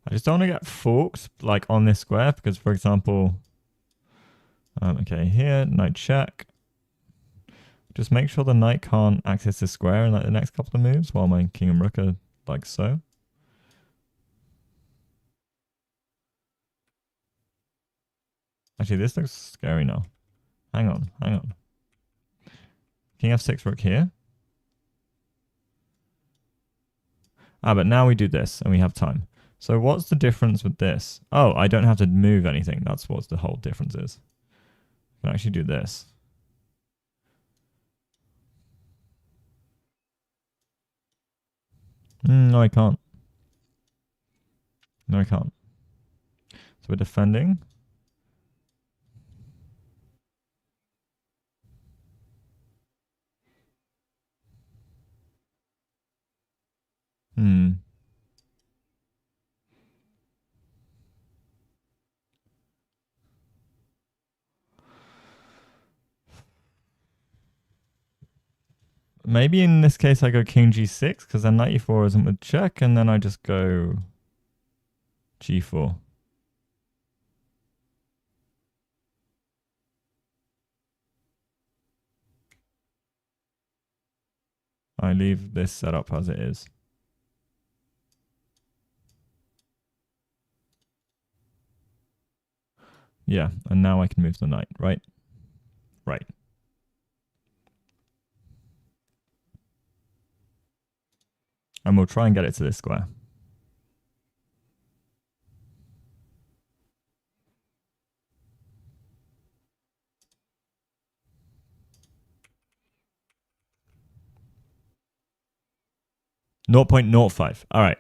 [SPEAKER 1] I just don't want to get forked like on this square because, for example, okay, here, knight check. Just make sure the knight can't access this square in like the next couple of moves while my king and rook are like so. Actually, this looks scary now. Hang on. King f6 rook here. But now we do this and we have time. So what's the difference with this? Oh, I don't have to move anything. That's what the whole difference is. I can actually do this. No, I can't. No, I can't. So we're defending. Maybe in this case I go king g6 because then knight e4 isn't with check, and then I just go g4. I leave this setup as it is. Yeah, and now I can move the knight, right? Right. And we'll try and get it to this square. Zero 0.05. All right.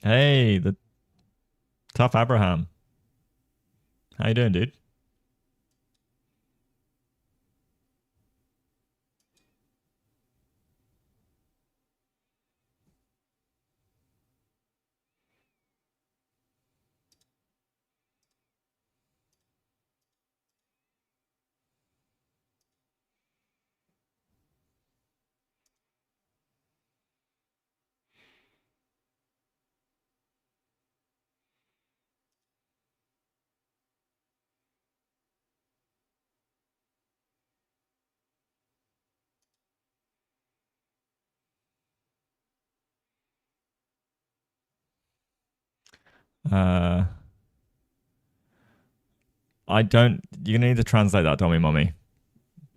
[SPEAKER 1] Hey, the tough Abraham. How you doing, dude? Uh, I don't. You're gonna need to translate that, Tommy Mommy.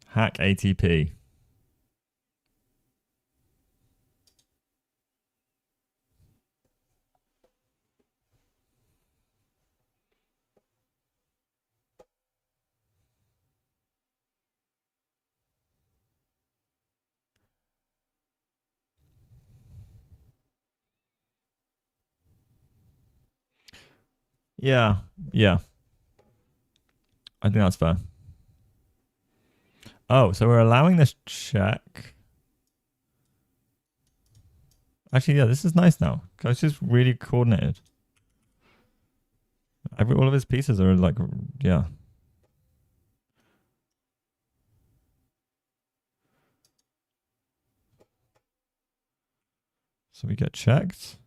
[SPEAKER 1] Hack ATP. Yeah, yeah. I think that's fair. Oh, so we're allowing this check. Actually, yeah, this is nice now. It's just really coordinated. All of his pieces are like, yeah. So we get checked.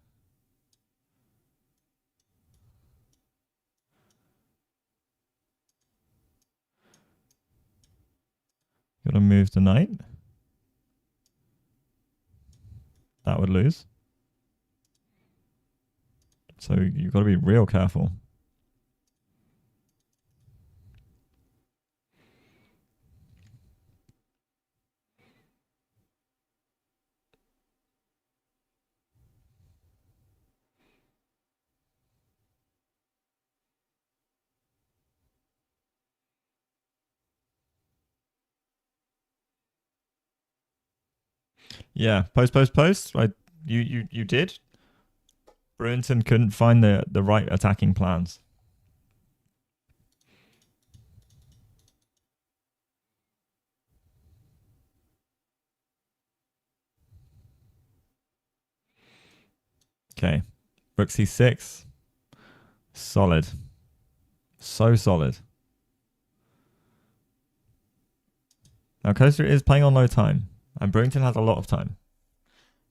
[SPEAKER 1] Gotta move the knight. That would lose. So you've got to be real careful. Yeah, post. You did. Brewington couldn't find the right attacking plans. Okay, Rook c6. Solid. So solid. Now Kostya is playing on low time, and Brewington has a lot of time.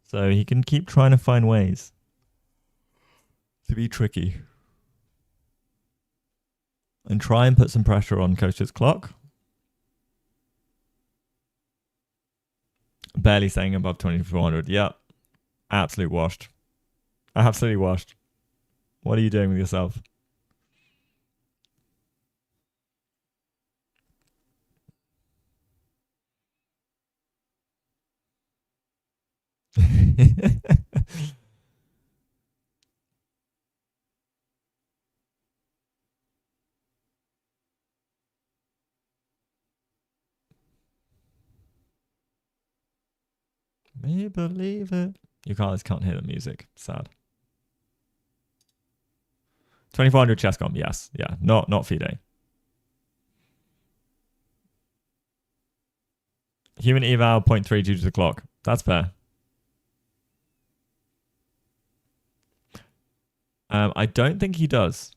[SPEAKER 1] So he can keep trying to find ways to be tricky. And try and put some pressure on Kostya's clock. Barely staying above 2400. Yep. Absolute washed. Absolutely washed. What are you doing with yourself? Me believe it. You can't hear the music. Sad. 2400 chess.com. Yes. Yeah. Not FIDE. Human eval 0.3 due to the clock. That's fair. I don't think he does.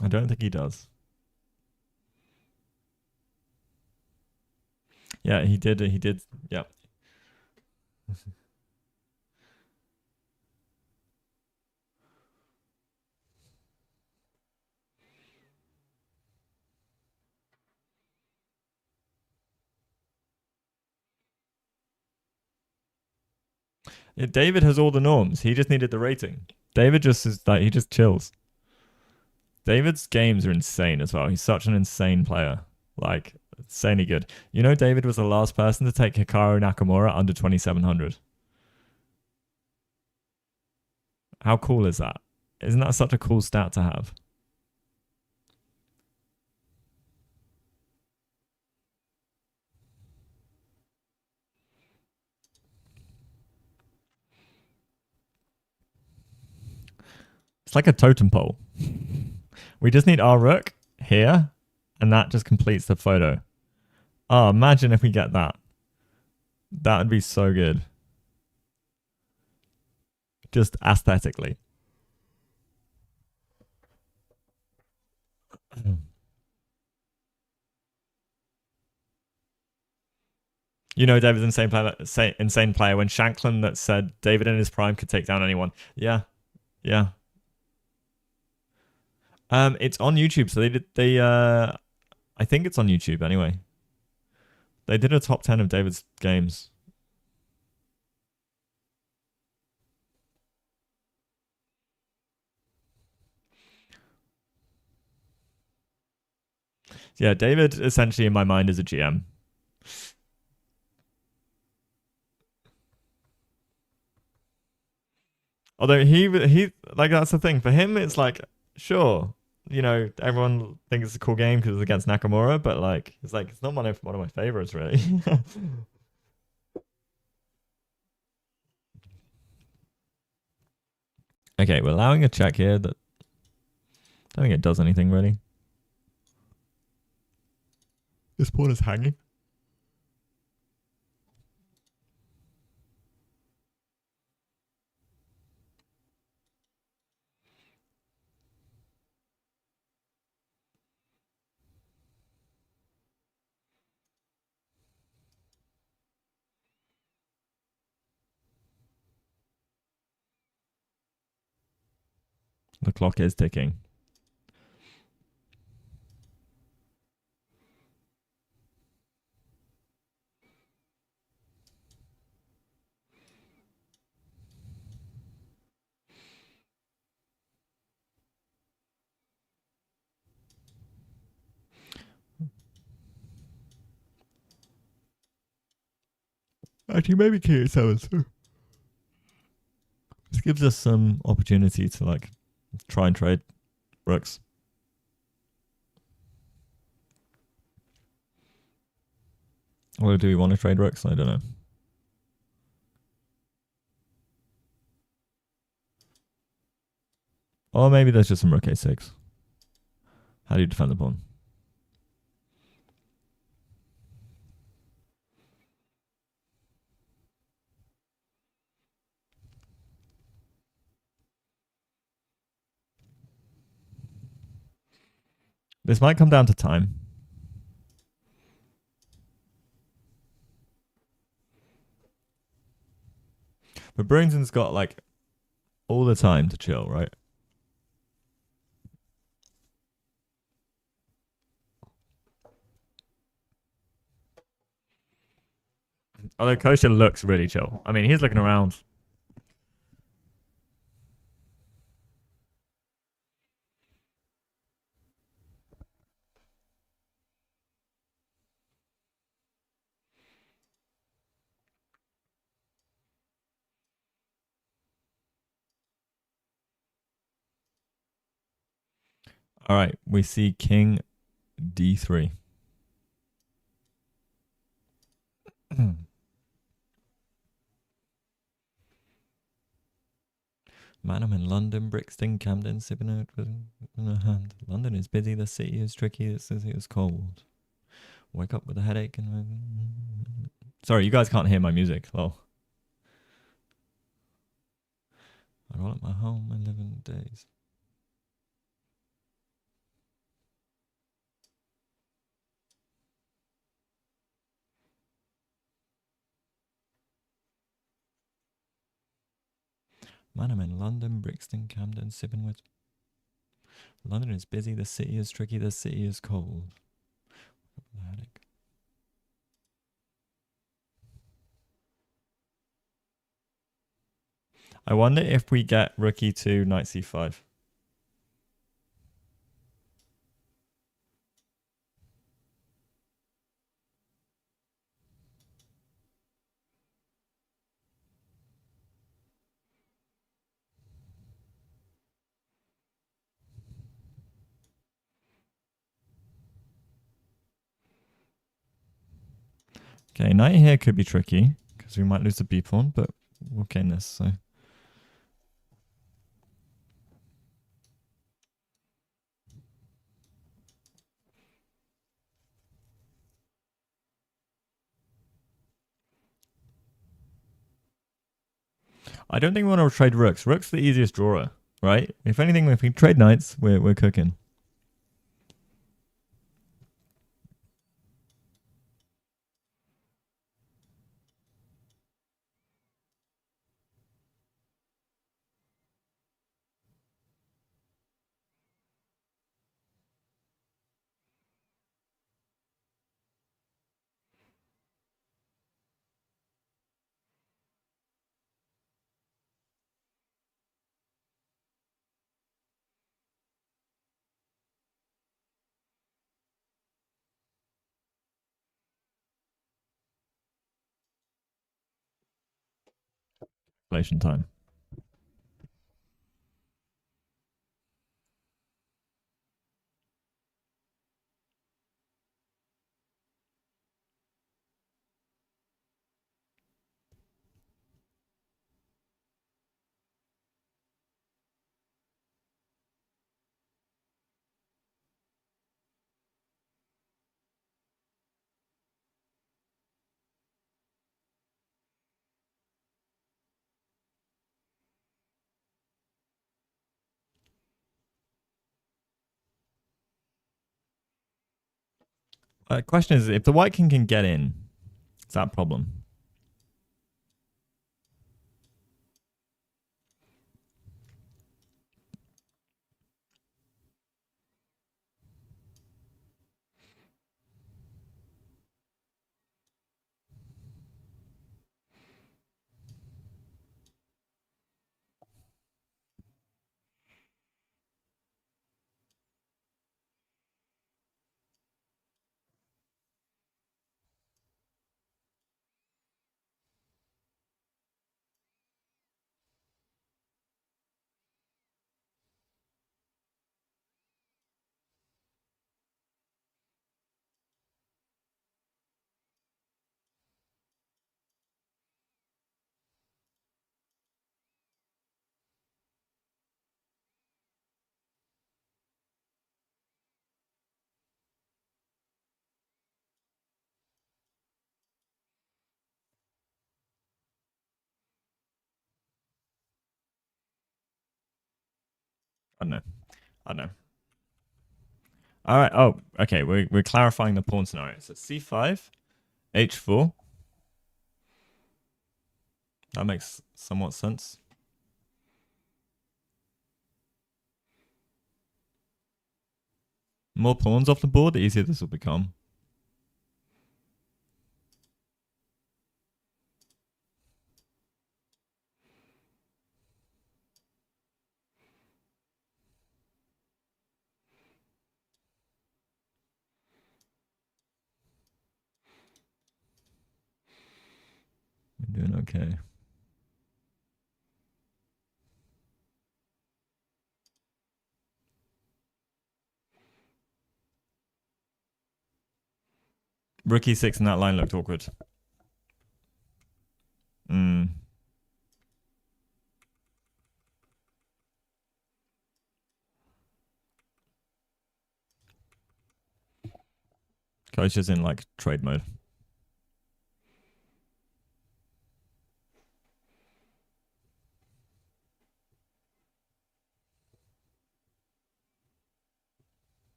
[SPEAKER 1] I don't think he does. Yeah, he did. He did. Yeah. Yeah, David has all the norms. He just needed the rating. David just is like, he just chills. David's games are insane as well. He's such an insane player. Like, insanely good. You know, David was the last person to take Hikaru Nakamura under 2700. How cool is that? Isn't that such a cool stat to have? It's like a totem pole. We just need our rook here, and that just completes the photo. Oh, imagine if we get that. That would be so good. Just aesthetically. You know, David's insane player. When Shanklin that said David in his prime could take down anyone. Yeah, yeah. It's on YouTube, so I think it's on YouTube anyway. They did a top 10 of David's games. Yeah, David essentially in my mind is a GM. Although he like that's the thing for him, it's like sure, you know, everyone thinks it's a cool game because it's against Nakamura, but like it's not one of my favorites really. Okay, we're allowing a check here that I don't think it does anything really. This pawn is hanging. The clock is ticking. Actually, maybe king e7 too. This gives us some opportunity to like try and trade rooks. Or do we want to trade rooks? I don't know. Or maybe there's just some rook a6. How do you defend the pawn? This might come down to time. But Brewington's got like all the time to chill, right? Although Kostya looks really chill. I mean, he's looking around. All right, we see King D3. Man, I'm in London, Brixton, Camden, sipping it in a hand. London is busy, the city is tricky, the city is cold. Wake up with a headache and... Sorry, you guys can't hear my music. Well, I roll at my home and live in days. Man, I'm in London, Brixton, Camden, sipping with... London is busy, the city is tricky, the city is cold. Headache. I wonder if we get rook e2, knight c5. Okay, knight here could be tricky because we might lose the b pawn, but we'll gain this. So I don't think we want to trade rooks. Rook's the easiest drawer, right? If anything, if we trade knights, we're cooking. Calculation time. Question is, if the white king can get in, is that a problem? I don't know. I don't know. All right. Oh, okay. We're clarifying the pawn scenario. So c5, h4. That makes somewhat sense. More pawns off the board, the easier this will become. We're doing okay. Rook e6 in that line looked awkward. Coach is in like trade mode.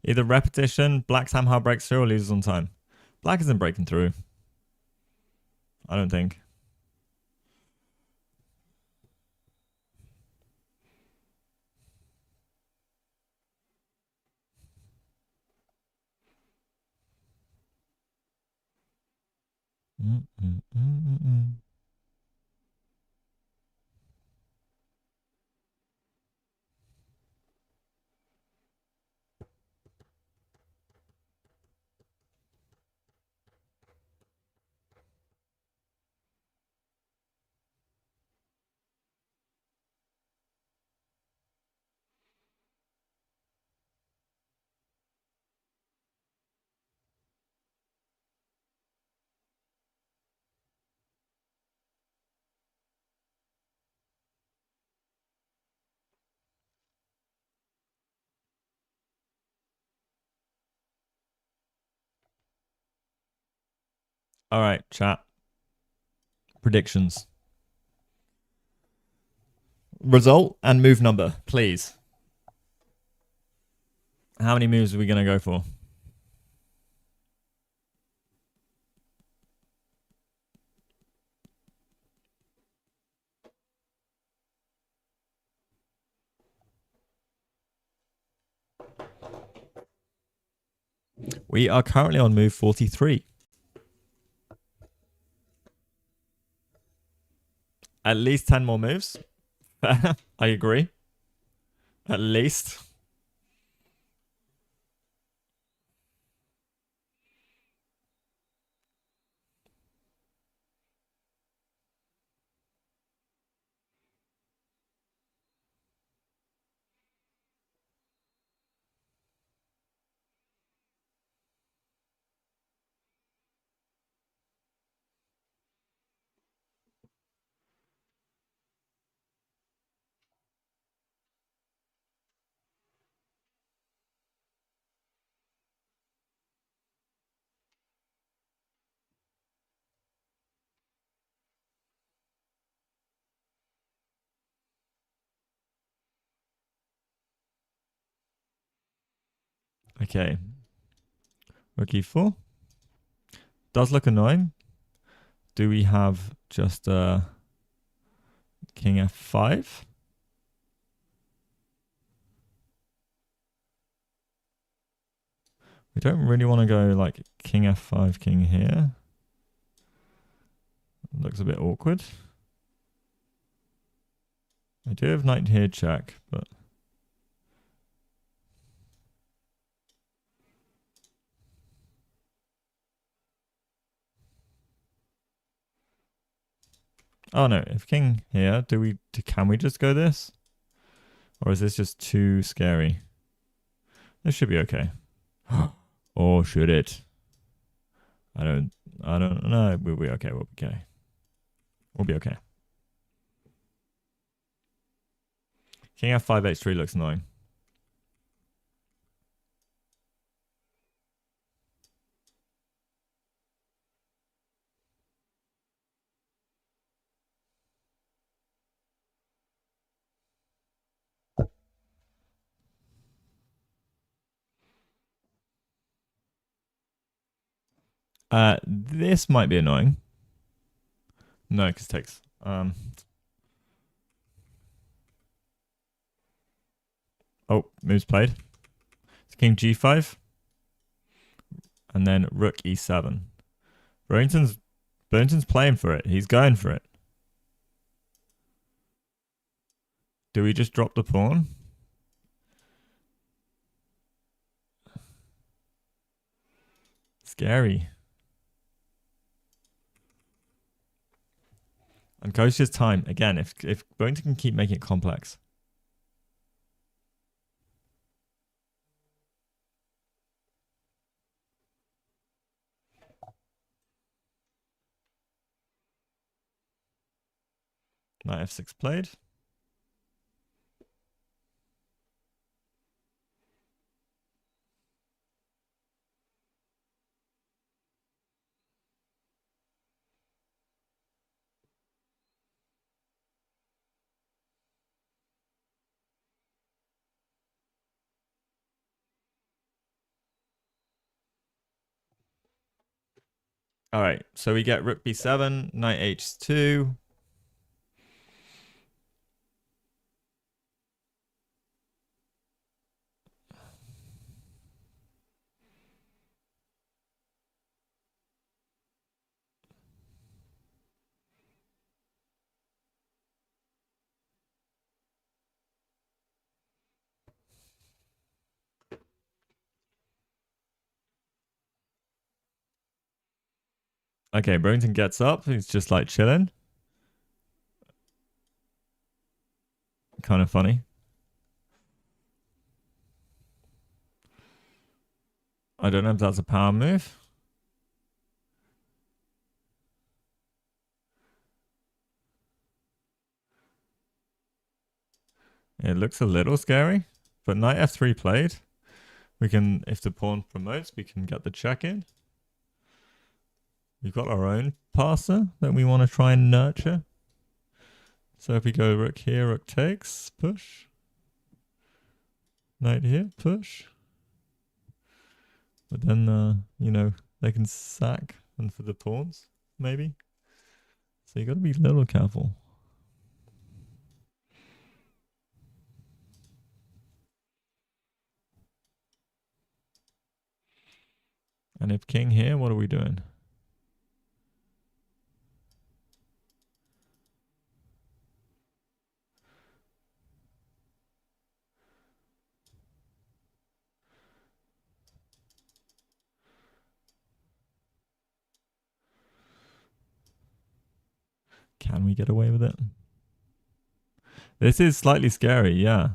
[SPEAKER 1] Either repetition, Black somehow breaks through, or loses on time. Black isn't breaking through. I don't think. All right, chat. Predictions. Result and move number, please. How many moves are we going to go for? We are currently on move 43. At least 10 more moves. I agree. At least. Okay. Rook e4. Does look annoying. Do we have just king f5? We don't really want to go like king f5, king here. Looks a bit awkward. I do have knight here check, but... Oh no, if king here, can we just go this? Or is this just too scary? This should be okay. Or should it? I don't know. We'll be okay, we'll be okay. We'll be okay. King f5 h3 looks annoying. This might be annoying. No, because it takes... Oh, moves played. It's king g5. And then rook e7. Brewington's playing for it. He's going for it. Do we just drop the pawn? Scary. And Kostya's time. Again, if Brewington can keep making it complex. Knight f6 played. All right, so we get rook b7, knight h2. Okay, Brewington gets up. He's just like chilling. Kind of funny. I don't know if that's a power move. It looks a little scary, but knight f3 played. We can, if the pawn promotes, we can get the check in. We've got our own passer that we want to try and nurture. So if we go rook here, rook takes, push. Knight here, push. But then, you know, they can sack and for the pawns, maybe. So you got to be a little careful. And if king here, what are we doing? Can we get away with it? This is slightly scary, yeah.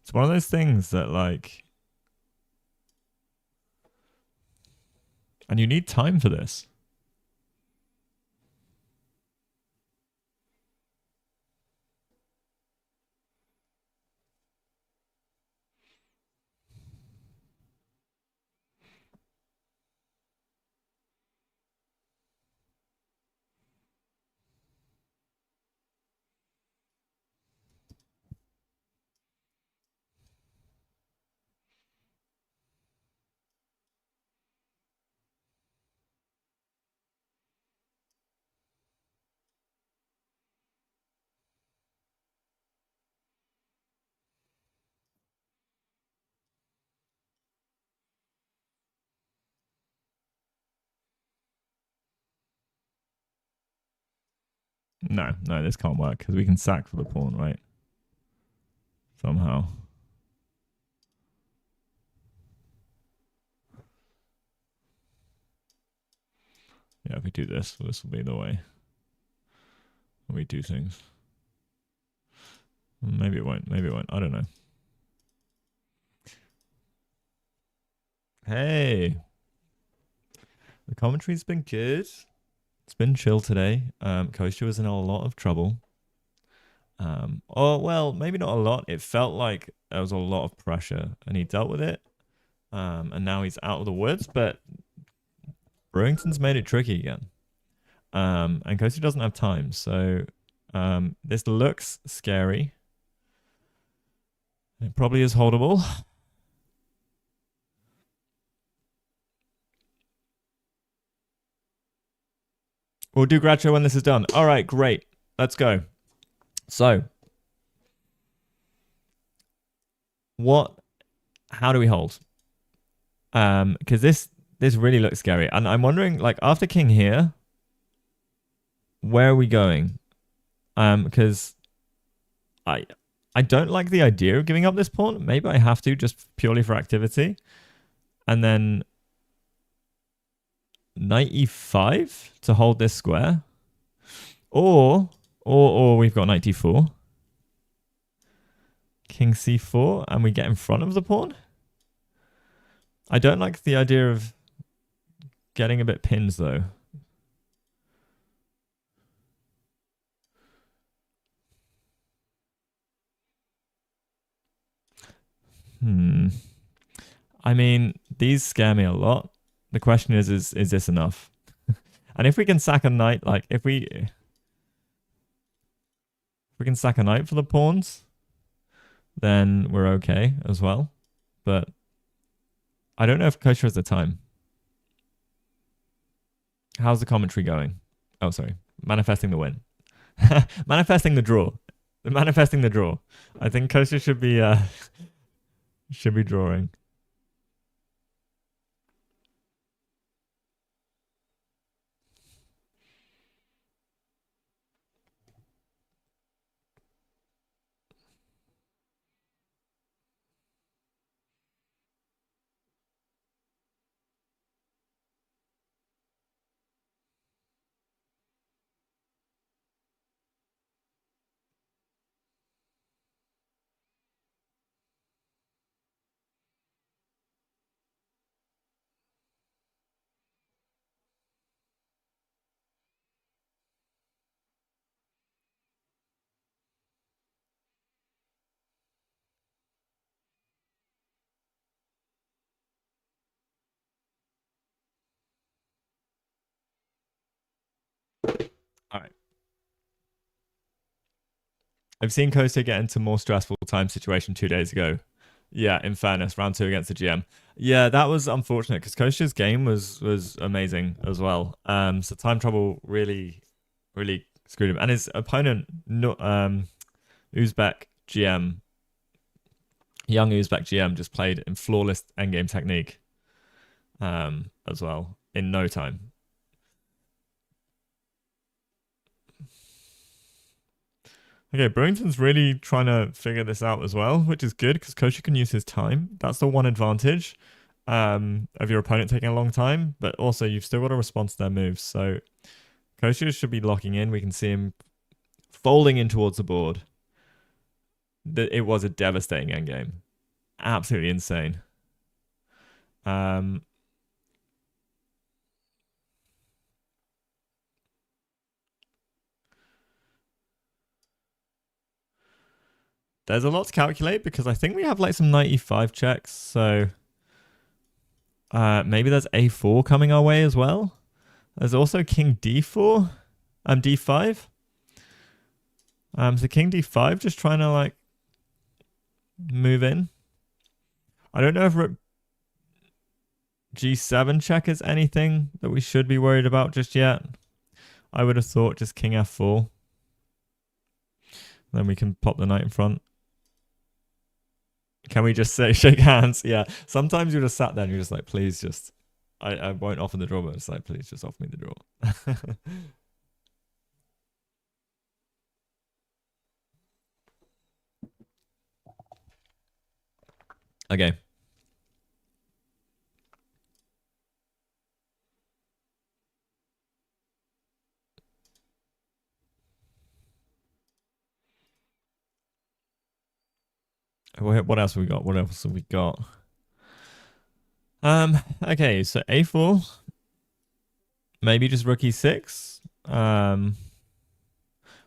[SPEAKER 1] It's one of those things that like... And you need time for this. No, this can't work because we can sack for the pawn, right? Somehow. Yeah, if we do this, this will be the way we do things. Maybe it won't. Maybe it won't. I don't know. Hey. The commentary's been good. It's been chill today. Kostya was in a lot of trouble. Oh, well, maybe not a lot. It felt like there was a lot of pressure and he dealt with it. And now he's out of the woods, but Brewington's made it tricky again. And Kostya doesn't have time. So this looks scary. It probably is holdable. We'll do Gratcho when this is done. All right, great. Let's go. So, how do we hold? Because this really looks scary. And I'm wondering, like, after king here, where are we going? Because I don't like the idea of giving up this pawn. Maybe I have to just purely for activity. And then knight e5 to hold this square. Or we've got knight d4. King c4 and we get in front of the pawn. I don't like the idea of getting a bit pinned though. Hmm. I mean, these scare me a lot. The question is this enough? And if we can sack a knight, like if we can sack a knight for the pawns, then we're okay as well. But I don't know if Kosher has the time. How's the commentary going? Oh, sorry. Manifesting the win. Manifesting the draw. Manifesting the draw. I think Kosher should be drawing. All right. I've seen Kosher get into more stressful time situation 2 days ago. Yeah, in fairness, round two against the GM. Yeah, that was unfortunate because Kosher's game was amazing as well. So time trouble really screwed him, and his opponent, no, Uzbek GM, young Uzbek GM, just played in flawless endgame technique, as well in no time. Okay, Brewington's really trying to figure this out as well, which is good because Kosher can use his time. That's the one advantage, of your opponent taking a long time, but also you've still got to respond to their moves. So Kosher should be locking in. We can see him folding in towards the board. It was a devastating endgame. Absolutely insane. Um, there's a lot to calculate because I think we have like some 95 checks. So maybe there's A4 coming our way as well. There's also King D4, D5. So King D5 just trying to like move in. I don't know if Rook G7 check is anything that we should be worried about just yet. I would have thought just King F4. Then we can pop the knight in front. Can we just say shake hands? Yeah. Sometimes you're just sat there and you're just like, please just I won't offer the draw, but it's like, please just offer me the draw. Okay. What else have we got? What else have we got? Okay, so A4. Maybe just rook E6.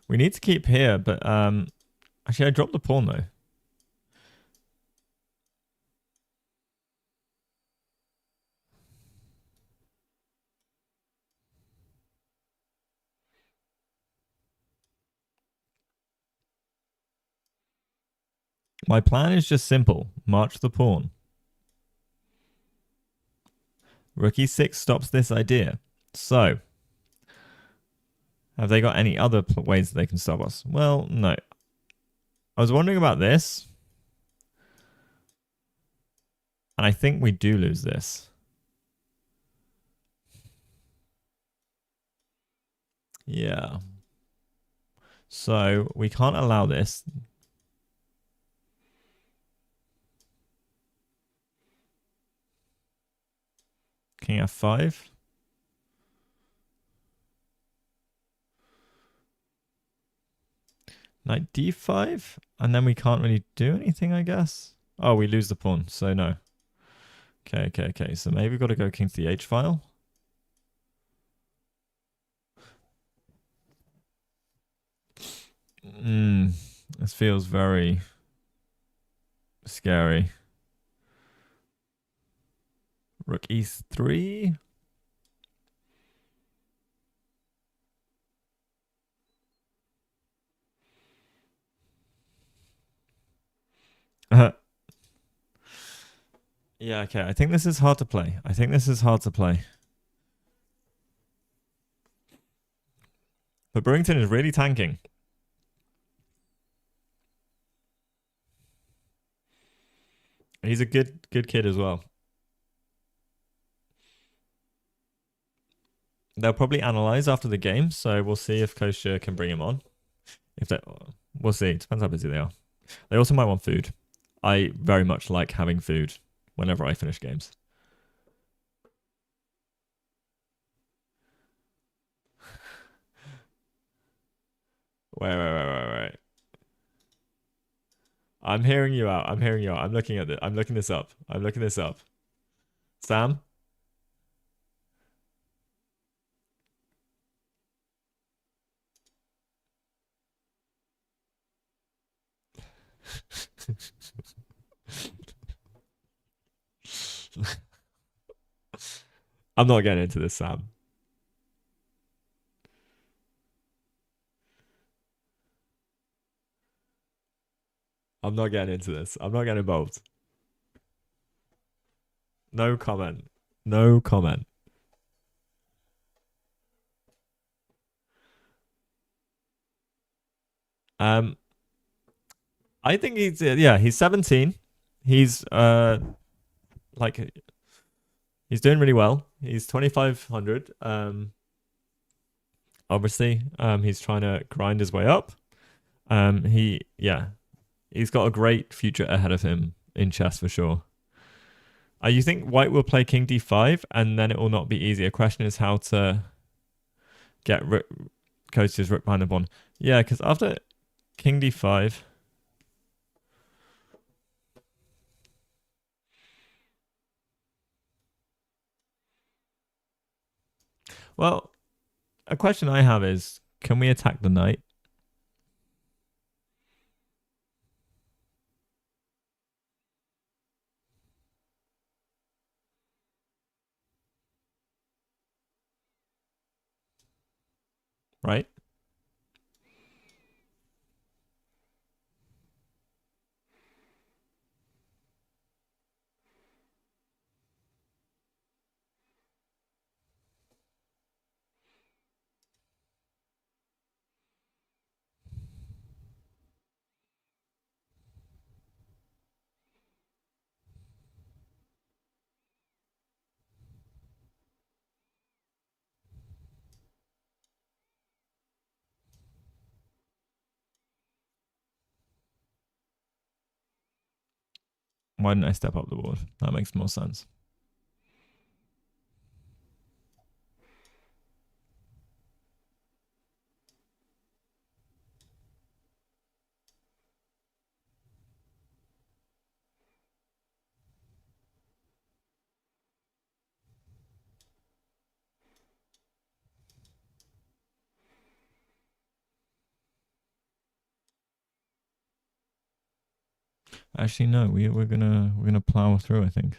[SPEAKER 1] We need to keep here, but actually I dropped the pawn though. My plan is just simple. March the pawn. Rook E6 stops this idea. So, have they got any other ways that they can stop us? Well, no. I was wondering about this. And I think we do lose this. Yeah. So, we can't allow this. King F5. Knight D5. And then we can't really do anything, I guess. Oh, we lose the pawn. So, no. Okay. So, maybe we've got to go king to the H file. This feels very scary. Rook e3. Yeah, okay. I think this is hard to play. But Brewington is really tanking. He's a good kid as well. They'll probably analyze after the game, so we'll see if Kostya can bring him on. If they, we'll see. Depends how busy they are. They also might want food. I very much like having food whenever I finish games. Wait. I'm hearing you out. I'm looking at it. I'm looking this up. Sam? I'm not getting into this, Sam. I'm not getting into this. I'm not getting involved. No comment. No comment. I think he's 17. He's like he's doing really well. He's 2500. Obviously, he's trying to grind his way up. He's got a great future ahead of him in chess for sure. You think White will play King D5 and then it will not be easy? A question is how to get Kostya's rook behind the pawn. Yeah, because after King D5. Well, a question I have is, can we attack the knight? Right? Why didn't I step up the board? That makes more sense. Actually, no. We're gonna plow through, I think.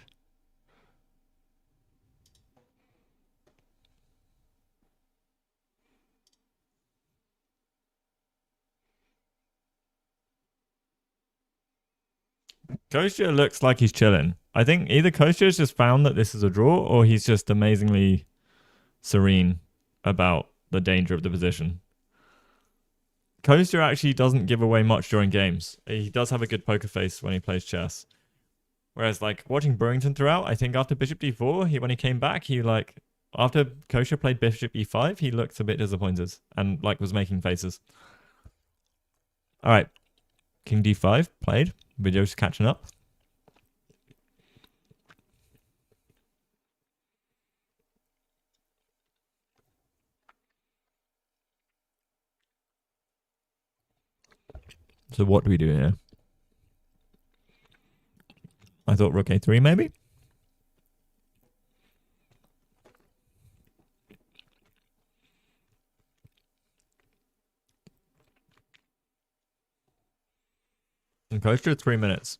[SPEAKER 1] Kostya looks like he's chilling. I think either Kostya's just found that this is a draw, or he's just amazingly serene about the danger of the position. Kostya actually doesn't give away much during games. He does have a good poker face when he plays chess. Whereas, like, watching Brewington throughout, I think after Bishop D4, when he came back, after Kostya played Bishop E5, he looked a bit disappointed and, like, was making faces. All right. King D5 played. Video's catching up. So what do we do here? I thought Rook A3 maybe? And Kostya 3 minutes.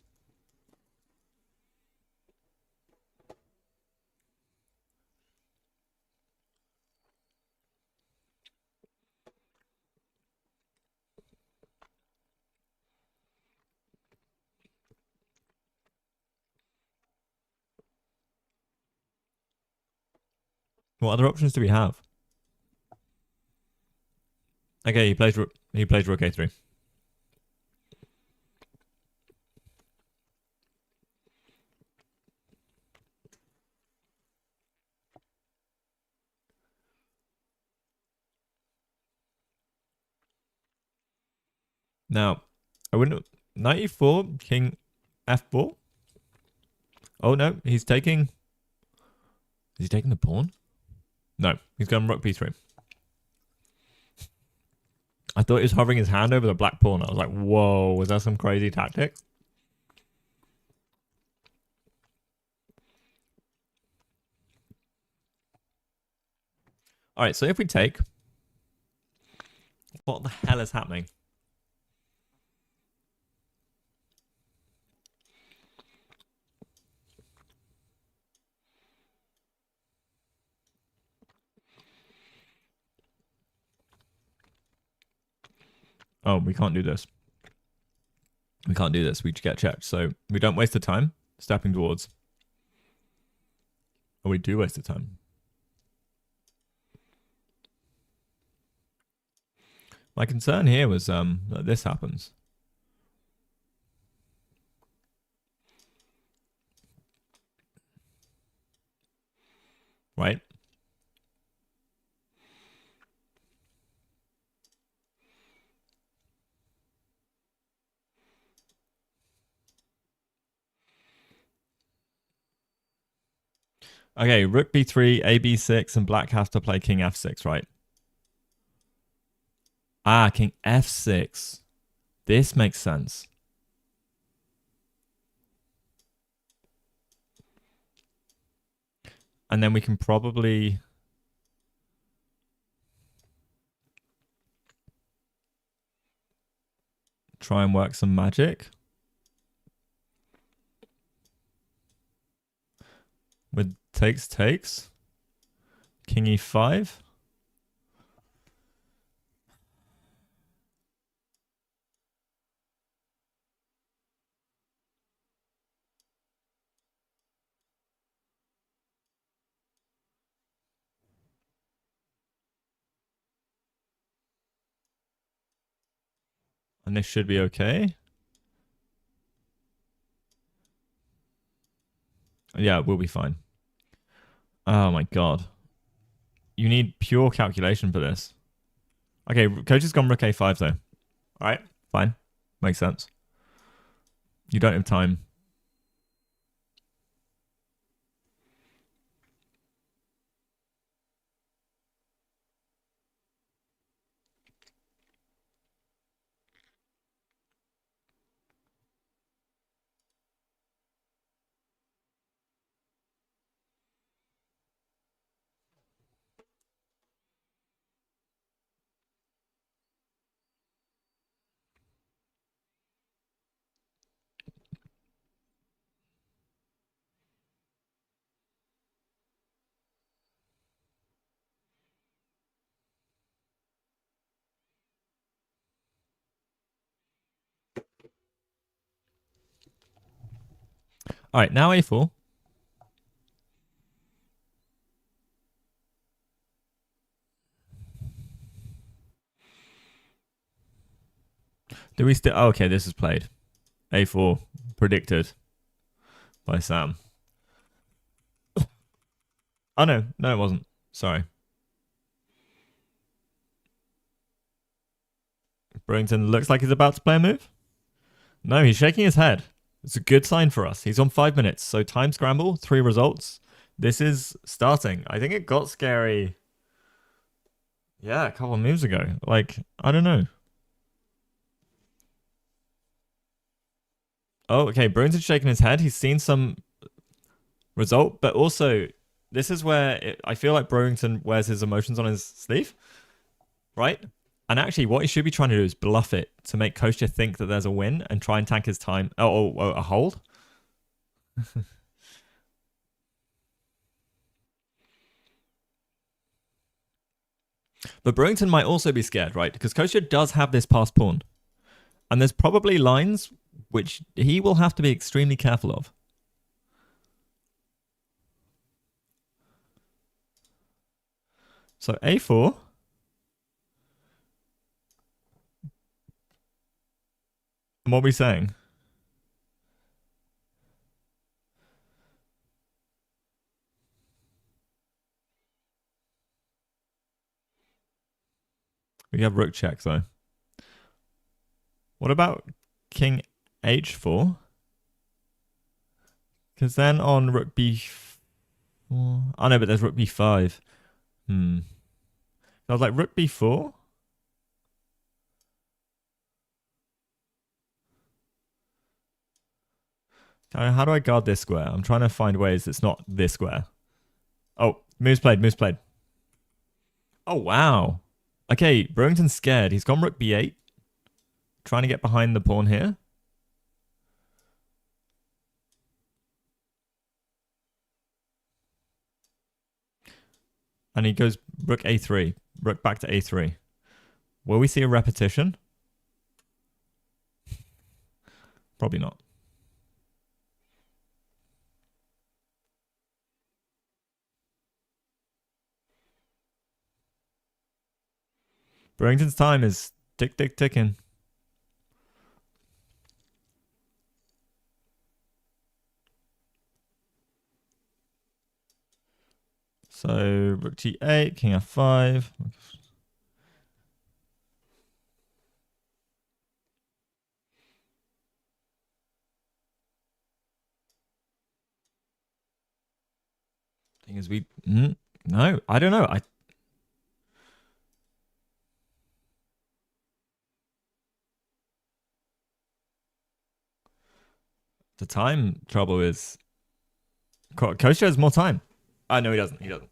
[SPEAKER 1] What other options do we have? Okay, he plays rook a3. Now, I wouldn't. Knight e4, king f4. Oh no, he's taking. Is he taking the pawn? No, he's going rook b3. I thought he was hovering his hand over the black pawn. I was like, whoa, was that some crazy tactic? All right, so if we take, what the hell is happening? Oh, we can't do this. We can't do this. We get checked. So we don't waste the time stepping towards. Or we do waste the time. My concern here was that this happens. Right? Okay, rook b3, a b6, and black has to play king f6, right? Ah, king f6. This makes sense. And then we can probably... try and work some magic. With takes. King e5. And this should be okay. Yeah, we'll be fine. Oh my god. You need pure calculation for this. Okay, coach has gone rook a5 though. Alright, fine. Makes sense. You don't have time. Alright, now a4. Do we still... Oh, okay, this is played. a4 predicted by Sam. Oh, no. No, it wasn't. Sorry. Brewington looks like he's about to play a move. No, he's shaking his head. It's a good sign for us. He's on 5 minutes. So time scramble, 3 results. This is starting. I think it got scary. Yeah, a couple of moves ago. Like, I don't know. Oh, okay. Brewington's shaking his head. He's seen some result, but also this is where I feel like Brewington wears his emotions on his sleeve, right? And actually, what he should be trying to do is bluff it to make Kostya think that there's a win and try and tank his time. Oh, a hold? But Brewington might also be scared, right? Because Kostya does have this passed pawn. And there's probably lines which he will have to be extremely careful of. So a4. And what are we saying? We have rook check though. What about king h4? Because then on rook b4. Oh no, but there's rook b5. I was like rook b4. How do I guard this square? I'm trying to find ways it's not this square. Oh, moves played, moves played. Oh, wow. Okay, Brewington's scared. He's gone rook b8. Trying to get behind the pawn here. And he goes rook a3. Rook back to a3. Will we see a repetition? Probably not. Brewington's time is ticking. So rook g8, king f5. Thing is, no, I don't know. The time trouble is Kostya has more time. No, he doesn't. He doesn't.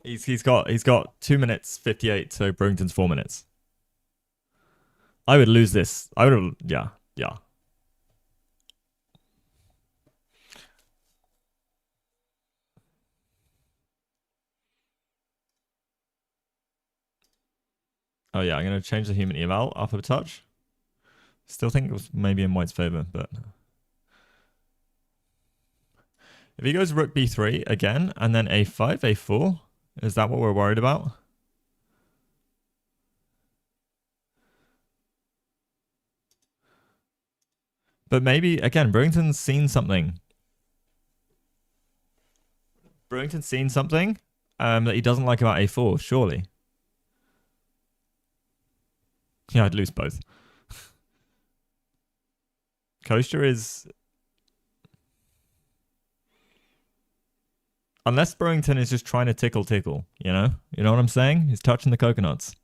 [SPEAKER 1] He's got 2 minutes 58. So Brewington's 4 minutes. I would lose this. I would have. Yeah. Oh yeah, I'm gonna change the human eval up a touch. Still think it was maybe in white's favor, but if he goes rook b3 again and then a5, a4, is that what we're worried about? But maybe again, Brewington's seen something. Brewington's seen something that he doesn't like about a4, surely. Yeah, I'd lose both. Kostya is... Unless Brewington is just trying to tickle, you know? You know what I'm saying? He's touching the coconuts.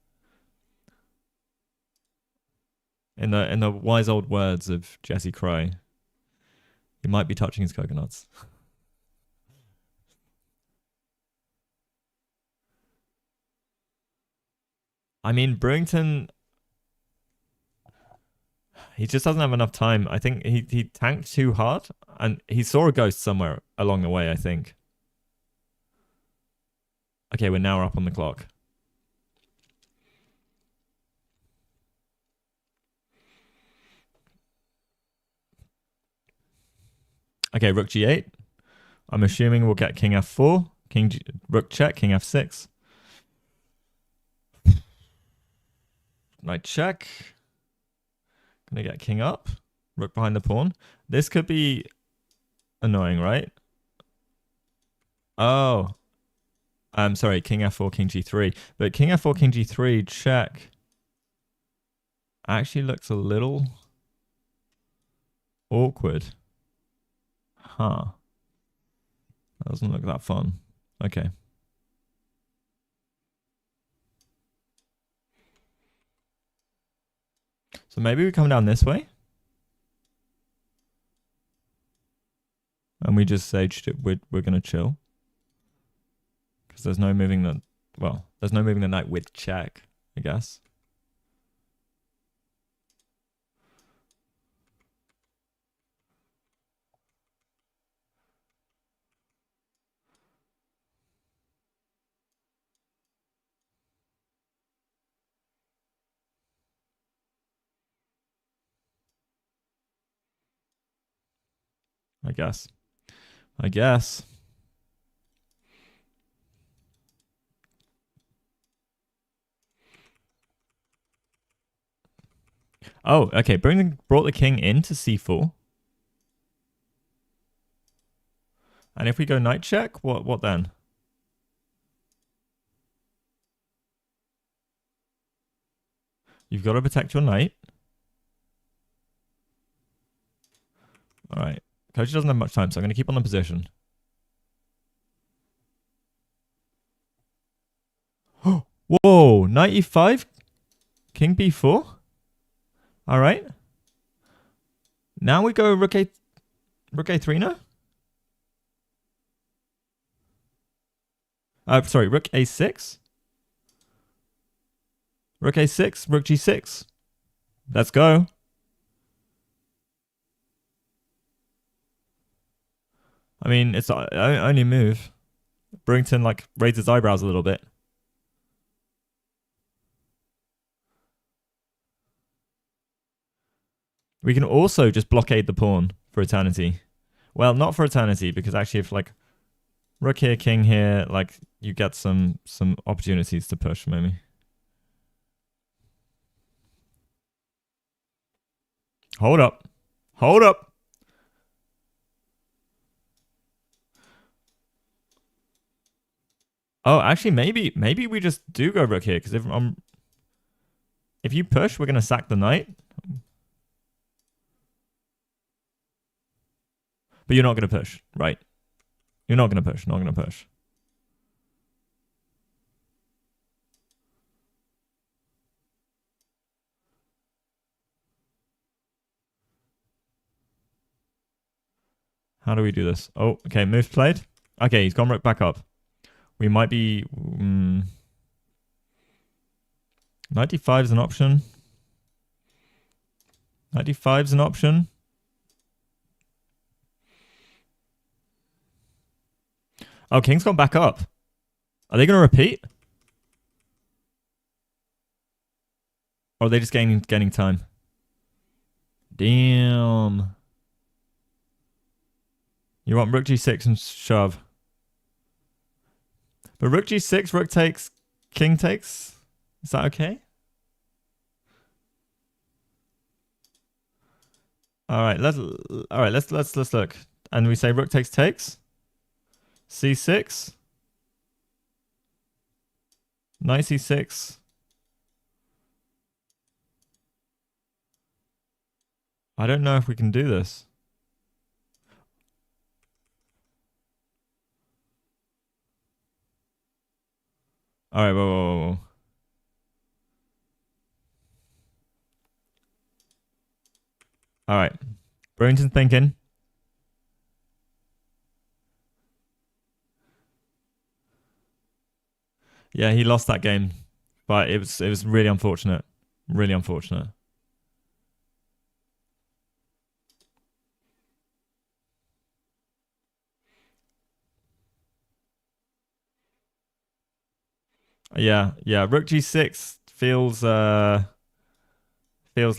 [SPEAKER 1] In the wise old words of Jesse Crow, he might be touching his coconuts. I mean, Brewington, he just doesn't have enough time. I think he tanked too hard, and he saw a ghost somewhere along the way, I think. Okay, we're now up on the clock. Okay, rook g8. I'm assuming we'll get king f4, rook check, king f6. Knight check. Gonna get king up, rook behind the pawn. This could be annoying, right? Oh, I'm sorry, king f4, king g3. But king f4, king g3 check actually looks a little awkward. Huh. That doesn't look that fun. Okay. So maybe we come down this way. And we just say we're going to chill. Because there's no moving the... Well, there's no moving the knight with check, I guess. I guess. Oh, okay. Brewington brought the king into c4. And if we go knight check, what then? You've got to protect your knight. All right. Coach doesn't have much time, so I'm going to keep on the position. Whoa, knight e5, king b4. All right. Now we go rook a3 now. Sorry, rook a6. Rook a6, rook g6. Let's go. I mean, it's only move. Brewington like raised his eyebrows a little bit. We can also just blockade the pawn for eternity. Well, not for eternity, because actually if like rook here, king here, like you get some opportunities to push maybe. Hold up. Hold up. Oh, actually maybe we just do go rook here, because if you push, we're gonna sack the knight. But you're not gonna push, right? You're not gonna push, not gonna push. How do we do this? Oh, okay, move played. Okay, he's gone rook back up. We might be... 95 is an option. 95 is an option. Oh, king's gone back up. Are they going to repeat? Or are they just gaining time? Damn. You want rook g6 and shove. But rook g6, rook takes, king takes. Is that okay? All right, let's look. And we say rook takes. c6. Knight c6. I don't know if we can do this. All right, whoa. All right. Brewington thinking. Yeah, he lost that game, but it was really unfortunate. Really unfortunate. Yeah. Rook g6 feels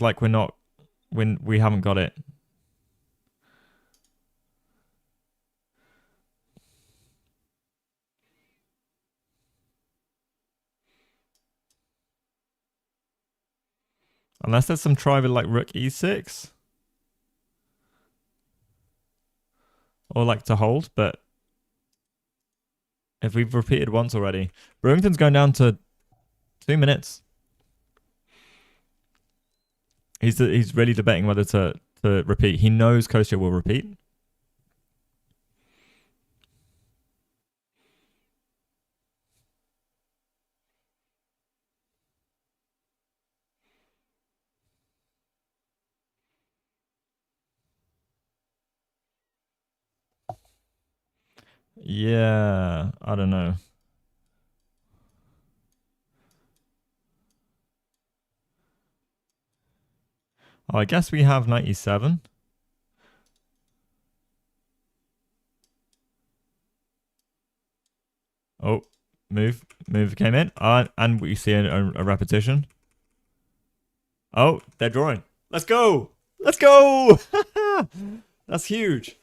[SPEAKER 1] like we haven't got it. Unless there's some try with like rook e6. Or like to hold, but if we've repeated once already. Brewington's going down to 2 minutes. He's really debating whether to repeat. He knows Kostya will repeat. Yeah, I don't know. Oh, I guess we have 97. Oh, move came in. And we see a repetition. Oh, they're drawing. Let's go. Let's go. That's huge.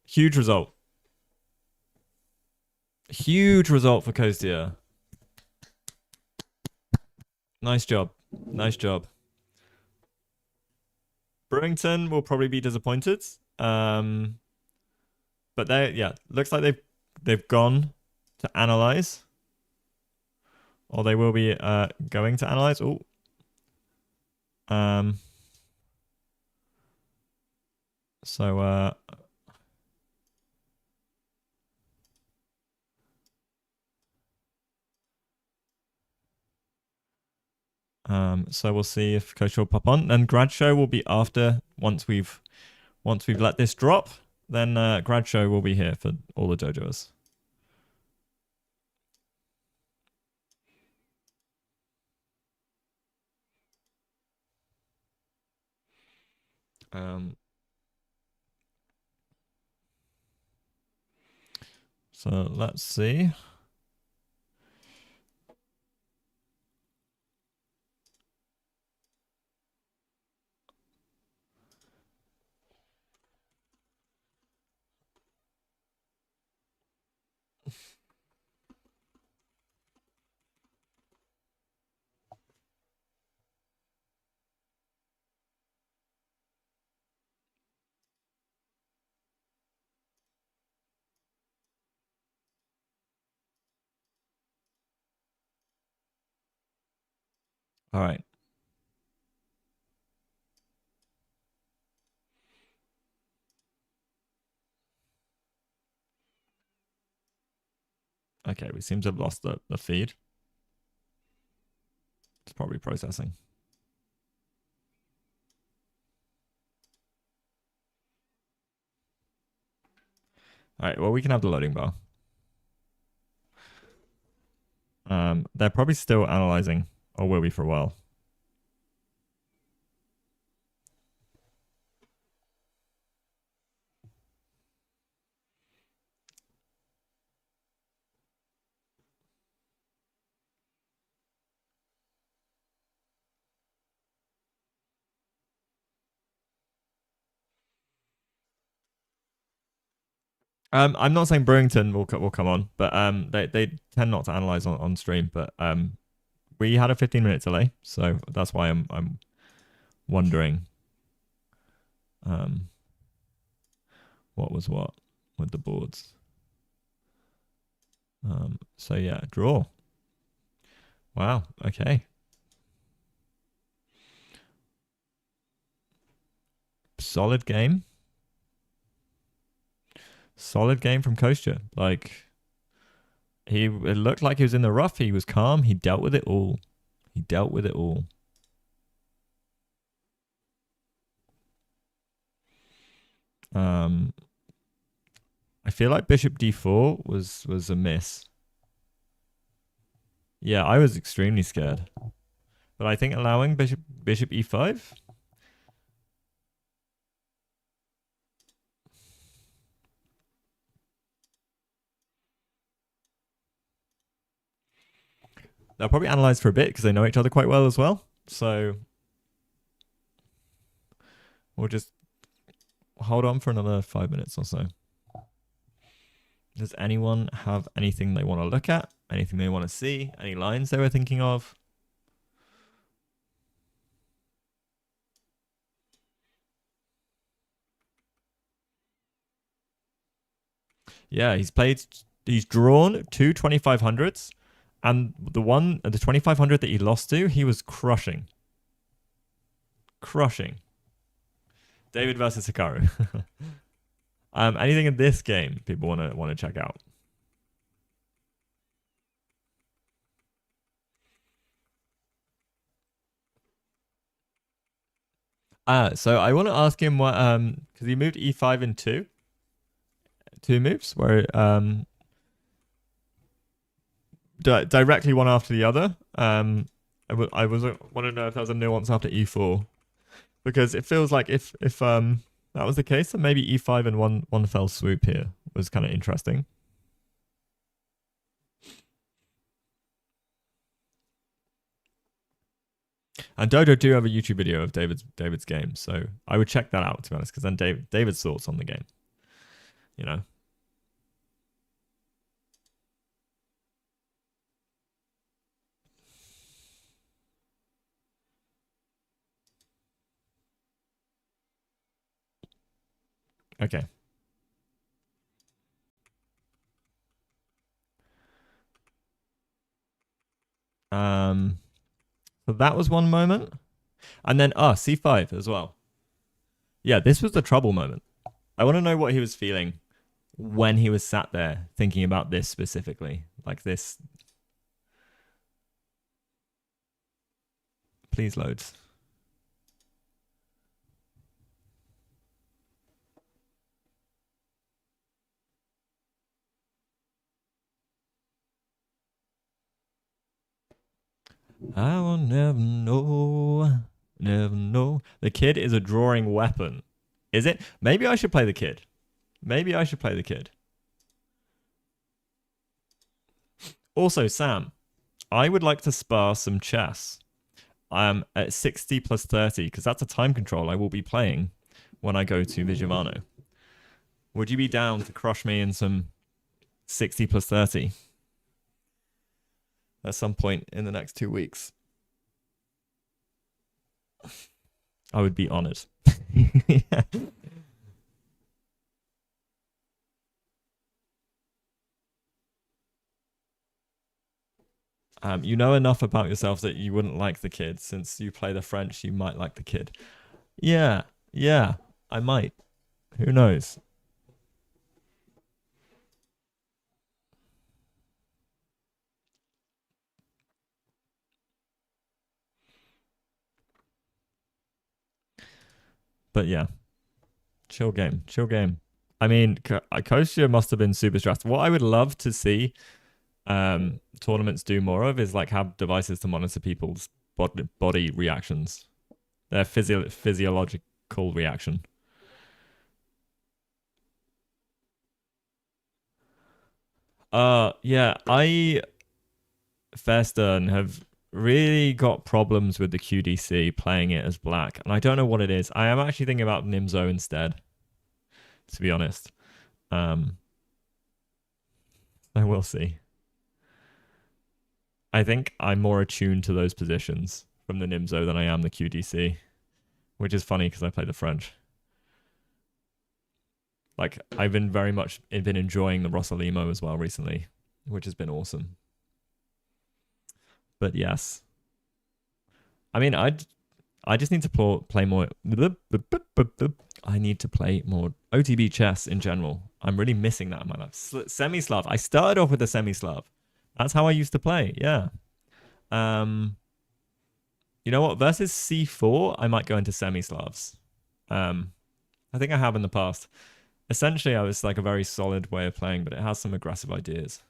[SPEAKER 1] Huge result. Huge result for Kostya. Nice job. Nice job. Brewington will probably be disappointed. But looks like they've gone to analyze, or they will be going to analyze. Oh, so so we'll see if Coach will pop on. And grad show will be after once we've let this drop. Then grad show will be here for all the dojos. So let's see. All right. Okay, we seem to have lost the feed. It's probably processing. All right, well, we can have the loading bar. They're probably still analyzing, or will be for a while. I'm not saying Brewington will come on, but they tend not to analyze on stream. But we had a 15-minute delay, so that's why I'm wondering what was what with the boards. So yeah, draw. Wow. Okay. Solid game. Solid game from Kostya. Like it looked like he was in the rough. He was calm. He dealt with it all. He dealt with it all. I feel like Bishop D4 was a miss. Yeah, I was extremely scared. But I think allowing Bishop E5. They'll probably analyze for a bit because they know each other quite well as well. So we'll just hold on for another 5 minutes or so. Does anyone have anything they want to look at? Anything they want to see? Any lines they were thinking of? Yeah, he's drawn two 2500s, and the 2500 that he lost to, he was crushing. David versus Hikaru. Anything in this game people want to check out? So I want to ask him what because he moved E5 in two moves where directly one after the other. I want to know if there's a nuance after E4 because it feels like if that was the case, then maybe E5 and one fell swoop here was kind of interesting. And Dodo do have a YouTube video of David's game, so I would check that out to be honest, because then David's thoughts on the game, you know. Okay. Um, so that was one moment. And then, C5 as well. Yeah, this was the trouble moment. I want to know what he was feeling when he was sat there thinking about this specifically. Like this. Please loads. I will never know. Never know. The kid is a drawing weapon. Is it? Maybe I should play the kid. Maybe I should play the kid. Also, Sam, I would like to spar some chess. At 60 plus 30, because that's a time control I will be playing when I go to Vigevano. Would you be down to crush me in some 60 plus 30 at some point in the next 2 weeks? I would be honored. Yeah. You know enough about yourself that you wouldn't like the kid. Since you play the French, you might like the kid. Yeah, yeah, I might. Who knows? But yeah, chill game, chill game. I mean, Kostya must have been super stressed. What I would love to see tournaments do more of is like have devices to monitor people's body reactions, their physiological reaction. Yeah, I Fairstern have really got problems with the QDC playing it as black, and I don't know what it is. I am actually thinking about Nimzo instead, to be honest. Um, I will see. I think I'm more attuned to those positions from the Nimzo than I am the QDC, which is funny because I play the French. Like I've been very much been enjoying the Rossalimo as well recently, which has been awesome. But yes, I mean I just need to play more. I need to play more OTB chess in general. I'm really missing that in my life. Semi-Slav. I started off with a semi-Slav. That's how I used to play. Yeah. Um, you know what? Versus C4, I might go into semi-Slavs. I think I have in the past. Essentially, I was like a very solid way of playing, but it has some aggressive ideas.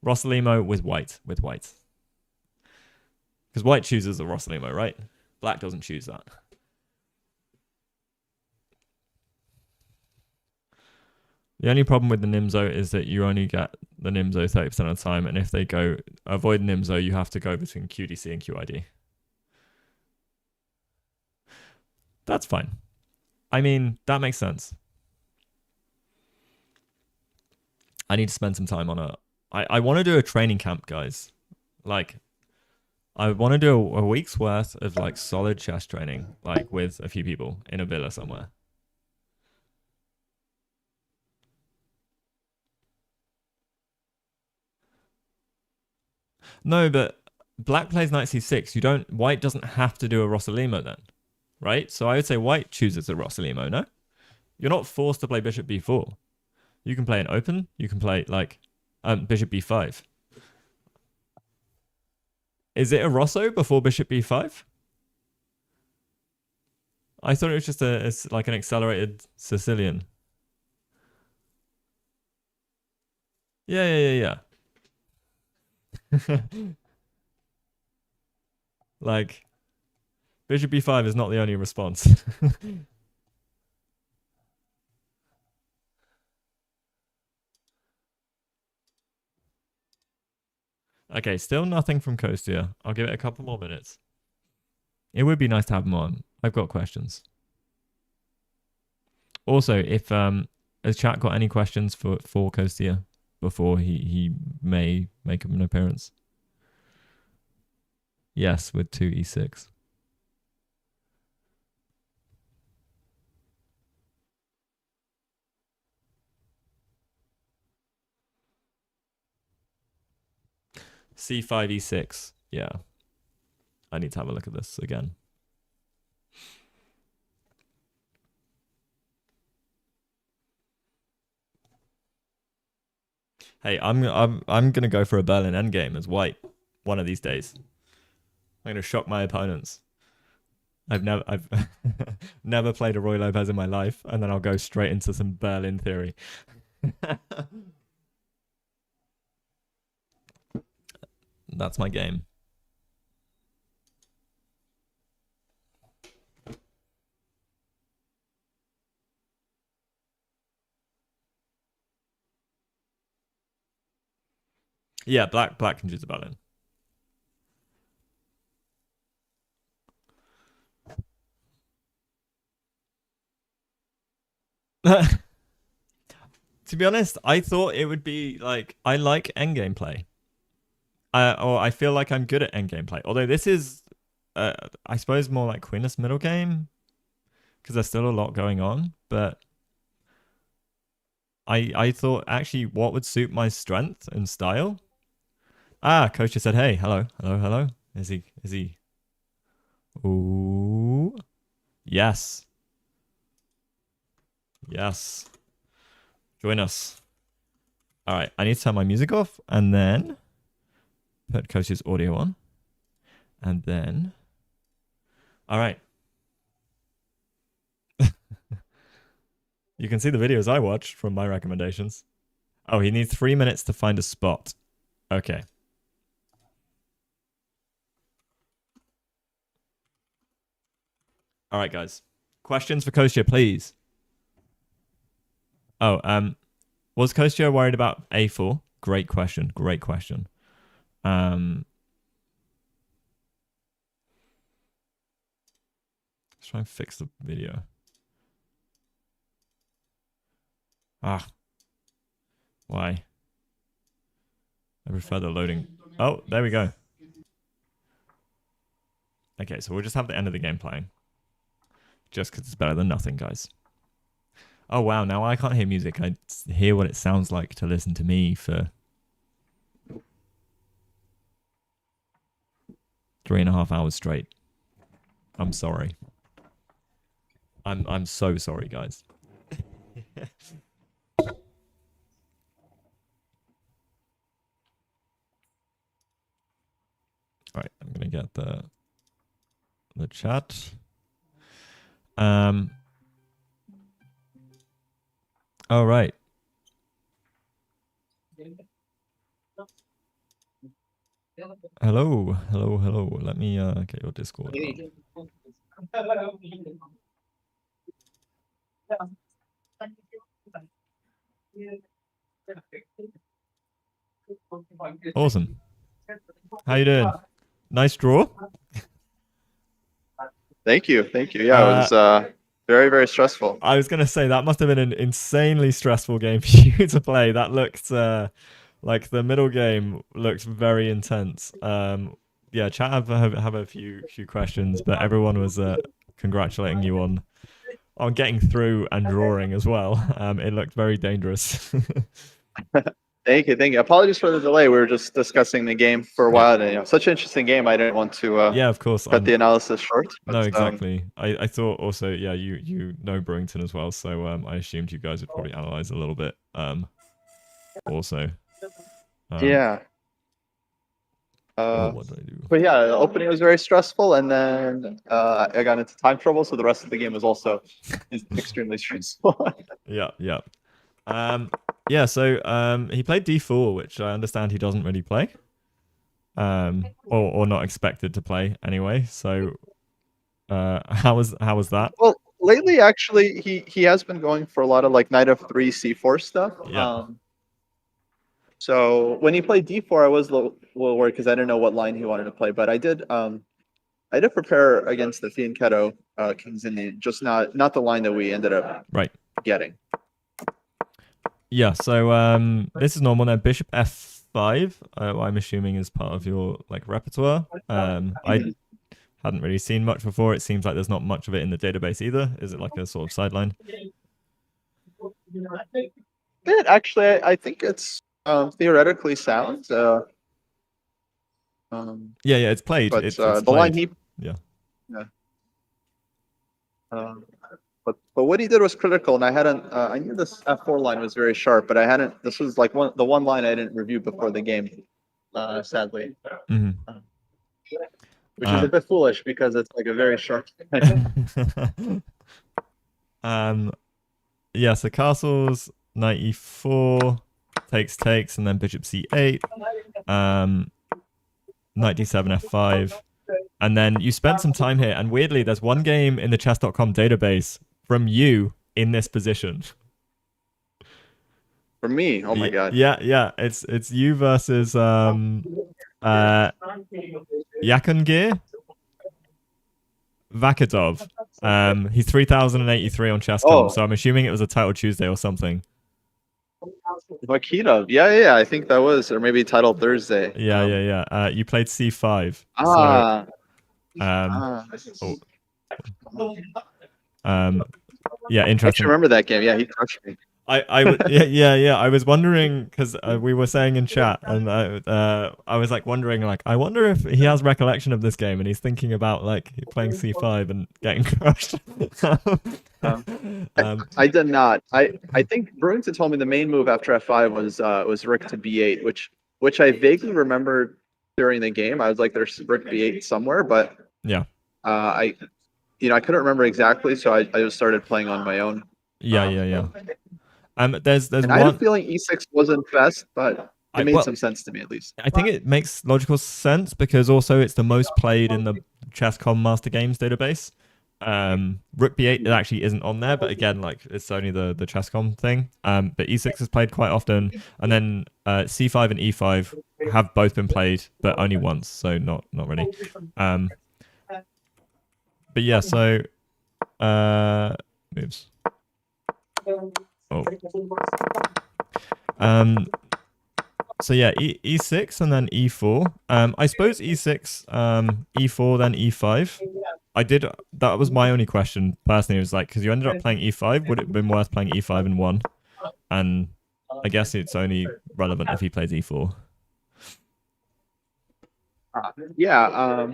[SPEAKER 1] Rossalimo with white. Because white chooses the Rossalimo, right? Black doesn't choose that. The only problem with the Nimzo is that you only get the Nimzo 30% of the time, and if they go avoid Nimzo, you have to go between QDC and QID. That's fine. I mean, that makes sense. I need to spend some time on it. I want to do a training camp, guys. Like, I want to do a week's worth of like solid chess training, like with a few people in a villa somewhere. No, but black plays knight c6. You don't. White doesn't have to do a Rossalimo then, right? So I would say white chooses a Rossalimo. No, you're not forced to play bishop b4. You can play an open. You can play like bishop b5. Is it a Rosso before bishop b5? I thought it was just it's like an accelerated Sicilian. Yeah. Like bishop b5 is not the only response. Okay, still nothing from Kostya. I'll give it a couple more minutes. It would be nice to have him on. I've got questions. Also, if has chat got any questions for Kostya before he may make an appearance? Yes, with 2e6. C5, E6. Yeah. I need to have a look at this again. Hey, I'm gonna go for a Berlin endgame as white one of these days. I'm gonna shock my opponents. I've never played a Roy Lopez in my life, and then I'll go straight into some Berlin theory. That's my game. Yeah, black can choose a Berlin. To be honest, I thought it would be like I like endgame play. Or I feel like I'm good at endgame play. Although this is, I suppose, more like Queenless middle game because there's still a lot going on. But I thought actually what would suit my strength and style. Ah, coach just said, "Hey, hello, hello, hello." Is he? Ooh, yes, yes. Join us. All right, I need to turn my music off and then put coach's audio on, and then. All right. You can see the videos I watch from my recommendations. Oh, he needs 3 minutes to find a spot. Okay. All right, guys. Questions for Kostya, please. Oh, was Kostya worried about A4? Great question. Great question. Let's try and fix the video. Ah. Why? I prefer the loading. Oh, there we go. Okay, so we'll just have the end of the game playing. Just because it's better than nothing, guys. Oh, wow. Now I can't hear music. I hear what it sounds like to listen to me for 3.5 hours straight. I'm sorry. I'm so sorry, guys. All right, I'm gonna get the chat. All right. Hello, hello, hello. Let me get your Discord up. Awesome. How you doing? Nice draw.
[SPEAKER 2] Thank you. Yeah, it was very, very stressful.
[SPEAKER 1] I was gonna say that must have been an insanely stressful game for you to play. That looked like the middle game looked very intense. Yeah, chat have a few questions, but everyone was congratulating you on getting through and drawing as well. It looked very dangerous.
[SPEAKER 2] Thank you. Apologies for the delay. We were just discussing the game for a while, and such an interesting game. I didn't want to
[SPEAKER 1] yeah, of course,
[SPEAKER 2] cut the analysis short.
[SPEAKER 1] But, no, exactly. I thought also, yeah, you know Brewington as well, so I assumed you guys would probably analyze a little bit. Also.
[SPEAKER 2] Yeah.
[SPEAKER 1] What did I do?
[SPEAKER 2] But yeah, the opening was very stressful, and then I got into time trouble, so the rest of the game was also extremely stressful.
[SPEAKER 1] Yeah. Yeah, so he played d4, which I understand he doesn't really play. Or not expected to play anyway. So how was that?
[SPEAKER 2] Well, lately actually he has been going for a lot of like knight of 3 c4 stuff.
[SPEAKER 1] Yeah.
[SPEAKER 2] So when he played d4, I was a little worried because I didn't know what line he wanted to play, but I did prepare against the Fianchetto King's Indian, just not the line that we ended up getting.
[SPEAKER 1] Yeah, so this is normal now. Bishop f5, I'm assuming is part of your like repertoire. I hadn't really seen much before. It seems like there's not much of it in the database either. Is it like a sort of sideline?
[SPEAKER 2] Actually, I think it's theoretically sound.
[SPEAKER 1] Yeah, it's played.
[SPEAKER 2] But
[SPEAKER 1] It's
[SPEAKER 2] the
[SPEAKER 1] played.
[SPEAKER 2] line he
[SPEAKER 1] Yeah.
[SPEAKER 2] yeah. But what he did was critical, and I hadn't. I knew this F4 line was very sharp, but I hadn't. This was like the one line I didn't review before the game, sadly.
[SPEAKER 1] Hmm.
[SPEAKER 2] Which is a bit foolish because it's like a very sharp.
[SPEAKER 1] Yeah. So castles, knight e4, takes, and then bishop c8. Knight d7, f5. And then you spent some time here, and weirdly, there's one game in the chess.com database from you in this position.
[SPEAKER 2] For me, oh my god.
[SPEAKER 1] Yeah. It's you versus Yakungir Vakidov. He's 3083 on chess.com, so I'm assuming it was a title Tuesday or something.
[SPEAKER 2] Vakidov. Yeah. I think that was, or maybe title Thursday.
[SPEAKER 1] Yeah. You played c5. Yeah, interesting.
[SPEAKER 2] I actually remember that game. Yeah, he crushed me.
[SPEAKER 1] I was wondering because we were saying in chat, and I was like wondering, like, I wonder if he has recollection of this game, and he's thinking about like playing c5 and getting crushed.
[SPEAKER 2] I did not. I think Brewington told me the main move after f5 was rook to b8, which I vaguely remembered during the game. I was like, there's rook b8 somewhere, but
[SPEAKER 1] yeah,
[SPEAKER 2] I couldn't remember exactly, so I just started playing on my own.
[SPEAKER 1] Yeah. There's
[SPEAKER 2] and
[SPEAKER 1] one.
[SPEAKER 2] I had a feeling e6 wasn't best, but it made some sense to me at least.
[SPEAKER 1] I think it makes logical sense because also it's the most played in the chess.com Master Games database. Rook b8 it actually isn't on there, but again, like it's only the chess.com thing. But e6 is played quite often, and then c5 and e5 have both been played, but only once, so not really. But yeah, so moves. Oh. So yeah, e6 and then e4. I suppose e6, e4, then e5. That was my only question personally. It was like, because you ended up playing e5, would it have been worth playing e5 and 1? And I guess it's only relevant if he plays e4.
[SPEAKER 2] Yeah,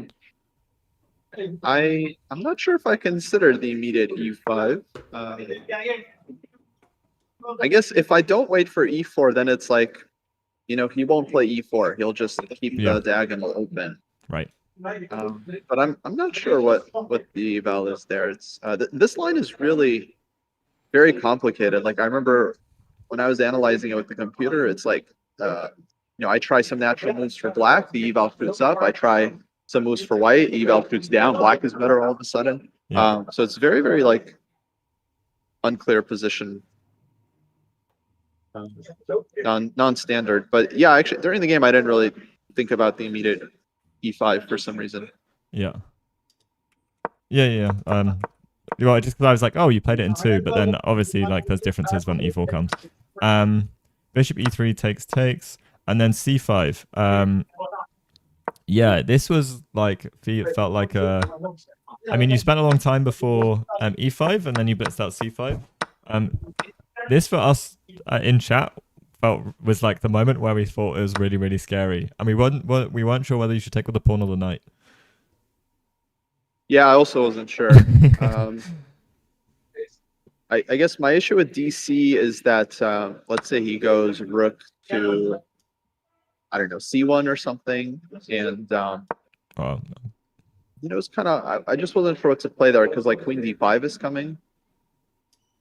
[SPEAKER 2] I'm not sure if I consider the immediate e5. I guess if I don't wait for e4, then it's like, he won't play e4. He'll just keep the diagonal open.
[SPEAKER 1] Right.
[SPEAKER 2] But I'm not sure what the eval is there. It's this line is really very complicated. Like I remember when I was analyzing it with the computer, it's like I try some natural moves for black, the eval fruits up. I try some moves for white, eval fruits down. Black is better all of a sudden.
[SPEAKER 1] Yeah.
[SPEAKER 2] So it's very, very like unclear position. Non-standard, but yeah, actually during the game I didn't really think about the immediate e5 for some reason.
[SPEAKER 1] Yeah. Well, just because I was like, oh, you played it in 2, but then obviously like there's differences when e4 comes. Bishop e3 takes, and then c5. Yeah, this was like it felt like a. I mean, you spent a long time before e5, and then you blitzed out c5. This for us in chat was like the moment where we thought it was really, really scary, and we weren't sure whether you should take with the pawn or the knight.
[SPEAKER 2] Yeah, I also wasn't sure. I guess my issue with DC is that let's say he goes rook to, I don't know, c1 or something, and it's kind of I just wasn't sure what to play there because like queen d5 is coming.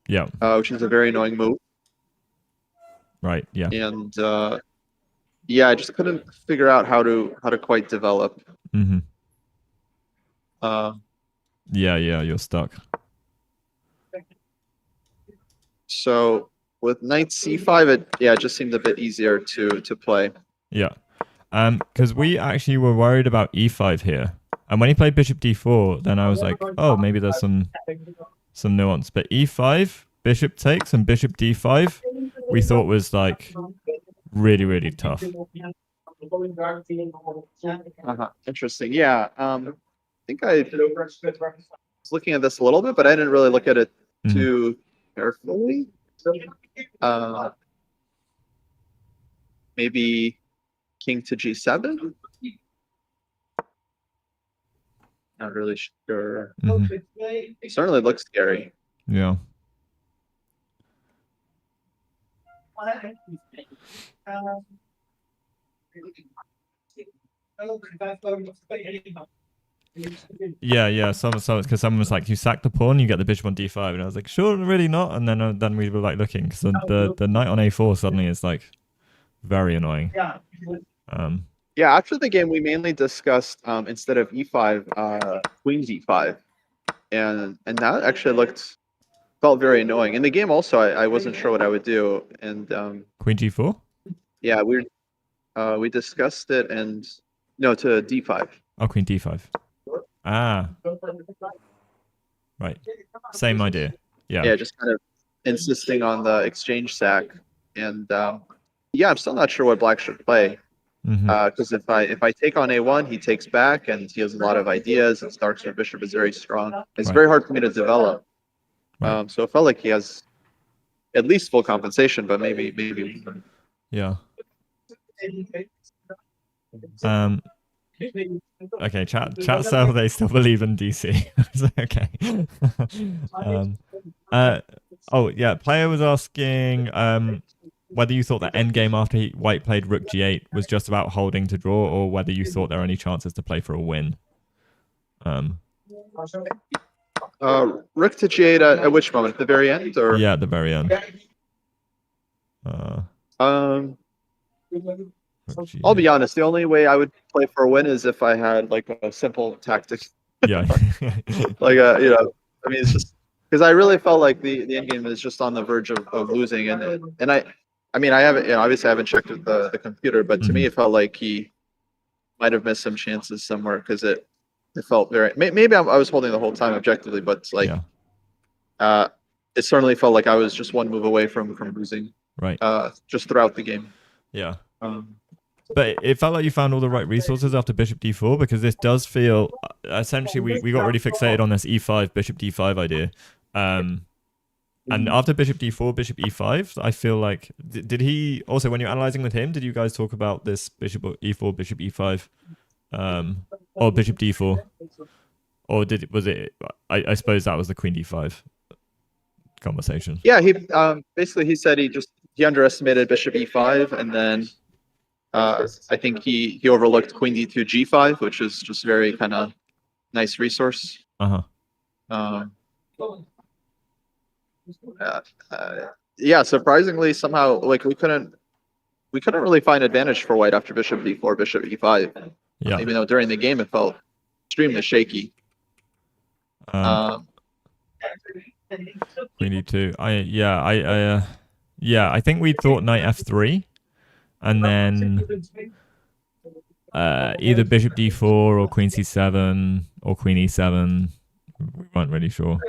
[SPEAKER 1] Yeah.
[SPEAKER 2] Which is a very annoying move.
[SPEAKER 1] Right. Yeah.
[SPEAKER 2] And I just couldn't figure out how to quite develop.
[SPEAKER 1] Mm-hmm. Yeah, you're stuck.
[SPEAKER 2] So with knight c5, it just seemed a bit easier to play.
[SPEAKER 1] Yeah. Because we actually were worried about e5 here, and when he played bishop d4, then I was like, oh, maybe there's some nuance. But e5, bishop takes, and bishop d5, we thought was like really, really tough.
[SPEAKER 2] Interesting. Yeah. I think I was looking at this a little bit, but I didn't really look at it too carefully. Maybe king to g7. Not really sure.
[SPEAKER 1] Mhm.
[SPEAKER 2] It certainly looks scary.
[SPEAKER 1] Yeah. Yeah. Some because someone was like, "You sack the pawn, you get the bishop on d5," and I was like, "Sure, really not." And then we were like looking because the knight on a4 suddenly is like very annoying.
[SPEAKER 2] Yeah, after the game, we mainly discussed instead of e5, queen d5, and that actually felt very annoying. In the game, also, I wasn't sure what I would do, and
[SPEAKER 1] Queen g4.
[SPEAKER 2] yeah, we discussed it, and no, to d5.
[SPEAKER 1] Oh, queen d5. Ah, right. Same idea. Yeah.
[SPEAKER 2] Yeah, just kind of insisting on the exchange sack, and yeah, I'm still not sure what black should play. Because if I take on a1, he takes back, and he has a lot of ideas. And Stark's bishop is very strong. It's
[SPEAKER 1] Right.
[SPEAKER 2] very hard for me to develop.
[SPEAKER 1] Right.
[SPEAKER 2] So it felt like he has at least full compensation, but maybe.
[SPEAKER 1] Yeah. Okay. Chat cell. They still believe in DC. Okay. Oh yeah. Player was asking whether you thought that endgame after white played rook g8 was just about holding to draw, or whether you thought there were any chances to play for a win.
[SPEAKER 2] Rook to g8 at which moment? At the very end, or
[SPEAKER 1] yeah, at the very end.
[SPEAKER 2] I'll be honest. The only way I would play for a win is if I had like a simple tactic.
[SPEAKER 1] Yeah.
[SPEAKER 2] Like I mean, it's just because I really felt like the end game is just on the verge of losing, and I mean, I haven't, obviously I haven't checked with the computer, but to me it felt like he might have missed some chances somewhere because it felt very, maybe I was holding the whole time objectively, but it's like it certainly felt like I was just one move away from losing.
[SPEAKER 1] Right.
[SPEAKER 2] Just throughout the game.
[SPEAKER 1] Yeah. But it felt like you found all the right resources after bishop d4, because this does feel essentially we got really fixated on this e5 bishop d5 idea, and after bishop d4 bishop e5, I feel like did he also, when you're analyzing with him, did you guys talk about this bishop e4 bishop e5 or bishop d4, or was it I suppose that was the queen d5 conversation?
[SPEAKER 2] Yeah, he basically he said he underestimated bishop e5, and then I think he overlooked queen d2 g5, which is just very kind of nice resource. Yeah, surprisingly, somehow like we couldn't really find advantage for white after bishop d4 bishop e5.
[SPEAKER 1] Yeah.
[SPEAKER 2] Even though during the game it felt extremely shaky.
[SPEAKER 1] Queen d2. I think we thought knight f3, and then either bishop d4 or queen c7 or queen e7. We weren't really sure.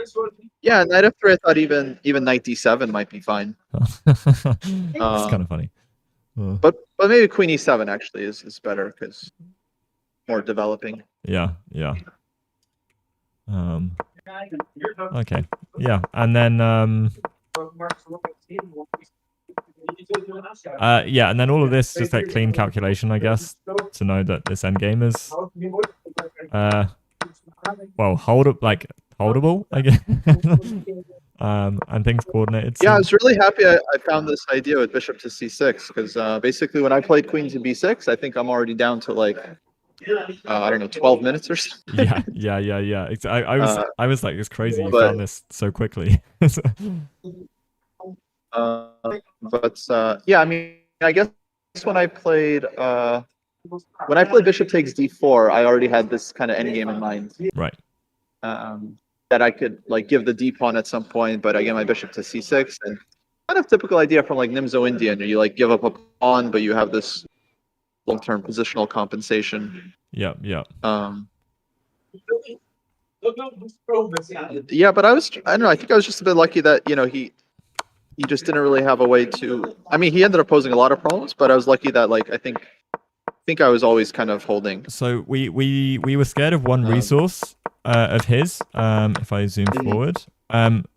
[SPEAKER 2] Yeah, knight f3. I thought even knight d7 might be fine.
[SPEAKER 1] It's kind of funny.
[SPEAKER 2] But maybe queen e7 actually is better because more developing.
[SPEAKER 1] Yeah. Okay. Yeah, and then and then all of this just like clean calculation, I guess, to know that this endgame is well, holdable, I guess. And things coordinated.
[SPEAKER 2] Yeah, I was really happy I found this idea with bishop to c6, because basically when I played queen to b6, I think I'm already down to like I don't know, 12 minutes or something.
[SPEAKER 1] Yeah. I was like, it's crazy you found this so quickly.
[SPEAKER 2] Yeah, I mean, I guess when I played bishop takes d4, I already had this kind of endgame in mind.
[SPEAKER 1] Right.
[SPEAKER 2] That I could like give the d pawn at some point, but I get my bishop to c6, and kind of typical idea from like Nimzo Indian. You like give up a pawn, but you have this long-term positional compensation.
[SPEAKER 1] Yeah.
[SPEAKER 2] Yeah, but I don't know. I think I was just a bit lucky that he just didn't really have a way to. I mean, he ended up posing a lot of problems, but I was lucky that like I think I was always kind of holding.
[SPEAKER 1] So we were scared of one resource of his. If I zoom forward,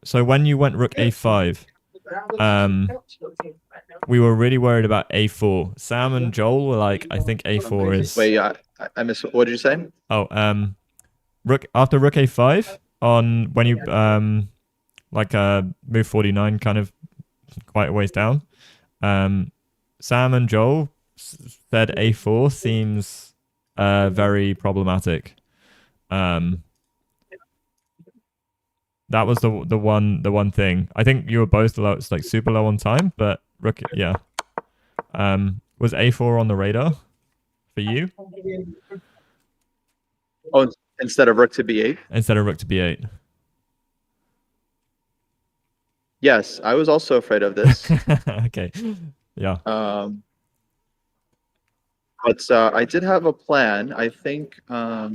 [SPEAKER 1] so when you went rook a5, we were really worried about a4. Sam and Joel were like, I think a4 is.
[SPEAKER 2] Wait, yeah, I missed. What did you say?
[SPEAKER 1] Oh, rook after rook a5 on when you like move 49 kind of quite a ways down. Sam and Joel said a4 seems very problematic. That was the one thing. I think you were both low, like super low on time, but rook, yeah. Was a4 on the radar for you
[SPEAKER 2] Oh, instead of rook to b8?
[SPEAKER 1] instead of rook to b8?
[SPEAKER 2] Yes, I was also afraid of this.
[SPEAKER 1] Okay, yeah.
[SPEAKER 2] But I did have a plan. I think I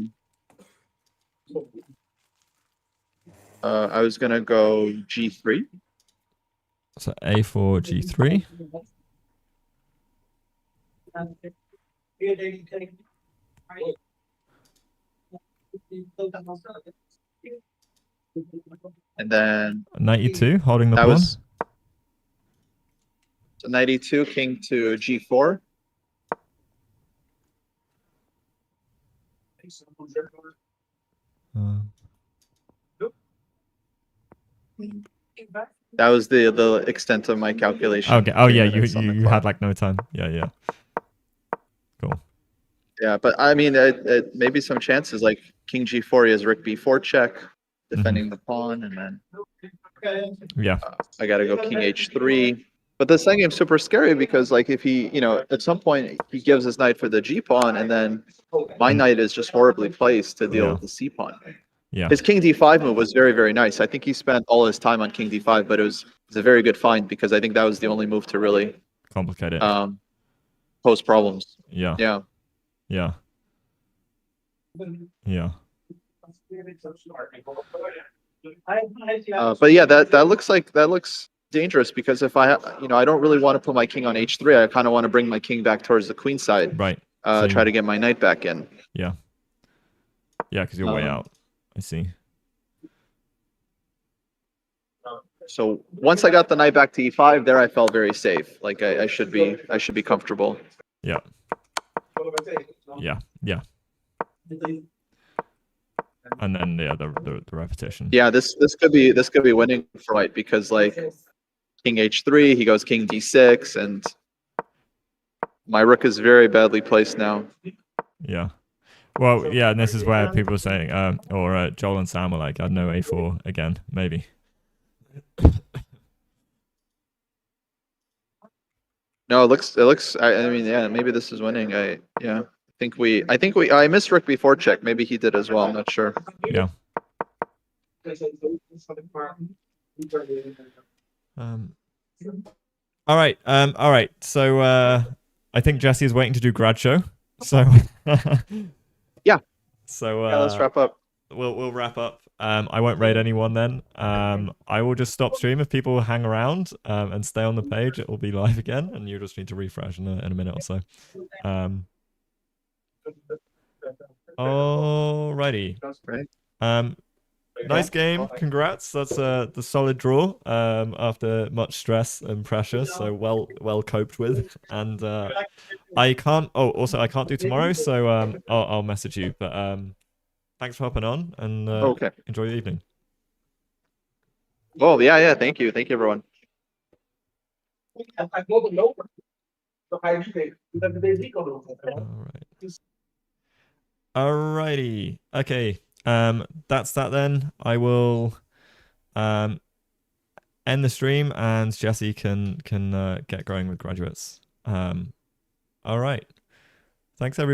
[SPEAKER 2] was gonna go g3.
[SPEAKER 1] So a4 g3.
[SPEAKER 2] And then
[SPEAKER 1] Knight e2, holding the
[SPEAKER 2] that
[SPEAKER 1] pawn.
[SPEAKER 2] was so knight e2, king to g4. That was the extent of my calculation.
[SPEAKER 1] Okay. Oh yeah,
[SPEAKER 2] 3 minutes on the
[SPEAKER 1] you
[SPEAKER 2] clock.
[SPEAKER 1] had like no time. Yeah. Cool.
[SPEAKER 2] Yeah, but I mean, it maybe some chances like king g4, he has rook b4 check, defending the pawn, and then
[SPEAKER 1] Yeah.
[SPEAKER 2] I gotta go king h3. But the second game's super scary because like if he, at some point he gives his knight for the g pawn, and then my knight is just horribly placed to deal
[SPEAKER 1] Yeah.
[SPEAKER 2] with the c pawn.
[SPEAKER 1] Yeah.
[SPEAKER 2] His king d5 move was very, very nice. I think he spent all his time on king d5, but it was a very good find because I think that was the only move to really
[SPEAKER 1] Complicated.
[SPEAKER 2] pose problems.
[SPEAKER 1] Yeah.
[SPEAKER 2] Yeah.
[SPEAKER 1] Yeah. Yeah.
[SPEAKER 2] But yeah, that looks dangerous because if I don't really want to put my king on h3. I kind of want to bring my king back towards the queen side.
[SPEAKER 1] Right. So
[SPEAKER 2] Try to get my knight back in.
[SPEAKER 1] Yeah. Yeah, because you're way out. I see.
[SPEAKER 2] So once I got the knight back to e5, there I felt very safe. Like I should be comfortable.
[SPEAKER 1] Yeah. Yeah. And then the repetition.
[SPEAKER 2] Yeah, this could be winning for white because like king h3, he goes king d6, and my rook is very badly placed now.
[SPEAKER 1] Yeah. Well, yeah, and this is where people are saying, or Joel and Sam were like, I'd know a4 again, maybe.
[SPEAKER 2] No, it looks. I mean, yeah, maybe this is winning. I missed rook before check. Maybe he did as well. I'm not sure.
[SPEAKER 1] Yeah. All right. So I think Jesse is waiting to do grad show. So
[SPEAKER 2] Yeah.
[SPEAKER 1] So
[SPEAKER 2] let's wrap up.
[SPEAKER 1] We'll wrap up. I won't raid anyone then. I will just stop stream if people hang around and stay on the page. It will be live again, and you just need to refresh in a minute or so. Alrighty.
[SPEAKER 2] Right.
[SPEAKER 1] Nice game. Congrats. That's the solid draw after much stress and pressure. So well coped with. And I can't. Oh, also I can't do tomorrow. So I'll message you. But thanks for hopping on and
[SPEAKER 2] Okay.
[SPEAKER 1] enjoy your evening.
[SPEAKER 2] Oh yeah. Thank you, everyone.
[SPEAKER 1] Alrighty. Okay. That's that then. I will end the stream and Jesse can get going with graduates. All right. Thanks everybody.